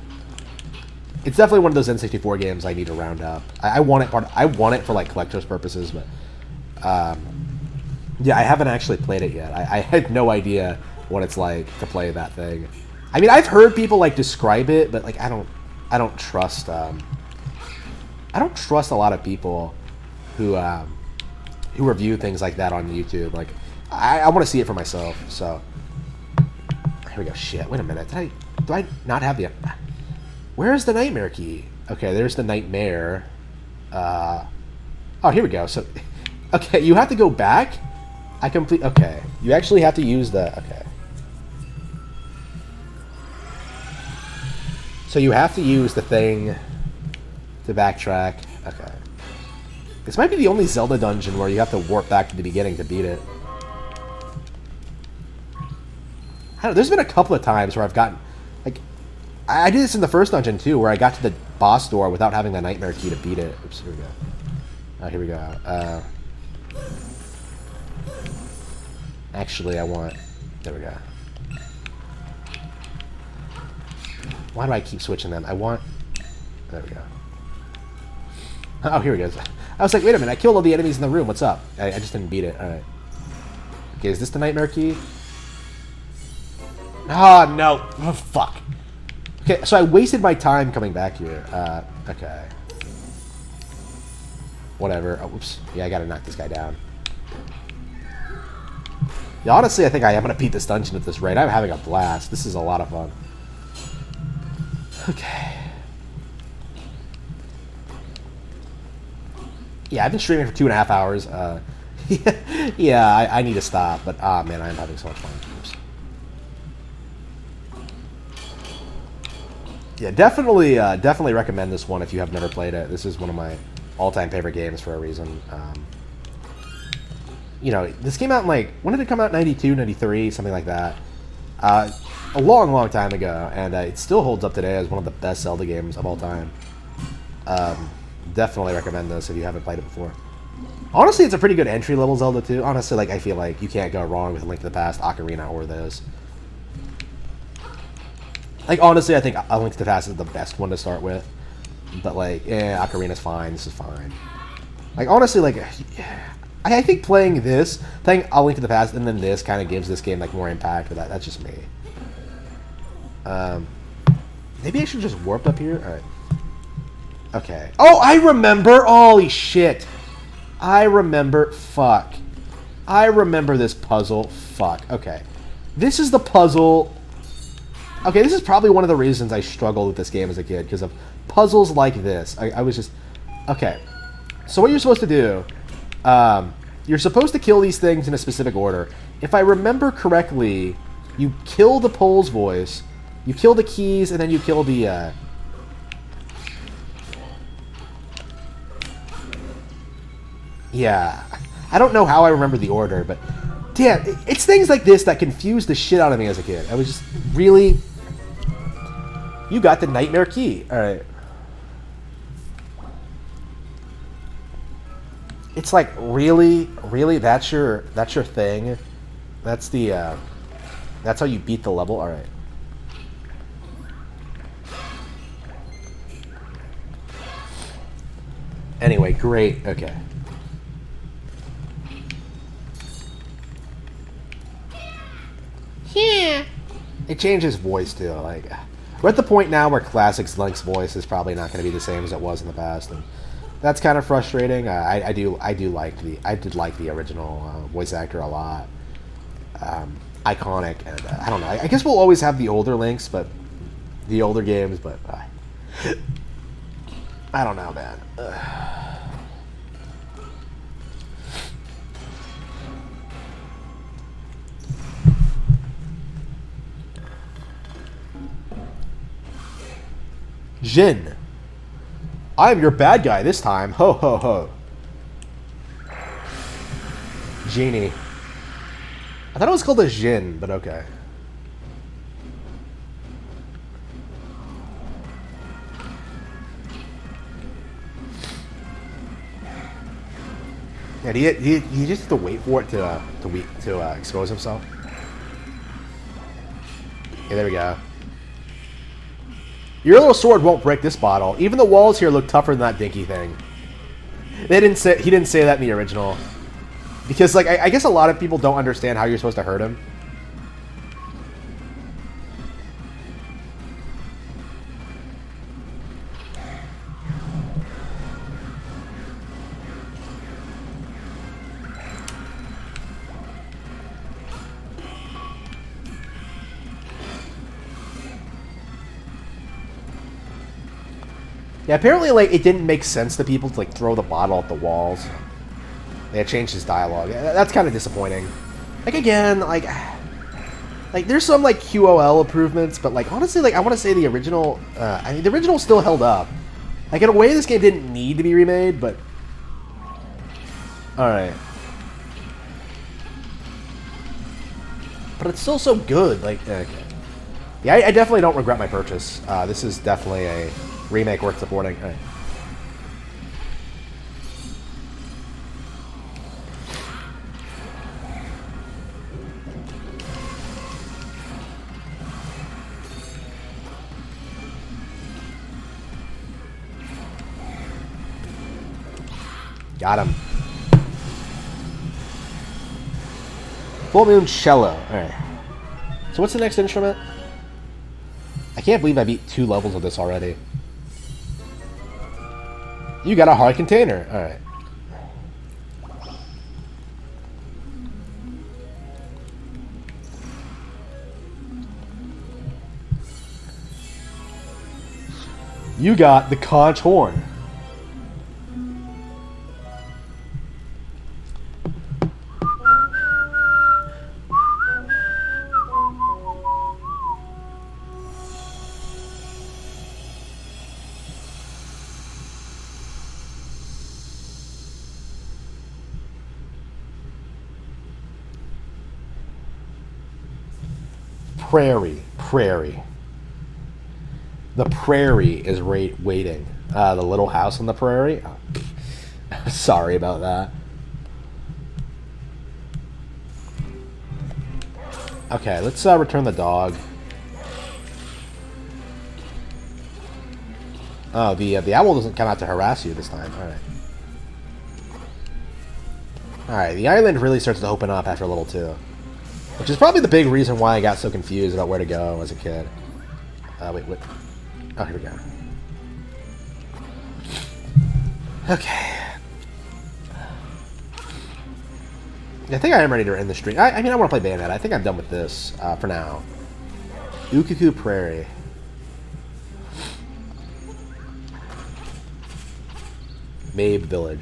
it's definitely one of those N64 games I need to round up. I want it for like collector's purposes, but yeah, I haven't actually played it yet. I had no idea what it's like to play that thing. I mean, I've heard people like describe it, but like I don't trust a lot of people who review things like that on YouTube. Like I want to see it for myself. So here we go. Shit. Wait a minute. Do I not have the? Where is the Nightmare Key? Okay, there's the Nightmare. Oh, here we go. So, okay, you have to go back. Okay, you actually have to use the. Okay. So you have to use the thing to backtrack. Okay. This might be the only Zelda dungeon where you have to warp back to the beginning to beat it. I don't know, there's been a couple of times where I've gotten... Like, I did this in the first dungeon, too, where I got to the boss door without having the Nightmare Key to beat it. Oops, here we go. Oh, here we go. Actually, I want... There we go. Why do I keep switching them? I want... There we go. Oh, here it goes. I was like, wait a minute, I killed all the enemies in the room. What's up? I just didn't beat it. Alright. Okay, is this the Nightmare Key? Ah, no. Oh, fuck. Okay, so I wasted my time coming back here. Okay. Whatever. Oh, oops. Yeah, I gotta knock this guy down. Yeah, honestly, I think I am gonna beat this dungeon at this rate. I'm having a blast. This is a lot of fun. Okay. Yeah, I've been streaming for 2.5 hours. Yeah, I need to stop, but man, I'm having so much fun. Oops. Yeah, definitely recommend this one if you have never played it. This is one of my all-time favorite games for a reason. You know, this came out in, like, when did it come out? 92, 93, something like that. A long, long time ago, and it still holds up today as one of the best Zelda games of all time. Definitely recommend this if you haven't played it before. Honestly, it's a pretty good entry-level Zelda, too. Honestly, like, I feel like you can't go wrong with Link to the Past, Ocarina, or this. Like, honestly, I think A Link to the Past is the best one to start with. But, like, Ocarina's fine. This is fine. Like, honestly, like, I think playing A Link to the Past, and then this kind of gives this game, like, more impact. But that's just me. Maybe I should just warp up here? Alright. Okay. Oh, I remember! Holy shit! I remember... Fuck. I remember this puzzle. Fuck. Okay. This is the puzzle... Okay, this is probably one of the reasons I struggled with this game as a kid, because of puzzles like this. I was just... Okay. So what you're supposed to do... you're supposed to kill these things in a specific order. If I remember correctly, you kill the Pole's voice, you kill the keys, and then you kill the... Yeah. I don't know how I remember the order, but... Damn, it's things like this that confused the shit out of me as a kid. I was just really... You got the Nightmare Key. Alright. It's like, really? Really? That's your thing? That's the, that's how you beat the level? Alright. Anyway, great. Okay. Yeah. It changed his voice, too. Like, we're at the point now where classic Link's voice is probably not going to be the same as it was in the past, and that's kind of frustrating. I did like the original voice actor a lot. Iconic, and I don't know. I guess we'll always have the older Links, but the older games. But I don't know, man. Jin. I am your bad guy this time. Ho, ho, ho. Genie. I thought it was called a Jin, but okay. Yeah, do you just have to wait for it to expose himself? Yeah, there we go. Your little sword won't break this bottle. Even the walls here look tougher than that dinky thing. He didn't say that in the original. Because, like, I guess a lot of people don't understand how you're supposed to hurt him. Yeah, apparently, like, it didn't make sense to people to, like, throw the bottle at the walls. They had changed his dialogue. That's kind of disappointing. Like, again, like... Like, there's some, like, QOL improvements, but, like, honestly, like, I want to say the original, I mean, the original still held up. Like, in a way, this game didn't need to be remade, but... Alright. But it's still so good, like, okay. Yeah, I definitely don't regret my purchase. This is definitely a remake worth supporting. All right. Got him. Full Moon Cello. Alright. So what's the next instrument? I can't believe I beat 2 levels of this already. You got a hard container. Alright. You got the conch horn. Prairie. The prairie is waiting. The little house on the prairie. Oh. Sorry about that. Okay, let's return the dog. Oh, the owl doesn't come out to harass you this time. All right. All right. The island really starts to open up after a little too. Which is probably the big reason why I got so confused about where to go as a kid. Wait, what? Oh, here we go. Okay. I think I am ready to end the stream. I mean, I want to play Bayonetta. I think I'm done with this for now. Ukuku Prairie. Mabe Village.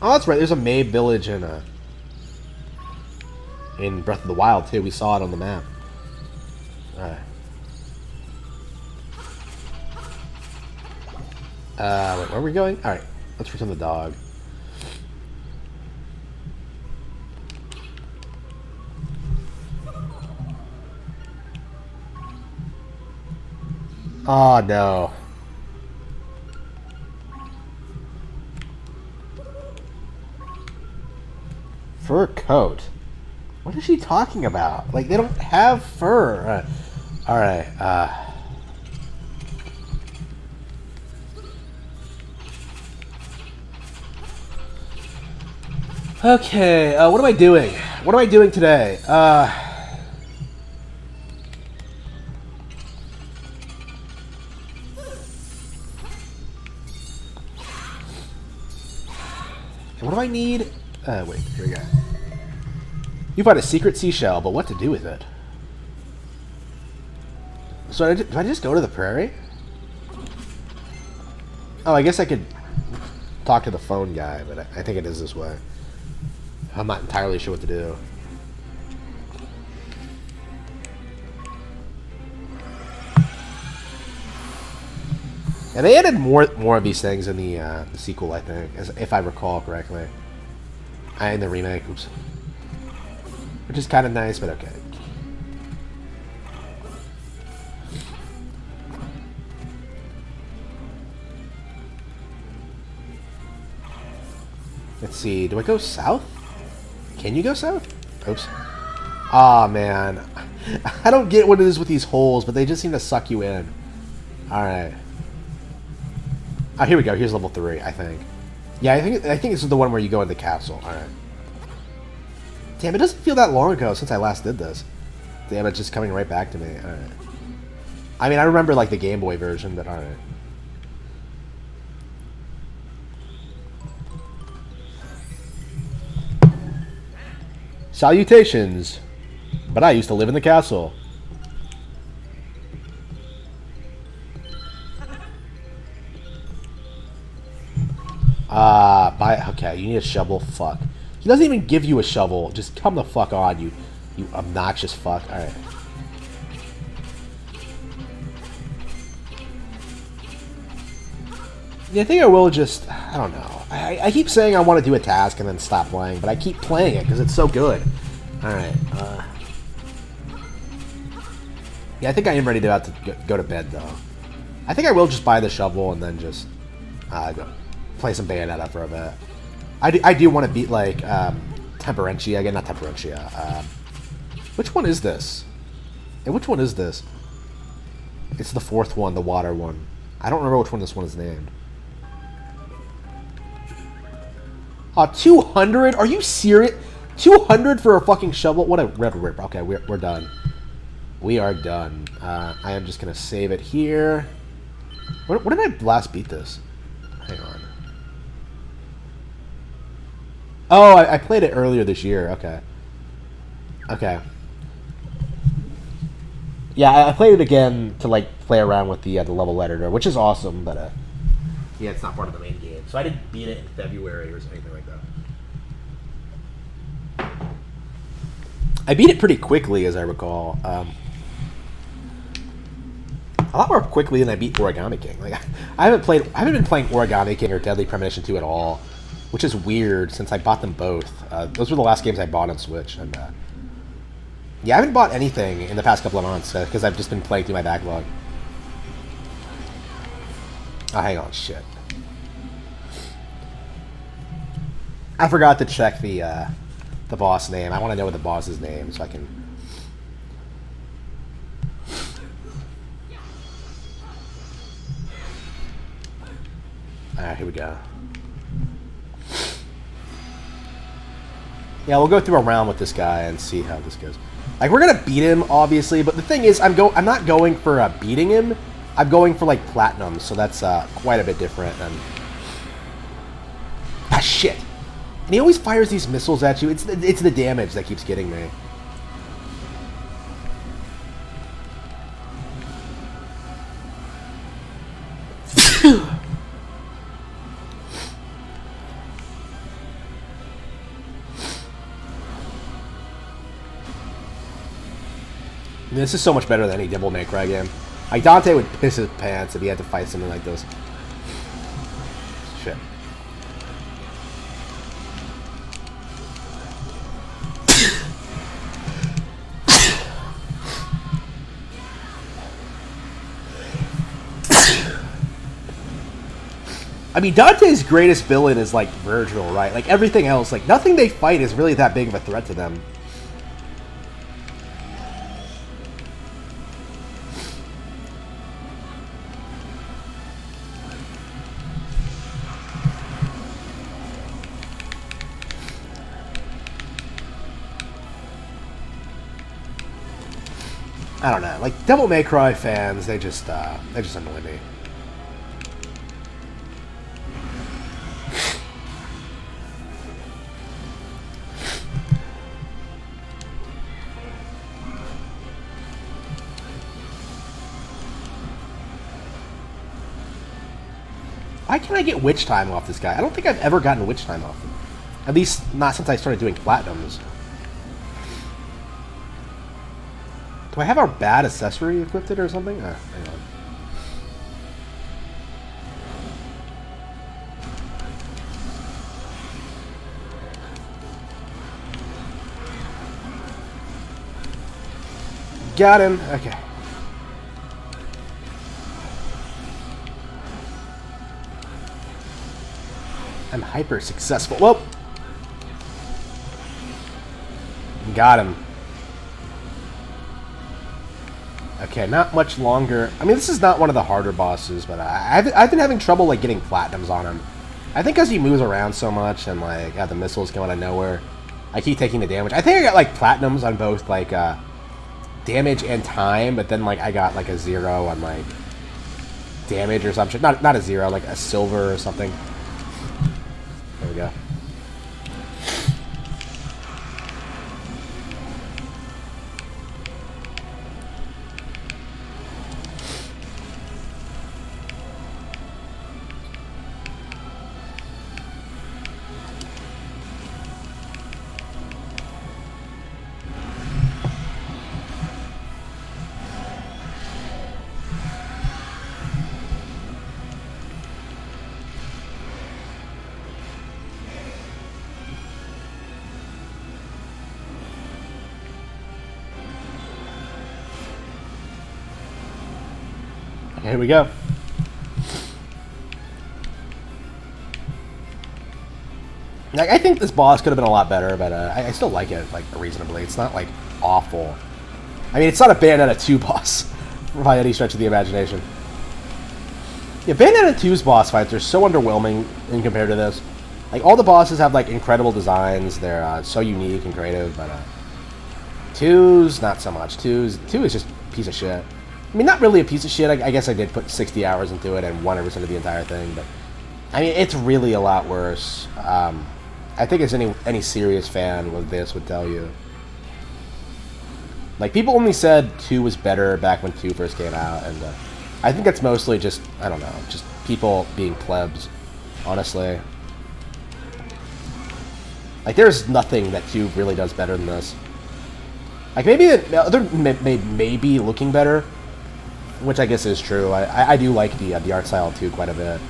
Oh, that's right. There's a Mabe Village in Breath of the Wild too. We saw it on the map. All right. Wait, where are we going? All right. Let's return the dog. Oh no. Fur coat. What is she talking about? Like, they don't have fur. All right. Okay. What am I doing? What am I doing today? What do I need? Wait. Here we go. You find a secret seashell, but what to do with it? So do I just go to the prairie? Oh, I guess I could talk to the phone guy, but I think it is this way. I'm not entirely sure what to do. And they added more of these things in the sequel, I think, if I recall correctly. In the remake, oops. Which is kind of nice, but okay. Let's see. Do I go south? Can you go south? Oops. Aw, man. I don't get what it is with these holes, but they just seem to suck you in. Alright. Oh, here we go. Here's level 3, I think. Yeah, I think this is the one where you go in the castle. Alright. Damn, it doesn't feel that long ago since I last did this. Damn, it's just coming right back to me. Alright. I mean, I remember, like, the Game Boy version, but alright. Salutations! But I used to live in the castle. Okay, you need a shovel. Fuck. He doesn't even give you a shovel. Just come the fuck on, you obnoxious fuck. All right. Yeah, I think I will just... I don't know. I keep saying I want to do a task and then stop playing, but I keep playing it because it's so good. Alright, yeah, I think I am ready to have to go to bed, though. I think I will just buy the shovel and then just go play some Bayonetta for a bit. I do want to beat, like, Temperentia again. Not Temperentia. Which one is this? And which one is this? It's the fourth one, the water one. I don't remember which one this one is named. 200? Are you serious? 200 for a fucking shovel? What a rip. Okay, we're done. We are done. I am just going to save it here. When did I last beat this? Hang on. Oh, I played it earlier this year. Okay. Okay. Yeah, I played it again to, like, play around with the level editor, which is awesome, but, yeah, it's not part of the main game. So I didn't beat it in February or anything like that. I beat it pretty quickly, as I recall. A lot more quickly than I beat Origami King. Like, I haven't been playing Origami King or Deadly Premonition 2 at all, which is weird since I bought them both. Those were the last games I bought on Switch, and yeah, I haven't bought anything in the past couple of months because I've just been playing through my backlog. Oh, hang on, shit. I forgot to check the boss name. I want to know the boss's name so I can... Alright, here we go. Yeah, we'll go through a round with this guy and see how this goes. Like, we're gonna beat him, obviously, but the thing is, I'm not going for beating him. I'm going for, like, platinum, so that's quite a bit different than... Ah, shit! And he always fires these missiles at you. It's the damage that keeps getting me. This is so much better than any Devil May Cry game. Like, Dante would piss his pants if he had to fight something like this. Shit. I mean, Dante's greatest villain is, like, Virgil, right? Like, everything else, like, nothing they fight is really that big of a threat to them. I don't know. Like, Devil May Cry fans, they just annoy me. Why can't I get witch time off this guy? I don't think I've ever gotten witch time off him. At least not since I started doing platinums. Do I have our bad accessory equipped or something? Hang on. Got him. Okay. I'm hyper successful. Whoa. Got him. Okay, not much longer. I mean, this is not one of the harder bosses, but I've been having trouble, like, getting platinums on him. I think because he moves around so much and, like, got the missiles come out of nowhere, I keep taking the damage. I think I got, like, platinums on both, like, damage and time, but then, like, I got, like, a 0 on, like, damage or something. Not a 0, like a silver or something. There we go. Here we go. Like, I think this boss could have been a lot better, but I still like it, like, reasonably. It's not, like, awful. I mean, it's not a Bayonetta 2 boss, by any stretch of the imagination. Yeah, Bayonetta 2's boss fights are so underwhelming in compared to this. Like, all the bosses have, like, incredible designs. They're so unique and creative, but 2's not so much. 2 is just a piece of shit. I mean, not really a piece of shit. I guess I did put 60 hours into it and 100% of the entire thing, but I mean, it's really a lot worse. I think as any serious fan with this would tell you. Like, people only said 2 was better back when 2 first came out, and I think that's mostly just, I don't know, just people being plebs, honestly. Like, there's nothing that 2 really does better than this. Like, maybe the other maybe looking better, which I guess is true. I do like the art style of 2 quite a bit.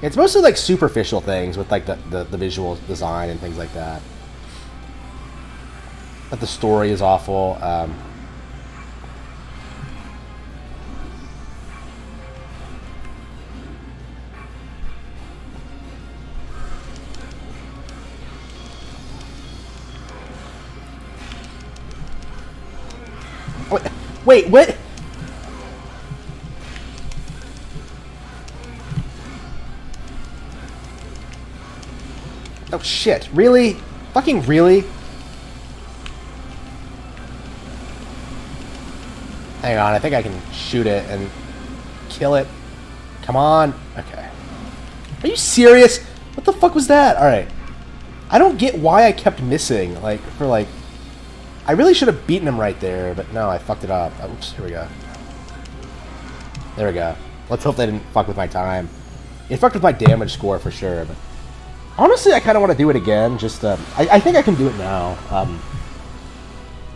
It's mostly like superficial things with like the visual design and things like that. But the story is awful. Wait, what? Oh shit, really? Fucking really? Hang on, I think I can shoot it and kill it. Come on. Okay. Are you serious? What the fuck was that? Alright. I don't get why I kept missing. Like, for like... I really should have beaten him right there, but no, I fucked it up. Oops, here we go. There we go. Let's hope they didn't fuck with my time. It fucked with my damage score for sure, but... Honestly, I kind of want to do it again, just, I think I can do it now.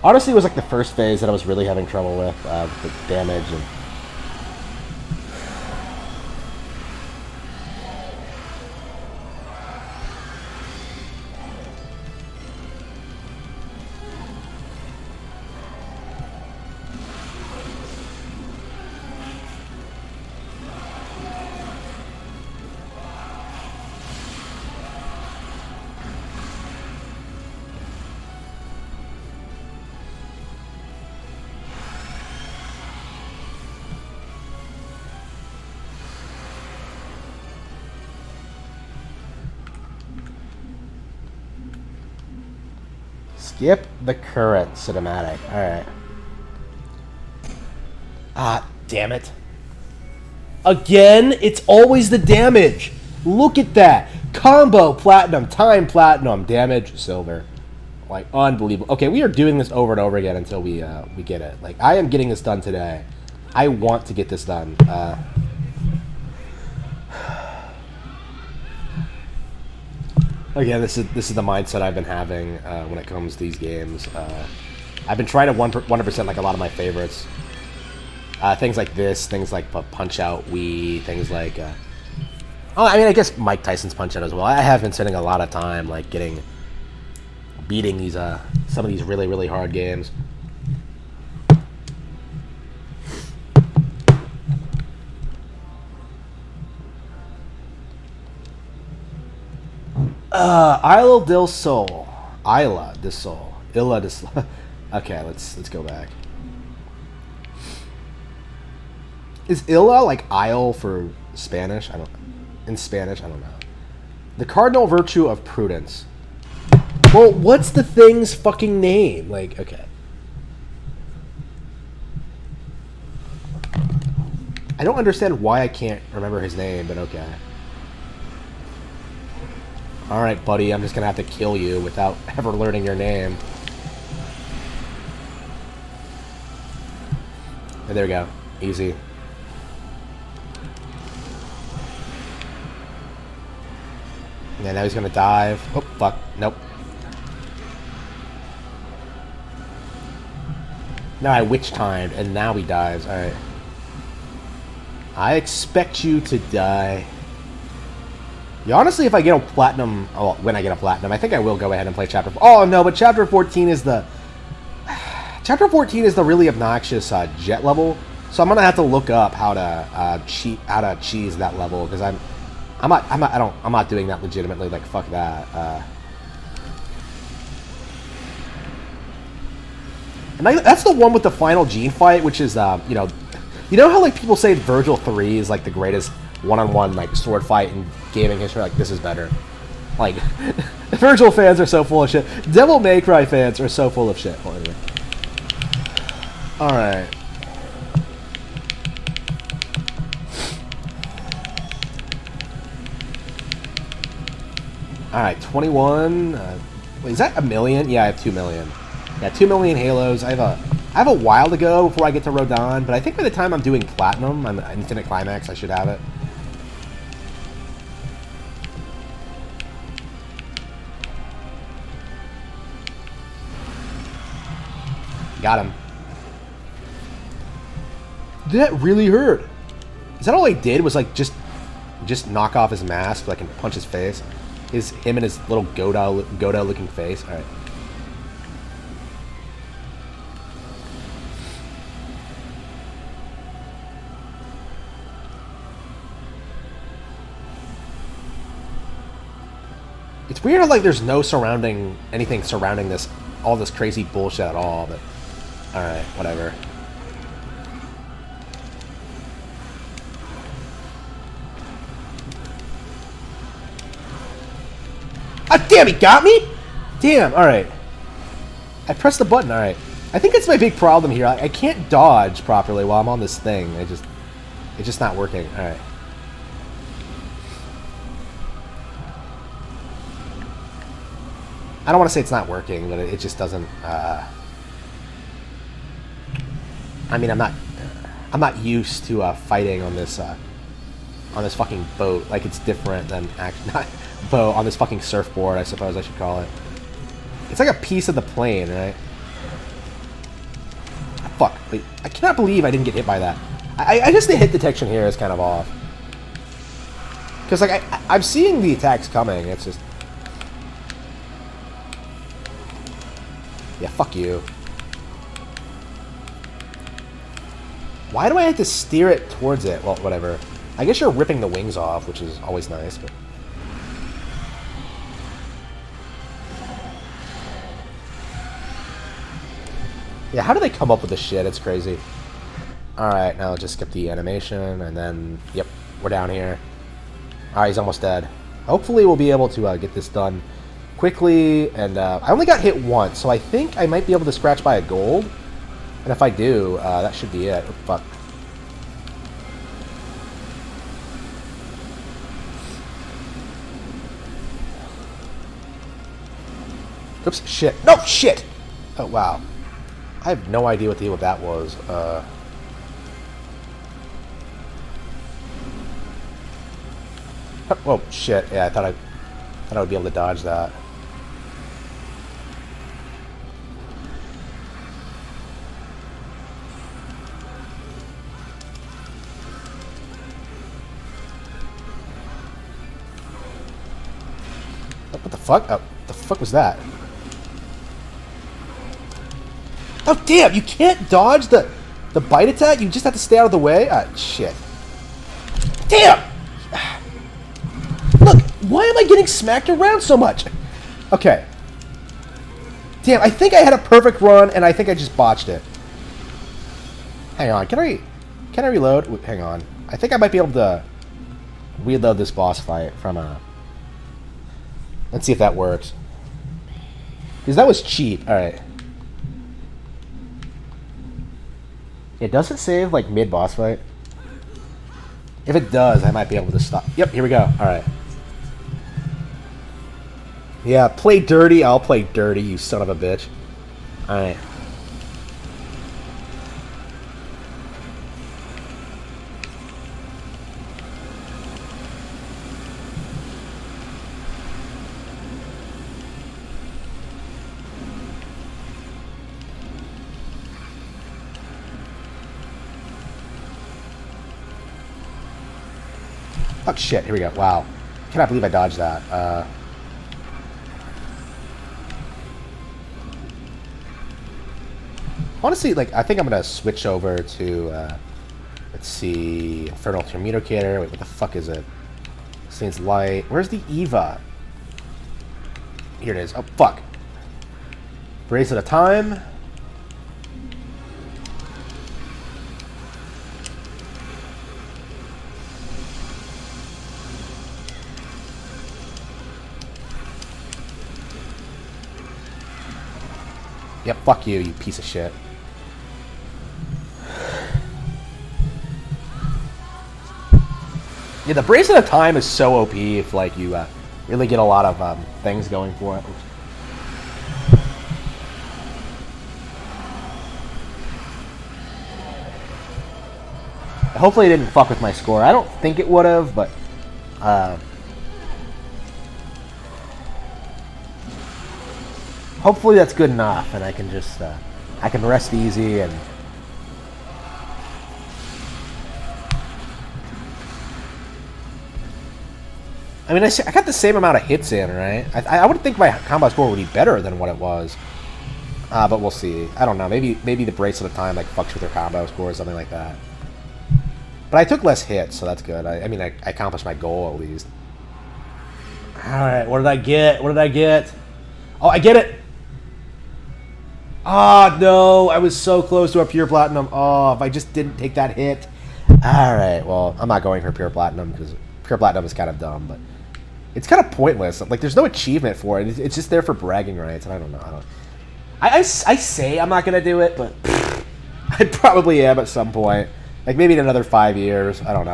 Honestly, it was like the first phase that I was really having trouble with the damage and... Skip the current cinematic. Alright. Ah, damn it. Again, it's always the damage. Look at that. Combo, platinum, time, platinum, damage, silver. Like, unbelievable. Okay, we are doing this over and over again until we get it. Like, I am getting this done today. I want to get this done. Again, this is the mindset I've been having when it comes to these games. I've been trying to 100% like a lot of my favorites. Things like this, things like Punch-Out Wii, things like... oh, I mean, I guess Mike Tyson's Punch-Out as well. I have been spending a lot of time like beating these some of these really, really hard games. Isla del Sol. Isla del Sol. Isla del Sol. Okay, let's go back. Is Isla like Isle for Spanish? In Spanish, I don't know. The cardinal virtue of prudence. Well, what's the thing's fucking name? Like, okay. I don't understand why I can't remember his name, but okay. Alright, buddy, I'm just gonna have to kill you without ever learning your name. And there we go. Easy. Yeah, now he's gonna dive. Oh, fuck. Nope. Now I witch timed, and now he dives. Alright. I expect you to die. Yeah, honestly, if I get a platinum... Oh, when I get a platinum, I think I will go ahead and play Chapter... Oh, no, but Chapter 14 is the Chapter 14 is the really obnoxious jet level, so I'm gonna have to look up how to cheese that level because I'm not doing that legitimately. Like fuck that. And that's the one with the final Gene fight, which is you know how like people say Virgil 3 is like the greatest one-on-one like sword fight in gaming history. Like this is better. Like Virgil fans are so full of shit. Devil May Cry fans are so full of shit. Well, anyway. All right. All right, 21. Wait, is that 1 million? Yeah, I have 2 million. Yeah, 2 million Halos. I have a while to go before I get to Rodin, but I think by the time I'm doing Platinum, I'm Infinite Climax, I should have it. Got him. That really hurt. Is that all I did was like just knock off his mask so I can punch his face? Him and his little Goda looking face. All right. It's weird how like there's no anything surrounding all this crazy bullshit at all, but alright, whatever. Ah damn, he got me? Damn, alright. I pressed the button, alright. I think that's my big problem here. I can't dodge properly while I'm on this thing. It's just not working. Alright. I don't want to say it's not working, but it just doesn't. I mean, I'm not used to fighting on this fucking boat. Like it's different than not boat on this fucking surfboard. I suppose I should call it. It's like a piece of the plane, right? Fuck! Wait, I cannot believe I didn't get hit by that. I just the hit detection here is kind of off. Because like I'm seeing the attacks coming. It's just. Yeah, fuck you. Why do I have to steer it towards it? Well, whatever. I guess you're ripping the wings off, which is always nice, but... Yeah, how do they come up with this shit? It's crazy. Alright, now just skip the animation, and then... Yep, we're down here. Alright, he's almost dead. Hopefully we'll be able to get this done quickly, and I only got hit once, so I think I might be able to scratch by a gold. And if I do, that should be it. Oh, fuck. Oops, shit. No, shit! Oh, wow. I have no idea what the deal with that was. Oh, shit. Yeah, I thought I would be able to dodge that. What the fuck? Oh, the fuck was that? Oh, damn! You can't dodge the bite attack? You just have to stay out of the way? Ah, shit. Damn! Look, why am I getting smacked around so much? Okay. Damn, I think I had a perfect run, and I think I just botched it. Hang on, can I reload? Wait, hang on. I think I might be able to reload this boss fight from a... Let's see if that works. Because that was cheap. Alright. It doesn't save, like, mid-boss fight. If it does, I might be able to stop. Yep, here we go. Alright. Yeah, play dirty. I'll play dirty, you son of a bitch. Alright. Oh shit, here we go. Wow. Cannot believe I dodged that. Honestly, like, I think I'm gonna switch over to, let's see, Infernal Communicator. Wait, what the fuck is it? Saints Light. Where's the Eva? Here it is. Oh, fuck. Bracelet of Time. Yep, fuck you, you piece of shit. Yeah, the Bracelet of Time is so OP if, like, you really get a lot of things going for it. Hopefully it didn't fuck with my score. I don't think it would have, but... hopefully that's good enough, and I can just... I can rest easy and... I mean, I got the same amount of hits in, right? I would think my combo score would be better than what it was. But we'll see. I don't know. Maybe the Bracelet of Time like fucks with their combo score or something like that. But I took less hits, so that's good. I mean, I accomplished my goal at least. Alright, what did I get? What did I get? Oh, I get it! Oh, no! I was so close to a Pure Platinum. Oh, if I just didn't take that hit. Alright, well, I'm not going for Pure Platinum because Pure Platinum is kind of dumb, but... It's kind of pointless. Like, there's no achievement for it. It's just there for bragging rights, and I don't know. I say I'm not going to do it, but I probably am at some point. Like, maybe in another 5 years. I don't know.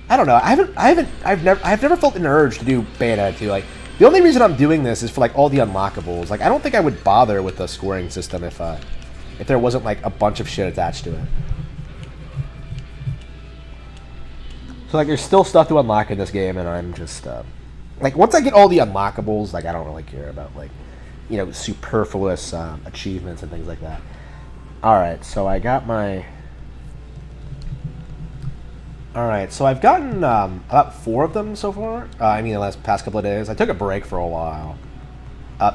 I don't know. I've never felt an urge to do Bayonetta 2. Like, the only reason I'm doing this is for, like, all the unlockables. Like, I don't think I would bother with the scoring system if there wasn't, like, a bunch of shit attached to it. So, like, there's still stuff to unlock in this game, and I'm just, like, once I get all the unlockables, like, I don't really care about, like, you know, superfluous achievements and things like that. Alright, so I got my... Alright, so I've gotten about 4 of them so far. I mean, the past couple of days. I took a break for a while.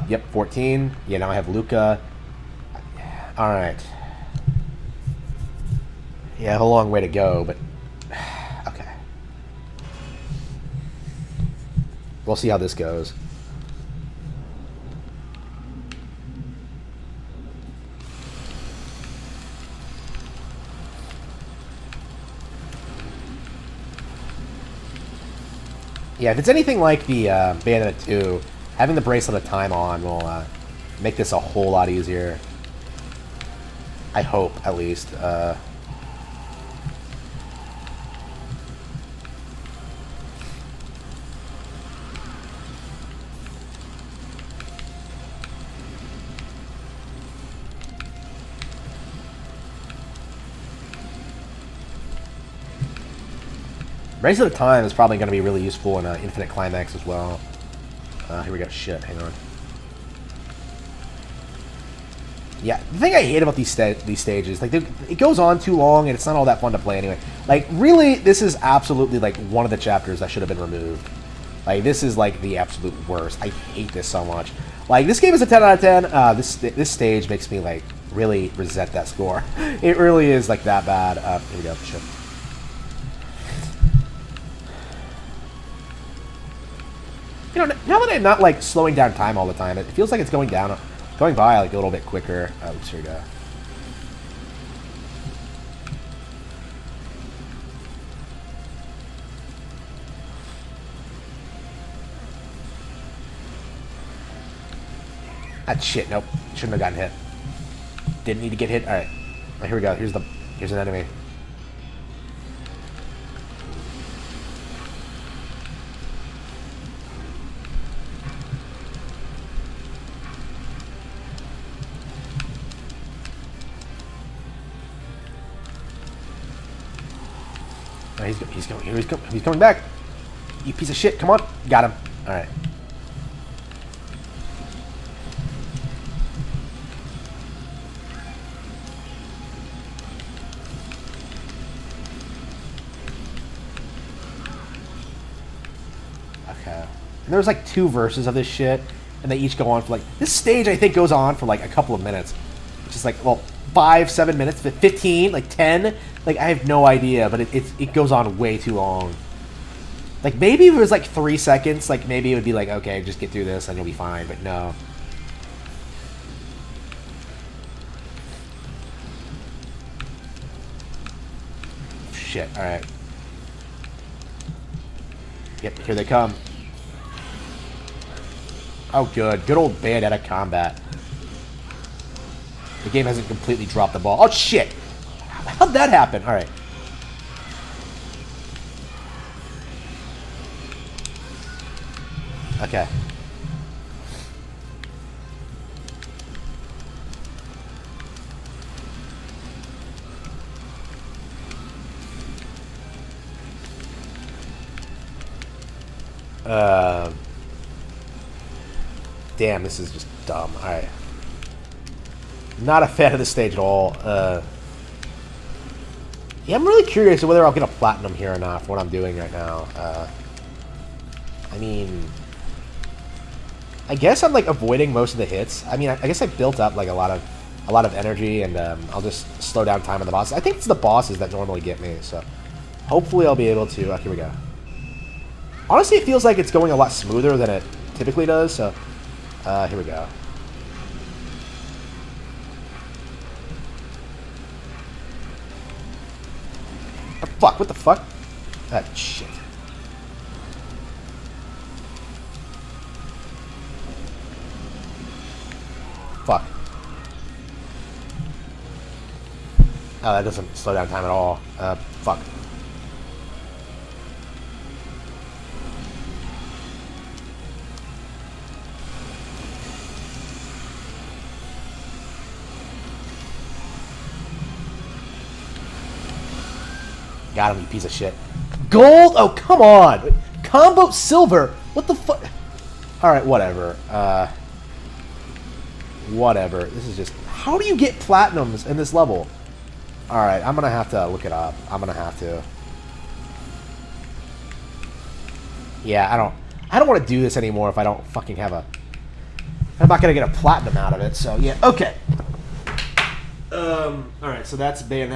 Yep, 14. Yeah, now I have Luca. Alright. Yeah, I have a long way to go, but... Okay. We'll see how this goes. Yeah, if it's anything like the Bayonetta 2, having the Bracelet of Time on will make this a whole lot easier. I hope, at least. Bracelet of Time is probably going to be really useful in Infinite Climax as well. Here we go. Shit, hang on. Yeah, the thing I hate about these stages, like, it goes on too long and it's not all that fun to play anyway. Like, really, this is absolutely, like, one of the chapters that should have been removed. Like, this is, like, the absolute worst. I hate this so much. Like, this game is a 10 out of 10. This stage makes me, like, really resent that score. It really is, like, that bad. Here we go. Shit. You know, now that I'm not, like, slowing down time all the time, it feels like it's going by, like, a little bit quicker. Oops, here we go. Ah, shit, nope. Shouldn't have gotten hit. Didn't need to get hit. Alright. Right, here we go. Here's an enemy. He's coming back. You piece of shit. Come on. Got him. All right. Okay. And there's like 2 verses of this shit, and they each go on for like... This stage, I think, goes on for like a couple of minutes. just like, well, 5, 7 minutes, 15, like 10. Like, I have no idea, but it goes on way too long. Like, maybe if it was like 3 seconds, like, maybe it would be like, okay, just get through this and you'll be fine, but no. Shit, alright. Yep, here they come. Oh, good. Good old Bayonetta combat. The game hasn't completely dropped the ball. Oh, shit! How'd that happen? Alright. Okay. Damn, this is just dumb. Alright. Not a fan of this stage at all. Yeah, I'm really curious whether I'll get a platinum here or not for what I'm doing right now. I mean, I guess I'm like avoiding most of the hits. I mean, I guess I built up like a lot of energy, and I'll just slow down time on the bosses. I think it's the bosses that normally get me, so hopefully I'll be able to. Here we go. Honestly, it feels like it's going a lot smoother than it typically does. So here we go. Oh, fuck! What the fuck? That shit. Fuck. Oh, that doesn't slow down time at all. Fuck. Got him, you piece of shit. Gold? Oh, come on! Combo silver? What the fuck? Alright, whatever. Whatever. This is just... How do you get platinums in this level? Alright, I'm gonna have to look it up. I'm gonna have to. Yeah, I don't want to do this anymore if I don't fucking have a... I'm not gonna get a platinum out of it, so yeah. Okay. Alright, so that's Bayonetta.